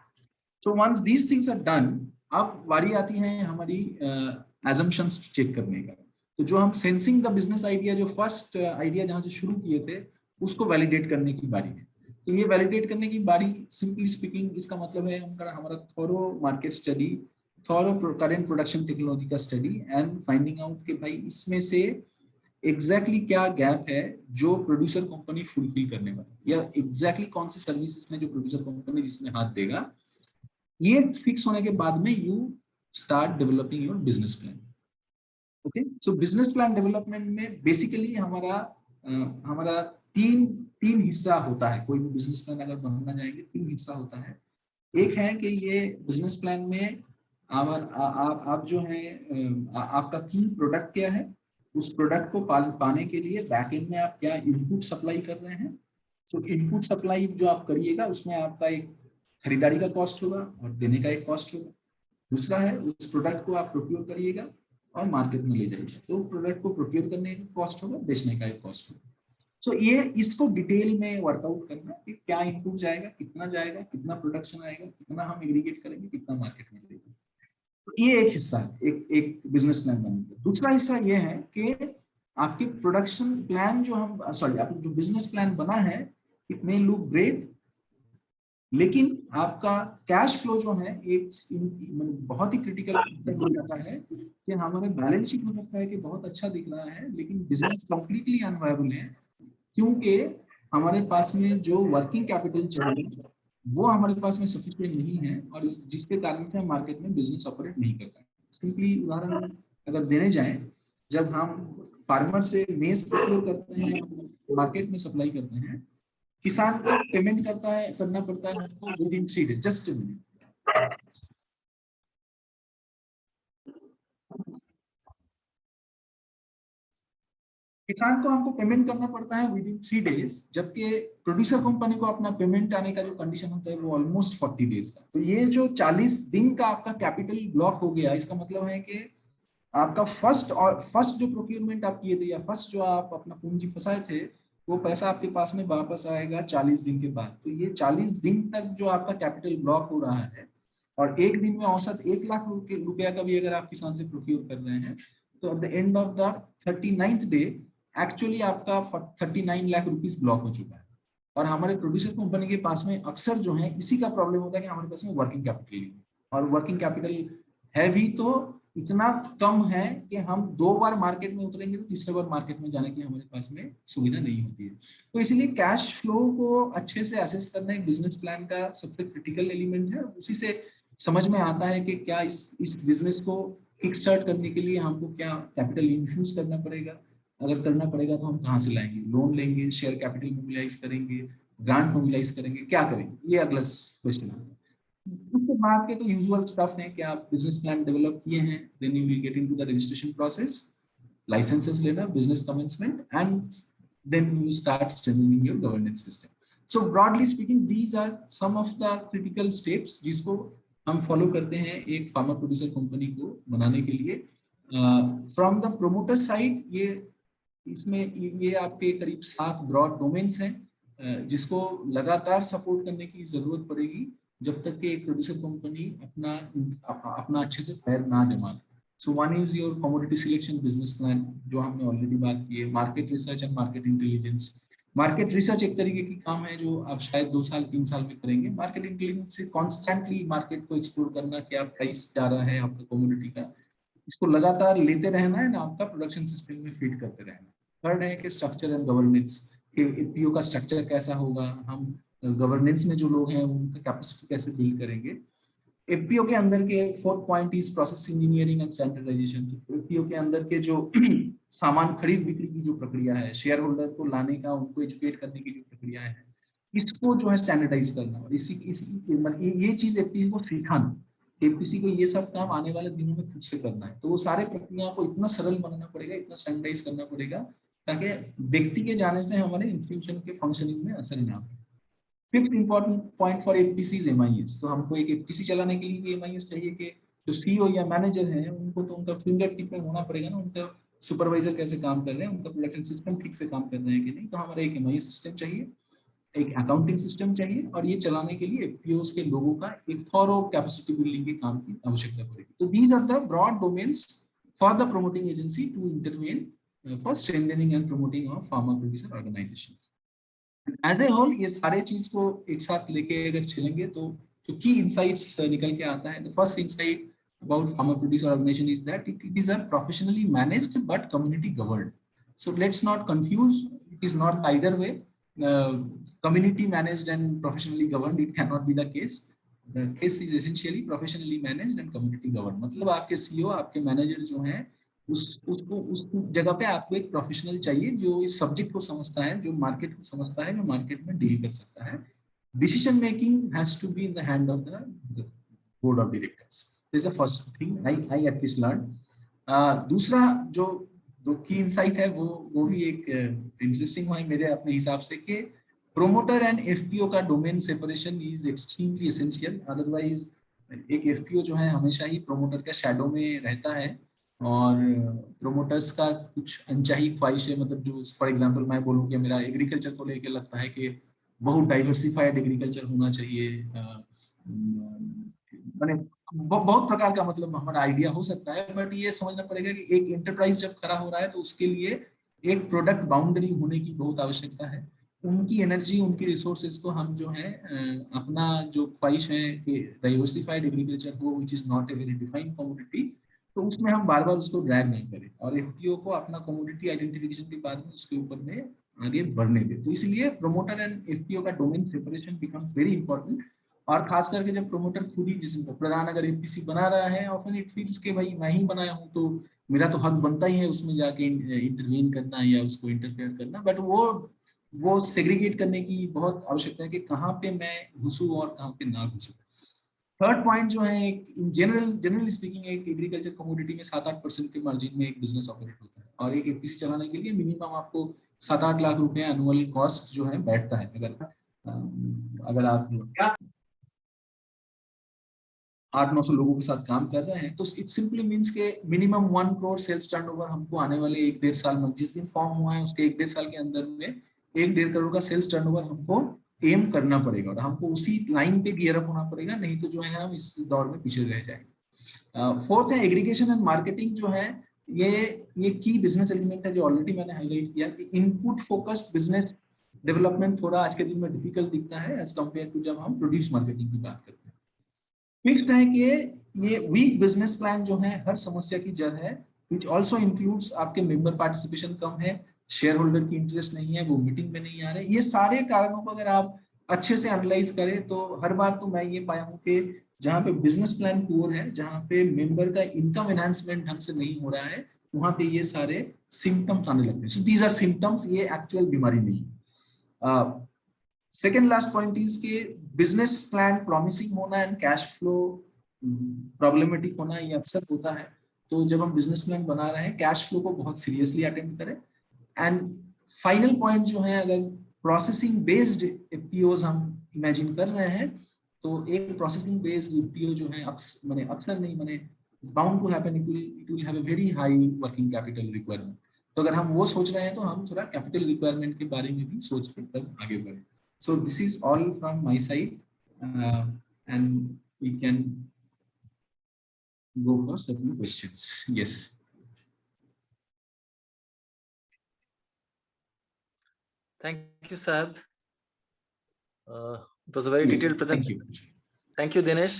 B: So once these things are done, अब बारी आती है हमारी assumptions चेक करने का। तो जो हम सेंसिंग द बिजनेस आइडिया, जो फर्स्ट आइडिया जहां से शुरू किए थे, उसको वैलिडेट करने की बारी है। तो ये वैलिडेट करने की बारी, सिंपली स्पीकिंग, इसका मतलब है हमारा थोरो मार्केट स्टडी, थोरो करंट प्रोडक्शन टेक्नोलॉजी का स्टडी एंड फाइंडिंग आउट कि भाई इसमें से एग्जैक्टली क्या गैप है जो प्रोड्यूसर कंपनी फुलफिल करने वाली, या एग्जैक्टली कौन सी सर्विसेज में जो प्रोड्यूसर कंपनी जिसमें हाथ देगा। ये फिक्स होने के बाद में you start developing your business plan. Okay, so business plan development में बेसिकली हमारा तीन हिस्सा होता है। कोई भी बिजनेस प्लान अगर बनाना जाएंगे 3 हिस्सा होता है। एक है कि ये बिजनेस प्लान में आप जो है आपका की प्रोडक्ट क्या है, उस प्रोडक्ट को पाने के लिए बैक एंड में आप क्या इनपुट सप्लाई कर रहे हैं। सो इनपुट सप्लाई जो आप करिएगा उसमें आपका एक खरीदारी का कॉस्ट होगा और देने का एक कॉस्ट होगा। दूसरा है उस प्रोडक्ट को आप प्रोक्योर करिएगा और मार्केट में ले जाइएगा, तो प्रोडक्ट को प्रोक्योर करने का कॉस्ट होगा, बेचने का एक कॉस्ट होगा। सो ये इसको डिटेल में वर्कआउट करना कि क्या इनपुट जाएगा, कितना प्रोडक्शन आएगा, कितना हम एग्रीगेट करेंगे, कितना मार्केट में लेंगे। तो ये एक हिस्सा है एक बिजनेस प्लान बनने का। दूसरा हिस्सा ये है कि आपके प्रोडक्शन प्लान जो आपका जो बिजनेस प्लान बना है, इट मे लुक ग्रेट, लेकिन आपका कैश फ्लो जो है एक बहुत ही क्रिटिकल हो जाता है कि हमारे बैलेंस शीट में लगता है कि बहुत अच्छा दिख रहा है, लेकिन बिजनेस कंप्लीटली अनवायबल है, क्योंकि हमारे पास में जो वर्किंग कैपिटल चाहिए वो हमारे पास में सफिशिएंट नहीं है, और जिसके कारण से हम मार्केट में बिजनेस ऑपरेट नहीं करता है। सिंपली उदाहरण अगर देने जाएं, जब हम फार्मर से मेज प्रोक्योर करते हैं, मार्केट में सप्लाई करते हैं, किसान को पेमेंट करना पड़ता है हमको with in 3 days. Just a minute. किसान को हमको पेमेंट करना पड़ता है विद इन 3 डेज, जबकि प्रोड्यूसर कंपनी को अपना पेमेंट आने का जो कंडीशन होता है वो ऑलमोस्ट 40 डेज का। तो ये जो 40 दिन का आपका कैपिटल ब्लॉक हो गया, इसका मतलब है कि आपका फर्स्ट जो प्रोक्योरमेंट आप किए थे, या फर्स्ट जो आप अपना पूंजी फंसाए थे, वो पैसा आपके पास में वापस आएगा 40 दिन के बाद। तो ये 40 दिन तक जो आपका कैपिटल ब्लॉक हो रहा है, और एक दिन में औसत 1 लाख रुपया का भी अगर आप किसान से प्रोक्योर कर रहे हैं, तो at the end of the 39th day actually आपका 39 लाख रुपीस ब्लॉक हो चुका है। और हमारे प्रोड्यूसर कंपनी के पास में अक्सर जो है इसी का प्रॉब्लम होता है कि हमारे पास में वर्किंग कैपिटल नहीं है, और वर्किंग कैपिटल है भी तो इतना कम है कि हम 2 बार मार्केट में उतरेंगे तो तीसरे बार मार्केट में जाने की हमारे पास में सुविधा नहीं होती है। तो इसलिए कैश फ्लो को अच्छे से असेस करना एक बिजनेस प्लान का सबसे क्रिटिकल एलिमेंट है। उसी से समझ में आता है कि क्या इस बिजनेस को किक स्टार्ट करने के लिए हमको क्या कैपिटल इन्फ्यूज करना पड़ेगा, अगर करना पड़ेगा तो हम कहाँ से लाएंगे, लोन लेंगे, शेयर कैपिटल मोबिलाइज करेंगे, ग्रांट मोबिलाइज करेंगे, क्या करेंगे, ये अगला क्वेश्चन है। उसके बाद के तो यूजुअल स्टफ है कि आप बिजनेस प्लान डेवलप किए हैं, then you will get into the registration process, licenses लेना, business commencement, and then you start strengthening your governance system. So broadly speaking these are some of the critical steps जिसको हम follow करते हैं एक farmer producer company को बनाने के लिए। फ्रॉम द प्रोमोटर साइड ये आपके करीब 7 ब्रॉड डोमेन्स हैं जिसको लगातार सपोर्ट करने की जरूरत पड़ेगी जब तक कि एक प्रोड्यूसर कंपनी अपना अच्छे से पैर ना जमा ले। So one is your commodity selection business plan, जो हमने ऑलरेडी बात की है, market research and market intelligence. Market research एक तरीके की काम है जो आप शायद 2 साल 3 साल में करेंगे। मार्केट इंटेलिजेंस से कॉन्स्टेंटली मार्केट को एक्सप्लोर करना, क्या प्राइस जा रहा है आपका कमोडिटी का, इसको लगातार लेते रहना है ना, आपका प्रोडक्शन सिस्टम में फीड करते रहना। थर्ड है कि स्ट्रक्चर एंड गवर्नेंस, कि एपीओ का स्ट्रक्चर कैसा होगा, हम गवर्नेंस में जो लोग हैं उनका कैपेसिटी कैसे बिल्ड करेंगे। एपीओ के अंदर के 4th point is process engineering and standardization. APO के अंदर के जो सामान खरीद बिक्री की जो प्रक्रिया है, शेयर होल्डर को लाने का, उनको एजुकेट करने की जो प्रक्रिया है, इसको जो है स्टैंडर्डाइज करना। और ये चीज एपीओ को सिखाना, एपीसी को ये सब काम आने वाले दिनों में खुद से करना है। तो वो सारे प्रक्रिया को इतना सरल बनाना पड़ेगा, इतना स्टैंडर्डाइज करना पड़ेगा, ताकि व्यक्ति के जाने से हमारे इंस्टीट्यूशन के फंक्शनिंग में असर ना हो। Fifth important point for FPC is MIS. तो हमको एक एफपीसी चलाने के लिए एमआईएस चाहिए कि जो सीईओ या मैनेजर है उनको तो उनका फिंगर टिप में होना पड़ेगा ना, उनका सुपरवाइजर कैसे काम कर रहे हैं, उनका प्रोडक्शन सिस्टम ठीक से काम कर रहे हैं कि नहीं। तो हमारा एक एमआईएस सिस्टम चाहिए, एक अकाउंटिंग सिस्टम चाहिए, और ये चलाने के लिए एफपीओस के लोगों का एक थॉरो कैपेसिटी बिल्डिंग के काम की आवश्यकता पड़ेगी। तो these are the broad domains for the promoting agency to intervene for strengthening and promoting of farmer producer organizations. As a whole ये सारे चीज को एक साथ लेके अगर चलेंगे तो जो की इंसाइट्स निकल के आता है, the first insight about farmer producer organization is that it is a professionally managed but community governed. So let's not confuse, it is not either way. Community managed and professionally governed, it cannot be the case. The case is essentially professionally managed and community governed. मतलब आपके CEO, आपके manager जो हैं उसको उस जगह पे आपको एक प्रोफेशनल चाहिए जो इस सब्जेक्ट को समझता है, जो मार्केट को समझता है, जो मार्केट में डील कर सकता है। Decision making has to be in the hand of the board of directors. This is the first thing I at least learned. दूसरा जो की इंसाइट है वो भी एक इंटरेस्टिंग है मेरे अपने हिसाब से कि प्रोमोटर एंड एफपीओ का domain separation is extremely essential. Otherwise एक एफपीओ जो है हमेशा ही प्रोमोटर का शैडो में रहता है और प्रोमोटर्स का कुछ अनचाही ख्वाहिश है। मतलब जो फॉर एग्जांपल मैं बोलूँ कि मेरा एग्रीकल्चर को लेकर लगता है कि बहुत डाइवर्सिफाइड एग्रीकल्चर होना चाहिए, मैंने बहुत प्रकार का मतलब हमारा आइडिया हो सकता है, बट ये समझना पड़ेगा कि एक एंटरप्राइज जब खड़ा हो रहा है तो उसके लिए एक प्रोडक्ट बाउंड्री होने की बहुत आवश्यकता है। उनकी एनर्जी, उनकी रिसोर्सेज को हम जो है अपना जो ख्वाहिश है कि डाइवर्सिफाइड एग्रीकल्चर हो which is not a very defined commodity, तो उसमें हम बार बार उसको ड्रैग नहीं करें और एफपीओ को अपना कमोडिटी आइडेंटिफिकेशन के बाद में उसके ऊपर में आगे बढ़ने दें। तो इसलिए प्रोमोटर एंड एफपीओ का domain separation becomes very important. और खास करके जब प्रोमोटर खुद ही, जिसमें प्रधान अगर एपीसी बना रहा है ऑफन इट फील्स के भाई मैं ही बनाया हूं तो मेरा तो हक बनता ही है उसमें जाके इंटरवीन करना या उसको इंटरफेयर करना, बट वो सेग्रीगेट करने की बहुत आवश्यकता है कि कहाँ पे मैं घुसूं और कहाँ पे ना घुसूं। थर्ड पॉइंट जो है, इन जनरली स्पीकिंग एक एग्रीकल्चर कमोडिटी में 7-8% के मार्जिन में एक बिजनेस ऑपरेट होता है और एक एपीसी चलाने के लिए मिनिमम आपको 7-8 लाख रुपए एनुअल कॉस्ट जो है बैठता है। अगर आप 800-900 लोगों के साथ काम कर रहे हैं तो इट सिंपली मींस के मिनिमम 1 करोड़ सेल्स टर्नओवर हमको आने वाले 1-1.5 साल में, जिस दिन फॉर्म हुआ है उसके 1-1.5 साल के अंदर में 1-1.5 करोड़ का सेल्स टर्नओवर हमको एम करना पड़ेगा और हमको उसी लाइन पे गियर अप होना पड़ेगा, नहीं तो जो है हम इस दौर में पीछे रह जाएंगे। फोर्थ है एग्रीगेशन एंड मार्केटिंग जो है ये की बिजनेस एलिमेंट है जो ऑलरेडी मैंने हाईलाइट किया कि इनपुट फोकस्ड बिजनेस डेवलपमेंट थोड़ा आज के दिन में डिफिकल्ट दिखता है एज कंपेयर टू जब हम प्रोड्यूस मार्केटिंग की बात करते हैं। फिफ्थ है कि ये वीक बिजनेस प्लान जो है हर समस्या की जड़ है, which also includes आपके मेंबर पार्टिसिपेशन कम है, शेयर होल्डर की इंटरेस्ट नहीं है, वो मीटिंग में नहीं आ रहे। ये सारे कारणों को अगर आप अच्छे से एनालाइज करें तो हर बार तो मैं ये पाया हूँ कि जहाँ पे बिजनेस प्लान पुअर है, जहाँ पे मेंबर का इनकम एनहांसमेंट ढंग से नहीं हो रहा है, वहां पे ये सारे सिम्टम्स आने लगते हैं। सो दीज आर सिम्टम्स, ये एक्चुअल बीमारी नहीं है। सेकेंड लास्ट पॉइंट इज के बिजनेस प्लान प्रॉमिसिंग होना एंड कैश फ्लो प्रॉब्लमेटिक होना ये अक्सर होता है। तो जब हम बिजनेस प्लान बना रहे हैं कैश फ्लो को बहुत सीरियसली अटेंड करें। एंड फाइनल पॉइंट जो है, अगर प्रोसेसिंग बेस्ड एफपीओज हम इमेजिन कर रहे हैं तो एक प्रोसेसिंग बेस्ड एफपीओ जो है अक्सर नहीं माने bound to happen, it will have a very high working capital requirement. तो अगर हम वो सोच रहे हैं तो हम थोड़ा कैपिटल रिक्वायरमेंट के बारे में भी सोच के तब आगे बढ़े। So this is all from my side, and we can go for certain questions. Yes.
A: Thank you, Saab. It was a very detailed presentation. Thank you, Dinesh.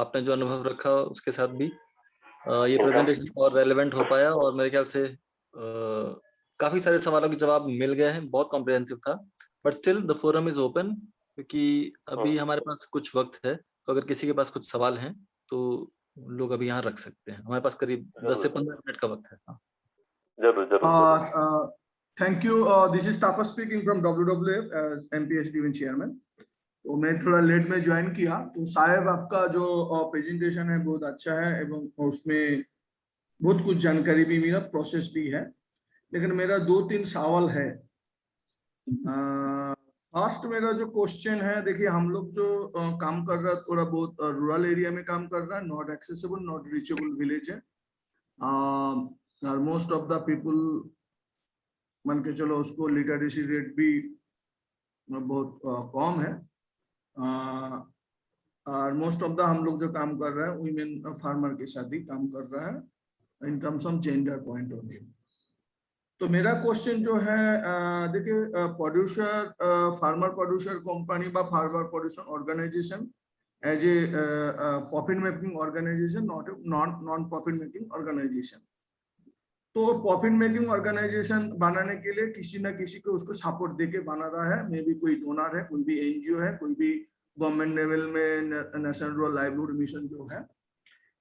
A: आपने जो अनुभव रखा उसके साथ भी ये प्रेजेंटेशन और रेलेवेंट हो पाया और मेरे ख्याल से काफी सारे सवालों के जवाब मिल गए हैं। बहुत कॉम्प्रिहेंसिव था, but still the forum is open क्योंकि अभी हमारे पास कुछ वक्त है, तो अगर किसी के पास कुछ सवाल हैं तो लोग अभी यहाँ रख सकते हैं। हमारे पास करीब 10 से 15 मिनट का वक्त है।
I: जरूर। Thank you. This is Tapas speaking from WWF as MPHD even chairman. तो मैं थोड़ा लेट में ज्वाइन किया, तो साहब आपका जो प्रेजेंटेशन है बहुत अच्छा है एवं उसमें बहुत कुछ जानकारी भी मिला, प्रोसेस भी है, लेकिन मेरा 2-3 सवाल है। फर्स्ट मेरा जो क्वेश्चन है, देखिए हम लोग जो काम कर रहा है थोड़ा बहुत रूरल एरिया में काम कर रहा है, not accessible not reachable village है। मोस्ट ऑफ द पीपल मान के चलो उसको लिटरेसी रेट भी बहुत कम है। और मोस्ट ऑफ द हम लोग जो काम कर रहे हैं वुमेन फार्मर के साथ ही काम कर रहा है in terms of gender point of view. तो मेरा क्वेश्चन जो है देखिए प्रोड्यूसर फार्मर प्रोड्यूसर कंपनी बा farmer producer organization as a profit making organization not non profit making organization. तो प्रॉफिट मेकिंग ऑर्गेनाइजेशन बनाने के लिए किसी ना किसी को उसको सपोर्ट देके बना रहा है, मे बी कोई डोनर है, कोई भी एनजीओ है, कोई भी गवर्नमेंट लेवल में नेशनल रूरल लाइवलीहुड मिशन जो है।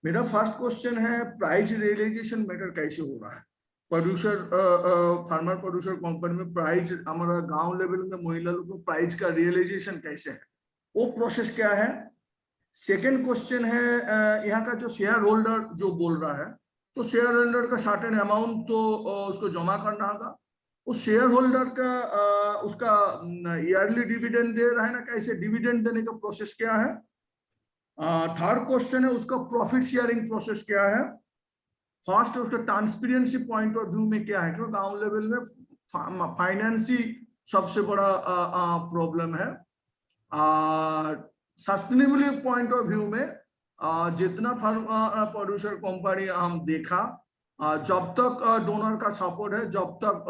I: मेरा फर्स्ट क्वेश्चन है प्राइस रियलाइजेशन मैटर कैसे हो रहा है प्रोड्यूसर फार्मर प्रोड्यूसर कंपनी में? प्राइस हमारा गांव लेवल में महिला लोग को प्राइस का रियलाइजेशन कैसे है, वो प्रोसेस क्या है? सेकेंड क्वेश्चन है यहाँ का जो शेयर होल्डर जो बोल रहा है, तो शेयर होल्डर का सर्टेन अमाउंट तो उसको जमा करना होगा। उस शेयर होल्डर का उसका ईयरली डिविडेंड दे रहा है ना, कैसे डिविडेंड देने का प्रोसेस क्या है? थर्ड क्वेश्चन है उसका प्रॉफिट शेयरिंग प्रोसेस क्या है? फर्स्ट उसका ट्रांसपेरेंसी पॉइंट ऑफ व्यू में क्या है, क्योंकि गांव लेवल में फाइनेंस ही सबसे बड़ा प्रॉब्लम है। सस्टेनेबिलिटी पॉइंट ऑफ व्यू में जितना प्रोड्यूसर कंपनी हम देखा, जब तक डोनर का सपोर्ट है, जब तक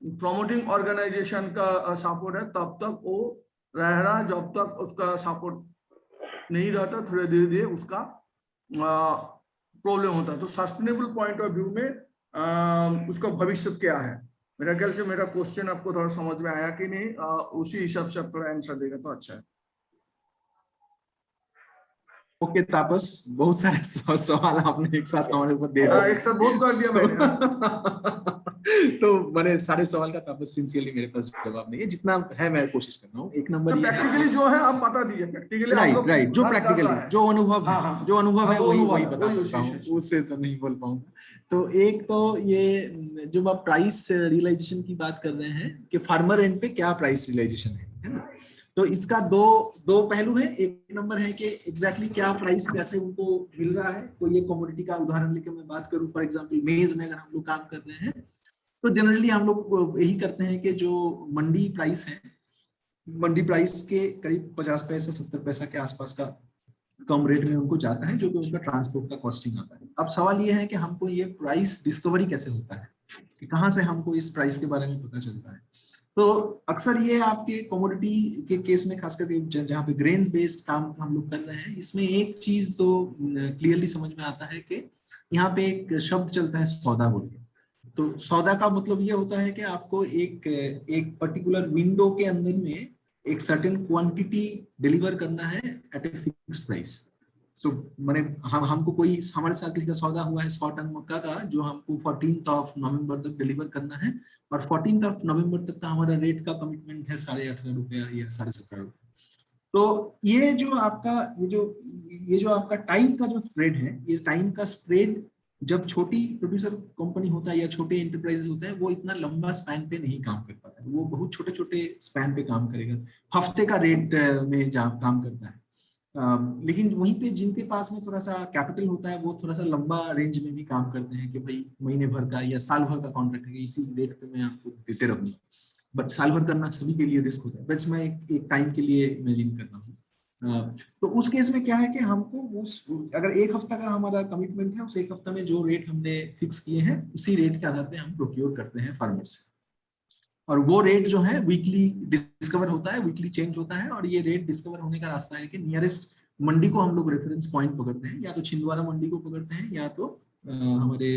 I: प्रमोटिंग ऑर्गेनाइजेशन का सपोर्ट है, तब तक वो रह रहा है। जब तक उसका सपोर्ट नहीं रहता, धीरे धीरे उसका प्रॉब्लम होता है। तो सस्टेनेबल पॉइंट ऑफ व्यू में उसका भविष्य क्या है? मेरा ख्याल से मेरा क्वेश्चन आपको थोड़ा समझ में आया कि नहीं, उसी हिसाब से आप थोड़ा आंसर देगा तो अच्छा है।
B: ओके तापस, बहुत सारे सवाल आपने एक साथ हमारे ऊपर दे दिए।
I: एक साथ बहुत कर दिया मैंने।
B: तो मैंने सारे सवाल का तापस सिंसियरली मेरे पास जवाब नहीं है, जितना है मैं कोशिश कर रहा हूँ। एक नंबर
I: तो प्रैक्टिकली जो है आप बता दीजिए, प्रैक्टिकली
B: राइट जो प्रैक्टिकली जो अनुभव है, जो अनुभव है वही बता सकता हूँ, उससे तो नहीं बोल पाऊंगा। तो एक तो ये जब आप प्राइस रियलाइजेशन की बात कर रहे हैं कि फार्मर एंड पे क्या प्राइस रियलाइजेशन है ना, तो इसका दो पहलू है। एक नंबर है कि एग्जैक्टली क्या प्राइस कैसे उनको मिल रहा है। तो ये कमोडिटी का उदाहरण लेकर मैं बात करूं, फॉर एग्जांपल मेज में अगर हम लोग काम कर रहे हैं तो जनरली हम लोग यही करते हैं कि जो मंडी प्राइस है, मंडी प्राइस के करीब 50 पैसा 70 पैसा के आसपास का कम रेट में उनको जाता है, जो कि उनका ट्रांसपोर्ट का कॉस्टिंग आता है। अब सवाल ये है कि हमको ये प्राइस डिस्कवरी कैसे होता है, कि कहाँ से हमको इस प्राइस के बारे में पता चलता है। तो अक्सर ये आपके कमोडिटी के केस में, खास करके जहाँ पे ग्रेन्स बेस्ड काम हम लोग कर रहे हैं, इसमें एक चीज तो क्लियरली समझ में आता है कि यहाँ पे एक शब्द चलता है सौदा बोल के। तो सौदा का मतलब ये होता है कि आपको एक पर्टिकुलर विंडो के अंदर में एक सर्टेन क्वांटिटी डिलीवर करना है एट ए फिक्स्ड प्राइस। सो मैंने हमको कोई हमारे साथ किसी का सौदा हुआ है 100 टन मक्का का, जो हमको 14 नवंबर तक डिलीवर करना है, और 14 नवंबर तक का हमारा रेट का कमिटमेंट है 18.5 रुपया या 17.5 रुपया। तो ये जो आपका ये जो आपका टाइम का जो स्प्रेड है, ये टाइम का स्प्रेड जब छोटी प्रोड्यूसर कंपनी होता है या छोटे एंटरप्राइजेस होते हैं, वो इतना लंबा स्पैन पे नहीं काम कर पाता है, वो बहुत छोटे छोटे स्पैन पे काम करेगा, हफ्ते का रेट में काम करता है। लेकिन वहीं पे जिनके पास में थोड़ा सा कैपिटल होता है, वो थोड़ा सा लंबा रेंज में भी काम करते हैं कि भाई महीने भर का या साल भर का कॉन्ट्रैक्ट है, इसी रेट पे मैं आपको देते रहूंगा। बट साल भर करना सभी के लिए रिस्क होता है, बट मैं एक टाइम के लिए इमेजिन कर रहा हूँ। तो उस केस में क्या है कि हमको अगर एक हफ्ता का हमारा कमिटमेंट है, उस एक हफ्ता में जो रेट हमने फिक्स किए हैं, उसी रेट के आधार पे हम प्रोक्योर करते हैं फार्मर से, और वो रेट जो है वीकली डिस्कवर होता है, वीकली चेंज होता है। और ये रेट डिस्कवर होने का रास्ता है कि नियरेस्ट मंडी को हम लोग रेफरेंस पॉइंट पकड़ते हैं, या तो छिंदवाड़ा मंडी को पकड़ते हैं या तो हमारे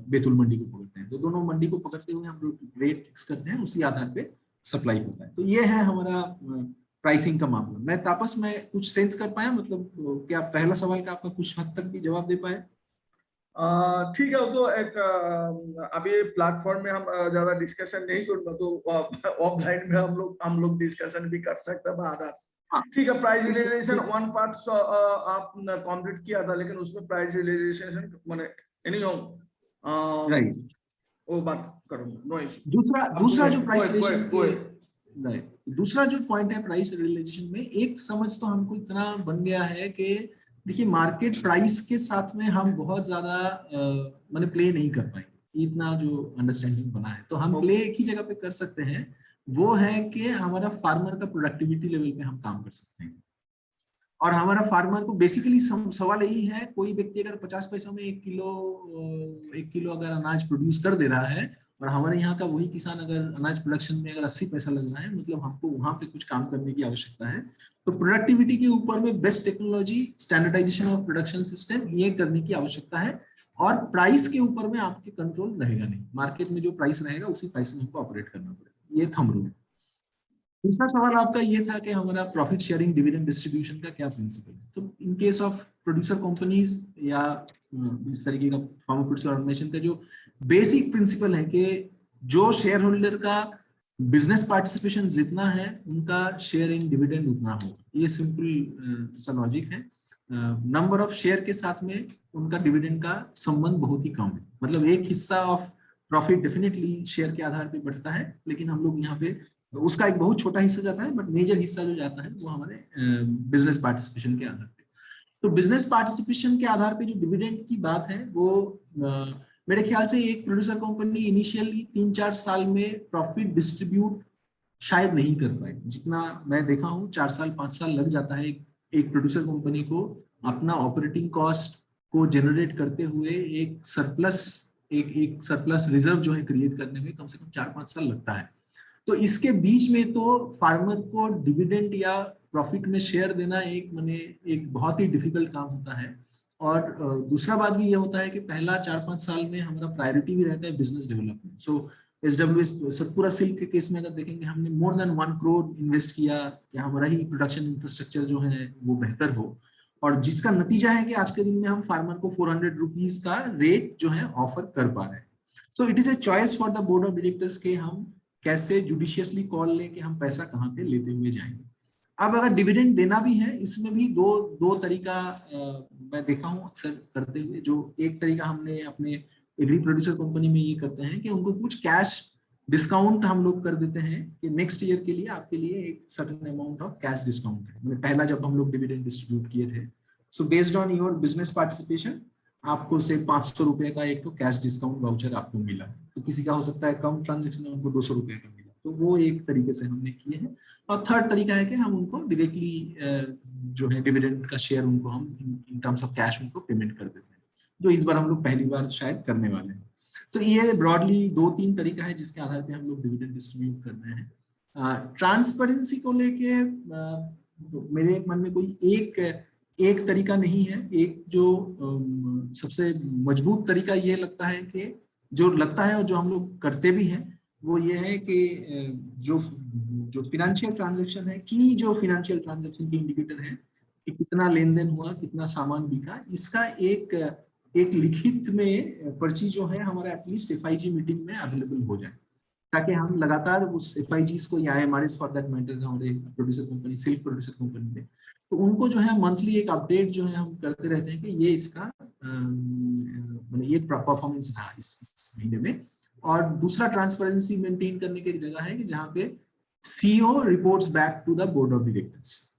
B: बैतूल मंडी को पकड़ते हैं। तो दोनों मंडी को पकड़ते हुए हम लोग रेट फिक्स करते हैं, उसी आधार पे सप्लाई होता है। तो ये है हमारा प्राइसिंग का मामला। मैं तापस में कुछ सेंस कर पाया, मतलब क्या पहला सवाल का आपका कुछ हद तक भी जवाब दे पाए?
I: ठीक है, तो एक अभी प्लेटफॉर्म में हम ज्यादा डिस्कशन नहीं करूंगा, तो ऑफलाइन में हम लोग डिस्कशन भी कर सकते हैं बाद। ठीक है, प्राइस रियलाइजेशन वन पार्ट आप कंप्लीट किया था, लेकिन उसमें प्राइस रियलाइजेशन मैंने राइट वो बात करूंगा, नो इशू।
B: दूसरा जो प्राइस रियलाइजेशन राइट। दूसरा जो पॉइंट है प्राइस रियलाइजेशन में, एक समझ तो हमको इतना बन गया है कि देखिए मार्केट प्राइस के साथ में हम बहुत ज्यादा माने प्ले नहीं कर पाएंगे, इतना जो अंडरस्टैंडिंग बना है। तो हम प्ले एक ही जगह पे कर सकते हैं, वो है कि हमारा फार्मर का प्रोडक्टिविटी लेवल पे हम काम कर सकते हैं। और हमारा फार्मर को बेसिकली सवाल यही है, कोई व्यक्ति अगर 50 पैसा में 1 किलो अगर अनाज प्रोड्यूस कर दे रहा है, और हमारे यहाँ का वही किसान अगर अनाज प्रोडक्शन में अगर 80 पैसा लग रहा है, मतलब हमको वहां पे कुछ काम करने की आवश्यकता है। तो प्रोडक्टिविटी के ऊपर में best technology, standardization of production system, ये करने की आवश्यकता है। और प्राइस के ऊपर में आपके कंट्रोल रहेगा नहीं, मार्केट में जो प्राइस रहेगा उसी प्राइस में हमको ऑपरेट करना पड़ेगा, ये थंब रूल है। दूसरा सवाल आपका ये था कि हमारा प्रॉफिट शेयरिंग डिविडेंड डिस्ट्रीब्यूशन का क्या प्रिंसिपल है। तो in case of producer companies या इस तरीके का फार्मर प्रोड्यूसर ऑर्गेनाइजेशन का जो बेसिक प्रिंसिपल है कि जो शेयर होल्डर का बिजनेस पार्टिसिपेशन जितना है, उनका शेयर इन डिविडेंड उतना हो। ये सिंपल सा लॉजिक है। नंबर ऑफ शेयर के साथ में उनका डिविडेंड का संबंध बहुत ही कम है। मतलब एक हिस्सा ऑफ प्रॉफिट डेफिनेटली शेयर के आधार पे बढ़ता है, लेकिन हम लोग यहाँ पे उसका एक बहुत छोटा हिस्सा जाता है, बट मेजर हिस्सा जो जाता है वो हमारे बिजनेस पार्टिसिपेशन के आधार पे। तो बिजनेस पार्टिसिपेशन के आधार पे जो डिविडेंड की बात है, वो मेरे ख्याल से एक प्रोड्यूसर कंपनी इनिशियली 3-4 साल में प्रॉफिट डिस्ट्रीब्यूट शायद नहीं कर पाए। जितना मैं देखा हूँ 4 साल 5 साल लग जाता है एक प्रोड्यूसर कंपनी को अपना ऑपरेटिंग कॉस्ट को जनरेट करते हुए एक सरप्लस रिजर्व जो है क्रिएट करने में कम से कम 4-5 साल लगता है। तो इसके बीच में तो फार्मर को डिविडेंड या प्रॉफिट में शेयर देना एक बहुत ही डिफिकल्ट काम होता है। और दूसरा बात भी ये होता है कि पहला 4-5 साल में हमारा प्रायोरिटी भी रहता है बिजनेस डेवलपमेंट। सो SWS सतपुरा सिल्क के केस में अगर देखेंगे, हमने मोर देन 1 करोड़ इन्वेस्ट किया कि हमारा ही प्रोडक्शन इंफ्रास्ट्रक्चर जो है वो बेहतर हो, और जिसका नतीजा है कि आज के दिन में हम फार्मर को 400 रुपीज का रेट जो है ऑफर कर पा रहे हैं। So it is a choice for the board of directors के हम कैसे जुडिशियसली कॉल लें कि हम पैसा कहाँ पे लेते हुए जाएंगे। अब अगर डिविडेंड देना भी है, इसमें भी दो तरीका मैं देखा हूँ अक्सर करते हुए। जो एक तरीका हमने अपने एग्री प्रोड्यूसर कंपनी में ये करते हैं कि उनको कुछ कैश डिस्काउंट हम लोग कर देते हैं कि नेक्स्ट ईयर के लिए आपके लिए एक certain amount of cash discount है। मतलब पहला जब हम लोग डिविडेंड डिस्ट्रीब्यूट किए थे, so based on your business participation आपको से 500 रुपए का एक तो कैश डिस्काउंट वाउचर आपको मिला। तो किसी का हो सकता है कम ट्रांजेक्शन में उनको 200 रुपए का मिला, तो वो एक तरीके से हमने किए हैं। और थर्ड तरीका है कि हम उनको डायरेक्टली जो है डिविडेंड का शेयर उनको हम इन टर्म्स ऑफ कैश उनको पेमेंट कर देते हैं, जो इस बार हम लोग पहली बार शायद करने वाले हैं। तो ये ब्रॉडली 2-3 तरीका है जिसके आधार पे हम लोग डिविडेंड डिस्ट्रीब्यूट कर रहे हैं। ट्रांसपेरेंसी को लेके मेरे मन में कोई एक तरीका नहीं है। एक जो सबसे मजबूत तरीका ये लगता है कि जो लगता है और जो हम लोग करते भी हैं, वो ये है कि जो फिनेंशियल ट्रांजैक्शन है, की जो फिनेंशियल ट्रांजैक्शन की इंडिकेटर है कि कितना लेन देन हुआ, कितना सामान बिका, इसका एक लिखित में पर्ची जो है हमारा एटलीस्ट FIG मीटिंग में अवेलेबल हो जाए, ताकि हम लगातार उस FIGs को या IMRS फॉर दैट मैटर हमारे producer company, silk producer company में, तो उनको जो है मंथली एक अपडेट जो है हम करते रहते हैं कि ये इसका ये परफॉर्मेंस रहा इस महीने में। और दूसरा ट्रांसपेरेंसी मेंटेन करने की जगह है कि जहाँ पे CEO reports back to the board of directors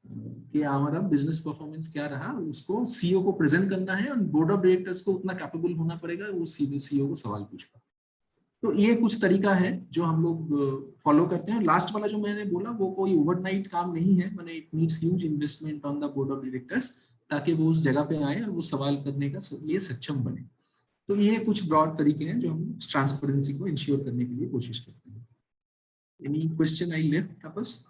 B: कि हमारा बिजनेस परफॉर्मेंस क्या रहा, उसको CEO को प्रेजेंट करना है, और बोर्ड ऑफ डायरेक्टर्स को उतना कैपेबल होना पड़ेगा वो CEO को सवाल पूछना। तो ये कुछ तरीका है जो हम लोग फॉलो करते हैं। लास्ट वाला जो मैंने बोला वो कोई ओवरनाइट काम नहीं है, मैंने it needs huge investment on the board of directors ताकि वो उस जगह पे आए और वो सवाल करने का लिए सक्षम बने। तो ये कुछ ब्रॉड तरीके हैं जो हम ट्रांसपेरेंसी को इंश्योर करने के लिए कोशिश करते हैं। Any question I left Tapas?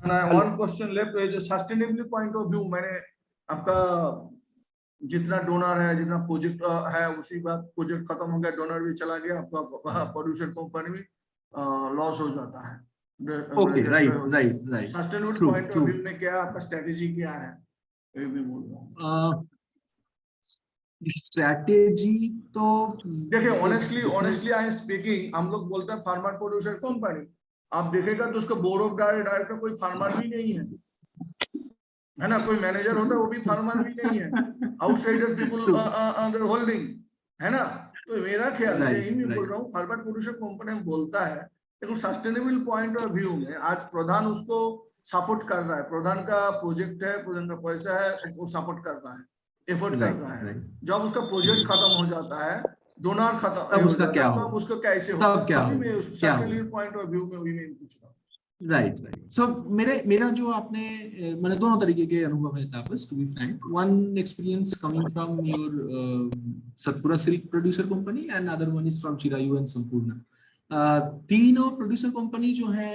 I: One question left है, जो सस्टेनेबिलिटी पॉइंट ऑफ व्यू, मैंने आपका जितना डोनर है, जितना प्रोजेक्ट है, उसी बात प्रोजेक्ट खत्म हो गया, डोनर भी चला गया, आपका प्रोड्यूसर कंपनी भी लॉस हो जाता है।
B: Okay, right.
I: Sustainability point of view में क्या आपका स्ट्रेटेजी क्या है, ये भी बोल रहा हूँ।
B: स्ट्रेटेजी तो
I: देखिए, ऑनेस्टली आई एम स्पीकिंग, हम लोग बोलते हैं फार्मर प्रोड्यूसर कंपनी, आप देखेगा तो उसका बोर्ड ऑफ डायरेक्टर कोई फार्मर भी नहीं है ना, कोई मैनेजर होता है वो भी फार्मर भी नहीं है, आउटसाइडर पीपल होल्डिंग है ना। तो मेरा ख्याल से ही मैं बोल रहा हूँ, फार्मर प्रोड्यूसर कंपनी हम बोलता है देखो सस्टेनेबल पॉइंट ऑफ व्यू में आज प्रधान उसको सपोर्ट कर रहा है, प्रधान का प्रोजेक्ट है, प्रधान का पैसा है, वो सपोर्ट कर रहा है, एफर्ट कर रहा है। जब उसका प्रोजेक्ट खत्म हो जाता है, डोनर खत्म
B: तब उसका क्या
I: तब
B: होगा?
I: उसको कैसे
B: तब
I: होगा,
B: क्या
I: तभी
B: होगा?
I: मैं उस
B: क्या होगा?
I: सस्टेनेबल पॉइंट ऑफ व्यू में वही मैं पूछ रहा हूँ।
B: Right right. सो मेरा जो आपने मैंने दोनों तरीके के अनुभव है Tapas, to be frank. One experience coming from your Satpura silk producer company and other one is from Chirayu and Sampoorna. तीनों प्रोड्यूसर कंपनी जो है,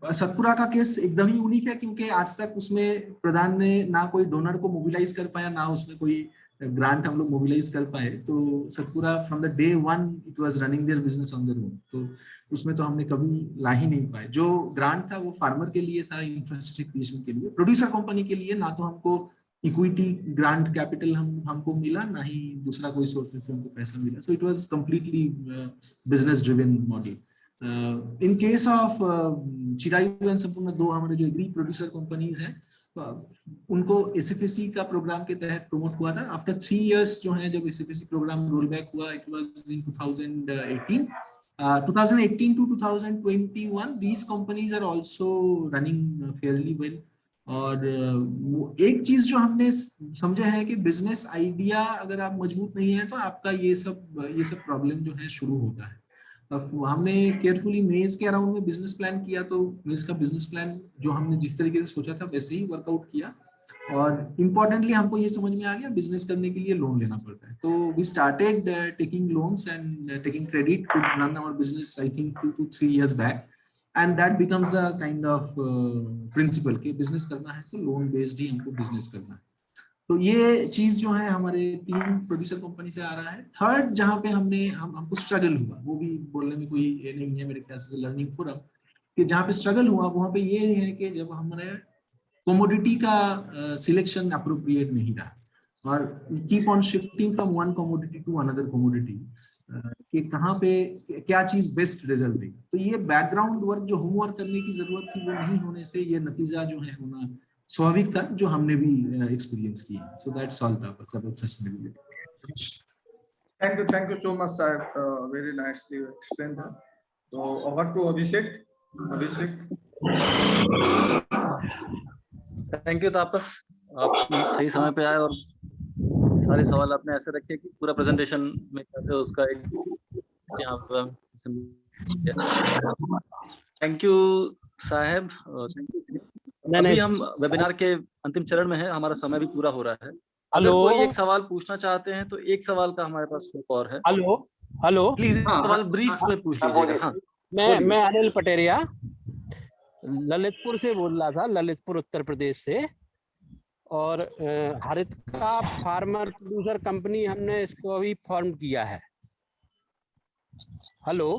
B: सतपुरा का केस एकदम ही यूनिक है क्योंकि आज तक उसमें प्रधान ने ना कोई डोनर को मोबिलाइज कर पाया, ना उसमें कोई ग्रांट हम लोग मोबिलाइज कर पाए। तो Satpura from the day one it was running their business on their own, तो उसमें तो हमने कभी ला ही नहीं पाए। जो ग्रांट था वो फार्मर के लिए था, इंफ्रास्ट्रक्चर क्रिएशन के लिए। प्रोड्यूसर कंपनी के लिए ना तो हमको इक्विटी ग्रांट कैपिटल हमको मिला, ना ही दूसरा कोई सोर्स में से हमको पैसा मिला। So it was completely business driven model. In case of Chirayu and संपूर्ण, दो हमारे जो एग्री प्रोड्यूसर कंपनीज हैं, उनको एसएफएसी का प्रोग्राम के तहत प्रमोट हुआ था। आफ्टर 3 इयर्स जो है जब एसएफएसी प्रोग्राम रोल बैक हुआ, it was in 2018 to 2021, these companies are also running fairly well. और एक चीज जो हमने समझा है कि बिजनेस आइडिया अगर आप मजबूत नहीं है तो आपका ये सब प्रॉब्लम जो है शुरू होता है। हमने केयरफुली मेज के अराउंड में बिजनेस प्लान किया, तो मेज का बिजनेस प्लान जो हमने जिस तरीके से सोचा था वैसे ही वर्कआउट किया। और इम्पोर्टेंटली हमको ये समझ में आ गया बिजनेस करने के लिए लोन लेना पड़ता है। तो we started taking loans and taking credit to run our business, I think 2 to 3 years बैक, and that becomes a kind of principle कि बिजनेस करना है तो लोन बेस्ड ही हमको बिजनेस करना है। तो ये चीज जो है हमारे 3 प्रोड्यूसर कंपनी से आ रहा है। थर्ड जहाँ पे हमको स्ट्रगल हुआ, वो भी बोलने में कोई ये नहीं है मेरे ख्याल से लर्निंग फोरम, कि जहाँ पे स्ट्रगल हुआ वहाँ पे ये है कि जब हमारे कमोडिटी का सिलेक्शन अप्रोप्रिएट नहीं रहा और keep on shifting from one commodity to another commodity, कि कहाँ पे क्या चीज बेस्ट रिजल्ट देगी। तो ये बैकग्राउंड वर्क जो होमवर्क करने की जरूरत थी वो नहीं होने से ये नतीजा जो है होना स्वाभाविक था, जो हमने भी एक्सपीरियंस किया। So that's all about sustainability.
I: Thank you so much, sir. Very nicely explained. So over to Abhishek.
A: Thank you Tapas, आप सही समय पे आए और सारे सवाल आपने ऐसे रखे कि पूरा प्रेजेंटेशन में कैसे उसका एक यहाँ पर। थैंक यू साहब। अभी हम वेबिनार के अंतिम चरण में है, हमारा समय भी पूरा हो रहा है। अगर कोई एक सवाल पूछना चाहते हैं तो एक सवाल का हमारे पास और है।
J: हेलो
A: प्लीज सवाल ब्रीफ में पूछ लीजिएगा। हाँ,
J: मैं अनिल पटेरिया ललितपुर से बोल रहा था, ललितपुर उत्तर प्रदेश से। और हरित का फार्मर प्रोड्यूसर कंपनी हमने इसको अभी फॉर्म किया है। हेलो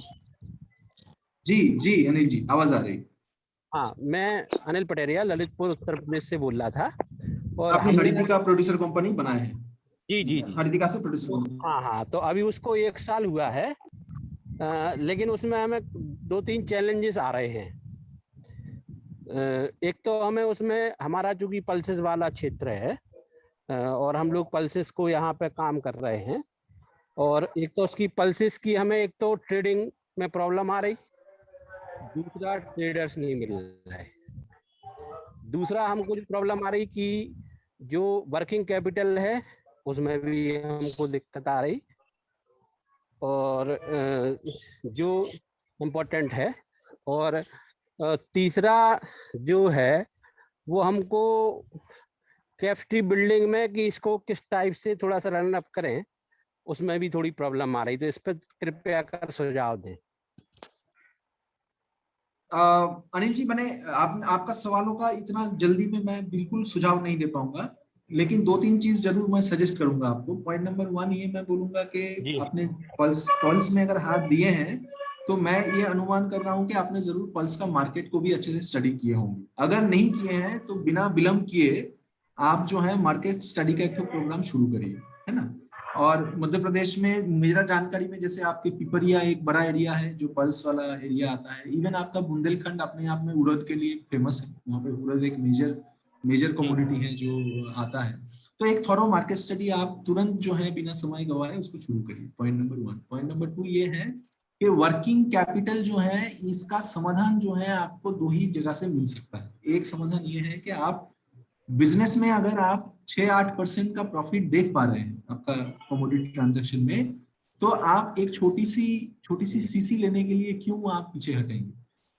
B: जी अनिल जी, आवाज आ रही।
J: हाँ, मैं अनिल पटेरिया ललितपुर उत्तर प्रदेश से बोल रहा था। और
B: आपने हरितिका प्रोड्यूसर कंपनी बनाए हैं?
J: जी
B: हरितिका से प्रोड्यूसर कंपनी।
J: हाँ, तो अभी उसको 1 साल हुआ है, लेकिन उसमें हमें 2-3 चैलेंजेस आ रहे हैं। एक तो हमें उसमें, हमारा चूंकि पल्सेस वाला क्षेत्र है और हम लोग पल्सेस को यहाँ पे काम कर रहे हैं, और एक तो उसकी पल्सेस की हमें एक तो ट्रेडिंग में प्रॉब्लम आ रही, दूसरा ट्रेडर्स नहीं मिल रहा है, दूसरा हमको प्रॉब्लम आ रही कि जो वर्किंग कैपिटल है उसमें भी हमको दिक्कत आ रही, और जो इम्पोर्टेंट है, और तीसरा जो है वो हमको कैपेसिटी बिल्डिंग में कि इसको किस टाइप से थोड़ा सा रन अप करें, उसमें भी थोड़ी प्रॉब्लम आ रही। तो इस पर कृपया कर सुझाव दें।
B: अनिल जी, मैंने आपका सवालों का इतना जल्दी में मैं बिल्कुल सुझाव नहीं दे पाऊंगा, लेकिन 2-3 चीज जरूर मैं सजेस्ट करूंगा आपको। पॉइंट नंबर 1 ये मैं बोलूंगा कि आपने पल्स में अगर हाथ दिए हैं तो मैं ये अनुमान कर रहा हूं कि आपने जरूर पल्स का मार्केट को भी अच्छे से स्टडी किए होंगे। अगर नहीं किए हैं तो बिना विलंब किए आप जो है मार्केट स्टडी का एक प्रोग्राम शुरू करिए, है ना। और मध्य प्रदेश में मेरा जानकारी में जैसे आपके पिपरिया एक बड़ा एरिया है जो पल्स वाला एरिया आता है। इवन आपका बुंदेलखंड अपने आप में उड़द के लिए फेमस है, वहाँ पे उड़द एक मेजर कमोडिटी है जो आता है। तो एक थॉरो मार्केट स्टडी आप तुरंत जो है बिना समय गवाए उसको शुरू करिए। Point number 1। पॉइंट नंबर 2 ये है कि वर्किंग कैपिटल जो है इसका समाधान जो है आपको दो ही जगह से मिल सकता है। एक समाधान ये है कि आप बिजनेस में अगर आप 6-8% का प्रॉफिट देख पा रहे हैं आपका कमोडिटी ट्रांजैक्शन में, तो आप एक छोटी सी सीसी लेने के लिए क्यों आप पीछे हटेंगे।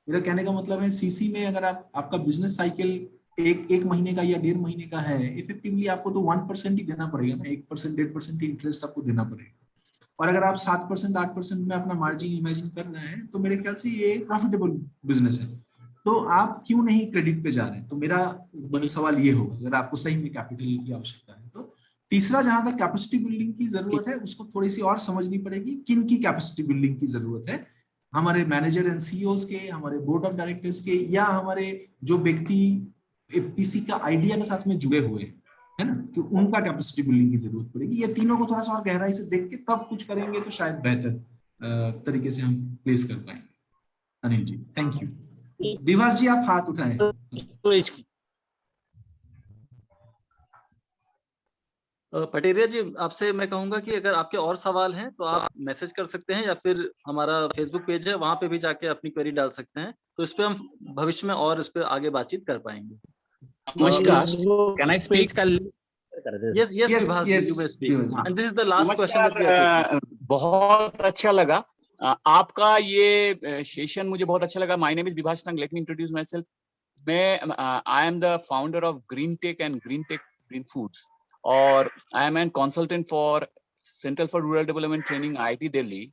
B: मेरा कहने का मतलब है सीसी में अगर आपका बिजनेस साइकिल एक महीने का या 1.5 महीने का है, इफेक्टिवली आपको तो 1% ही देना पड़ेगा ना, 1% 1.5% ही इंटरेस्ट आपको देना पड़ेगा। और अगर आप 7% 8% में अपना मार्जिन इमेजिन कर रहे हैं तो मेरे ख्याल से ये प्रॉफिटेबल बिजनेस है। तो आप क्यों नहीं क्रेडिट पे जा रहे हैं। तो मेरा सवाल ये होगा अगर आपको सही में कैपिटल की आवश्यकता है तो। तीसरा, जहां तक कैपेसिटी बिल्डिंग की जरूरत है उसको थोड़ी सी और समझनी पड़ेगी, किन की कैपेसिटी बिल्डिंग की जरूरत है। हमारे मैनेजर एंड सीईओज के, हमारे बोर्ड ऑफ डायरेक्टर्स के, या हमारे जो व्यक्ति पीसी का आइडिया के साथ में जुड़े हुए हैं, है ना, कि उनका कैपेसिटी बिल्डिंग की जरूरत पड़ेगी। ये तीनों को थोड़ा सा और गहराई से देख के तब कुछ करेंगे तो शायद बेहतर तरीके से हम प्लेस कर पाएंगे। Anil ji, thank you. विभास जी, आप हाथ उठाएं।
A: पटेरिया जी, आपसे मैं कहूंगा कि अगर आपके और सवाल हैं तो आप मैसेज कर सकते हैं या फिर हमारा फेसबुक पेज है वहां पे भी जाके अपनी क्वेरी डाल सकते हैं, तो इस पे हम भविष्य में और इस पे आगे बातचीत कर पाएंगे।
K: नमस्कार, can I speak?
A: Yes Vibhas ji, you may speak and this is the last
K: नमस्कार, बहुत अच्छा लगा आपका ये सेशन, मुझे बहुत अच्छा लगा। My name is Vibhas Nang, let me introduce myself. मैं I am the founder of green tech and green tech green foods, और I am an consultant for central for rural development training IIT Delhi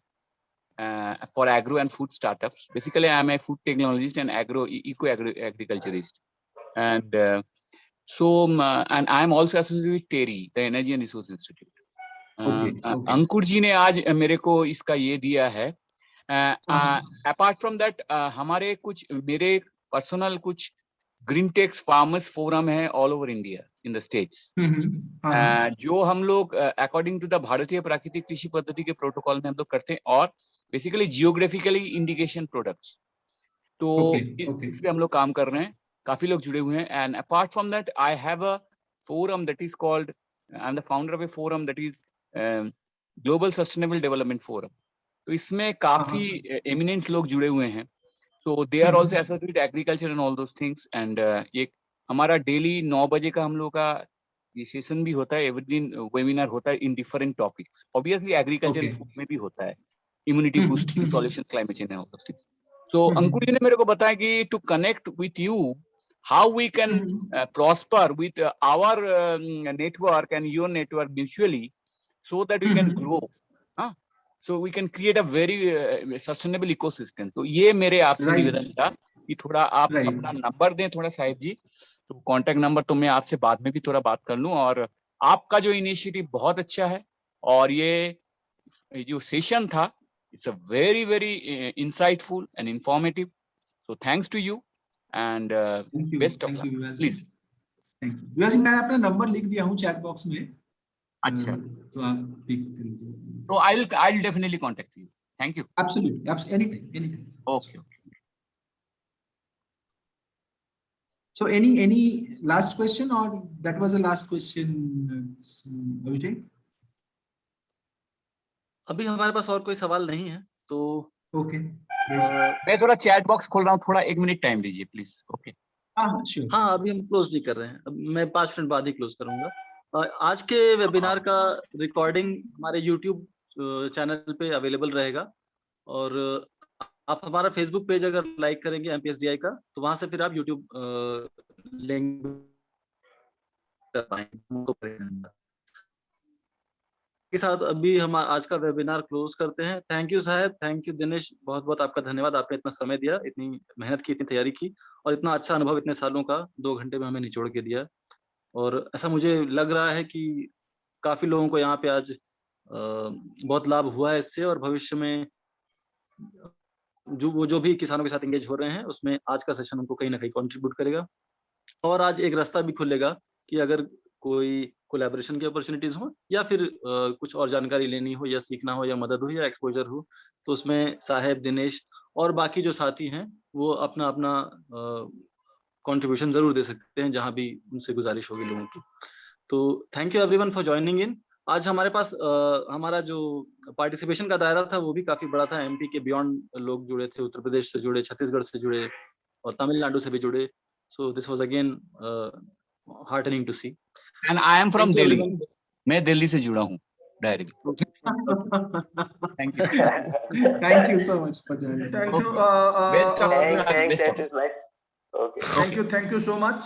K: for agro and food startups. Basically, I am a food technologist and agriculturist, and and I am also associated with TERI, the Energy and Resource Institute. अंकुर जी ने आज मेरे को इसका ये दिया है। Apart from that हमारे कुछ मेरे पर्सनल कुछ ग्रीन टेक फार्मर्स फोरम है all over India in the states, जो हम लोग अकॉर्डिंग टू द भारतीय प्राकृतिक कृषि पद्धति के प्रोटोकॉल में हम लोग करते हैं, और बेसिकली जियोग्राफिकली इंडिकेशन प्रोडक्ट्स, तो इस पे हम लोग काम कर रहे हैं। काफी लोग जुड़े हुए हैं। And apart from that I have a forum that is called, I am the founder of A forum that is global sustainable development forum. तो इसमें काफी एमिनेंस लोग जुड़े हुए हैं, so they are also associated with agriculture and all those things. And ये हमारा daily 9 बजे का हम लोग का ये सेशन भी होता है, एवरी दिन वेबिनार होता है in different topics. Obviously agriculture food में भी होता है, immunity boosting solutions, climate change and all those things. So Ankur ji ने मेरे को बताया कि to connect with you, how we can prosper with our network and your network mutually, so that we can grow, so we can create a very sustainable ecosystem. तो ये मेरे आपसे निवेदन था कि थोड़ा आप अपना नंबर दें थोड़ा साहिब जी, तो कांटेक्ट नंबर तो मैं आपसे बाद में भी थोड़ा बात कर लूं। और आपका जो इनिशिएटिव बहुत अच्छा है, और ये जो सेशन था it's a very very insightful and informative, so thanks to you and best of luck. Please.
B: Thank you. वैसे मैंने अपना नंबर लिख दिया हूं चैट बॉक्स में।
K: अच्छा,
B: तो आप पिक कर लीजिए।
K: तो I'll definitely contact you. Thank you.
B: Absolutely, anytime.
K: Okay.
B: So any last question, or that was the last question, Abhishek?
A: अभी हमारे पास और कोई सवाल नहीं है, तो
B: ओके।
K: मैं थोड़ा चैट बॉक्स खोल रहा हूँ, थोड़ा 1 मिनट टाइम दीजिए प्लीज। ओके।
A: हाँ, अभी हम क्लोज नहीं कर रहे हैं, अब मैं 5 मिनट बाद ही क्लोज करूंगा। आज के वेबिनार का रिकॉर्डिंग हमारे YouTube चैनल पे अवेलेबल रहेगा, और आप हमारा फेसबुक पेज अगर लाइक करेंगे MPSDI का, तो वहां से फिर आप YouTube लिंक कर पाएंगे। के साथ अभी हम आज का वेबिनार क्लोज करते हैं। थैंक यू साहब, थैंक यू दिनेश, बहुत बहुत आपका धन्यवाद। आपने इतना समय दिया, इतनी मेहनत की, इतनी तैयारी की, और इतना अच्छा अनुभव इतने सालों का 2 घंटे में हमें निचोड़ के दिया। और ऐसा मुझे लग रहा है कि काफी लोगों को यहाँ पे आज बहुत लाभ हुआ है इससे, और भविष्य में जो भी किसानों के साथ एंगेज हो रहे हैं उसमें आज का सेशन उनको कहीं ना कहीं कंट्रीब्यूट करेगा। और आज एक रास्ता भी खुलेगा कि अगर कोई कोलैबोरेशन की अपॉर्चुनिटीज हो, या फिर कुछ और जानकारी लेनी हो, या सीखना हो, या मदद हो, या एक्सपोजर हो, तो उसमें साहेब, दिनेश और बाकी जो साथी हैं वो अपना अपना कंट्रीब्यूशन जरूर दे सकते हैं, जहां भी उनसे गुजारिश होगी लोगों की। तो thank you everyone for joining in. आज हमारे पास हमारा जो पार्टिसिपेशन का दायरा था वो भी काफी बड़ा था। एमपी के बियॉन्ड लोग जुड़े थे, उत्तर प्रदेश से जुड़े, छत्तीसगढ़ से जुड़े और तमिलनाडु से भी जुड़े। So this was again heartening to see.
K: And I am from
A: Thank you
K: Delhi.
A: everyone.
K: मैं दिल्ली से जुड़ा हूँ directly. Thank you.
B: Thank you so much for joining.
I: Thank you.
K: Best of
C: Thanks,
K: best of
C: that is nice. Okay.
I: Thank you so much.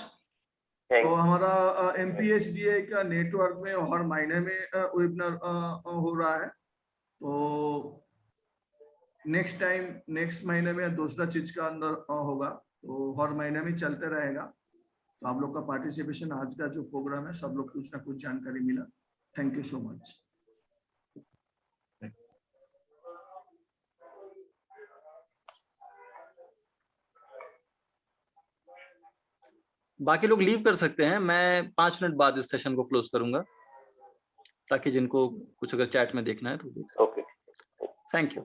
C: Thanks.
I: तो हमारा MPSDA का network में हर महीने में वेबिनार हो रहा है। तो नेक्स्ट टाइम नेक्स्ट महीने में दूसरा चीज का अंदर होगा, तो हर महीने में चलते रहेगा। तो आप लोग का पार्टिसिपेशन, आज का जो प्रोग्राम है, सब लोग कुछ ना कुछ जानकारी मिला। Thank you so much.
A: बाकी लोग लीव कर सकते हैं। मैं 5 मिनट बाद इस सेशन को क्लोज करूंगा, ताकि जिनको कुछ अगर चैट में देखना है तो देख सकते हैं।
C: Okay.
A: Thank you.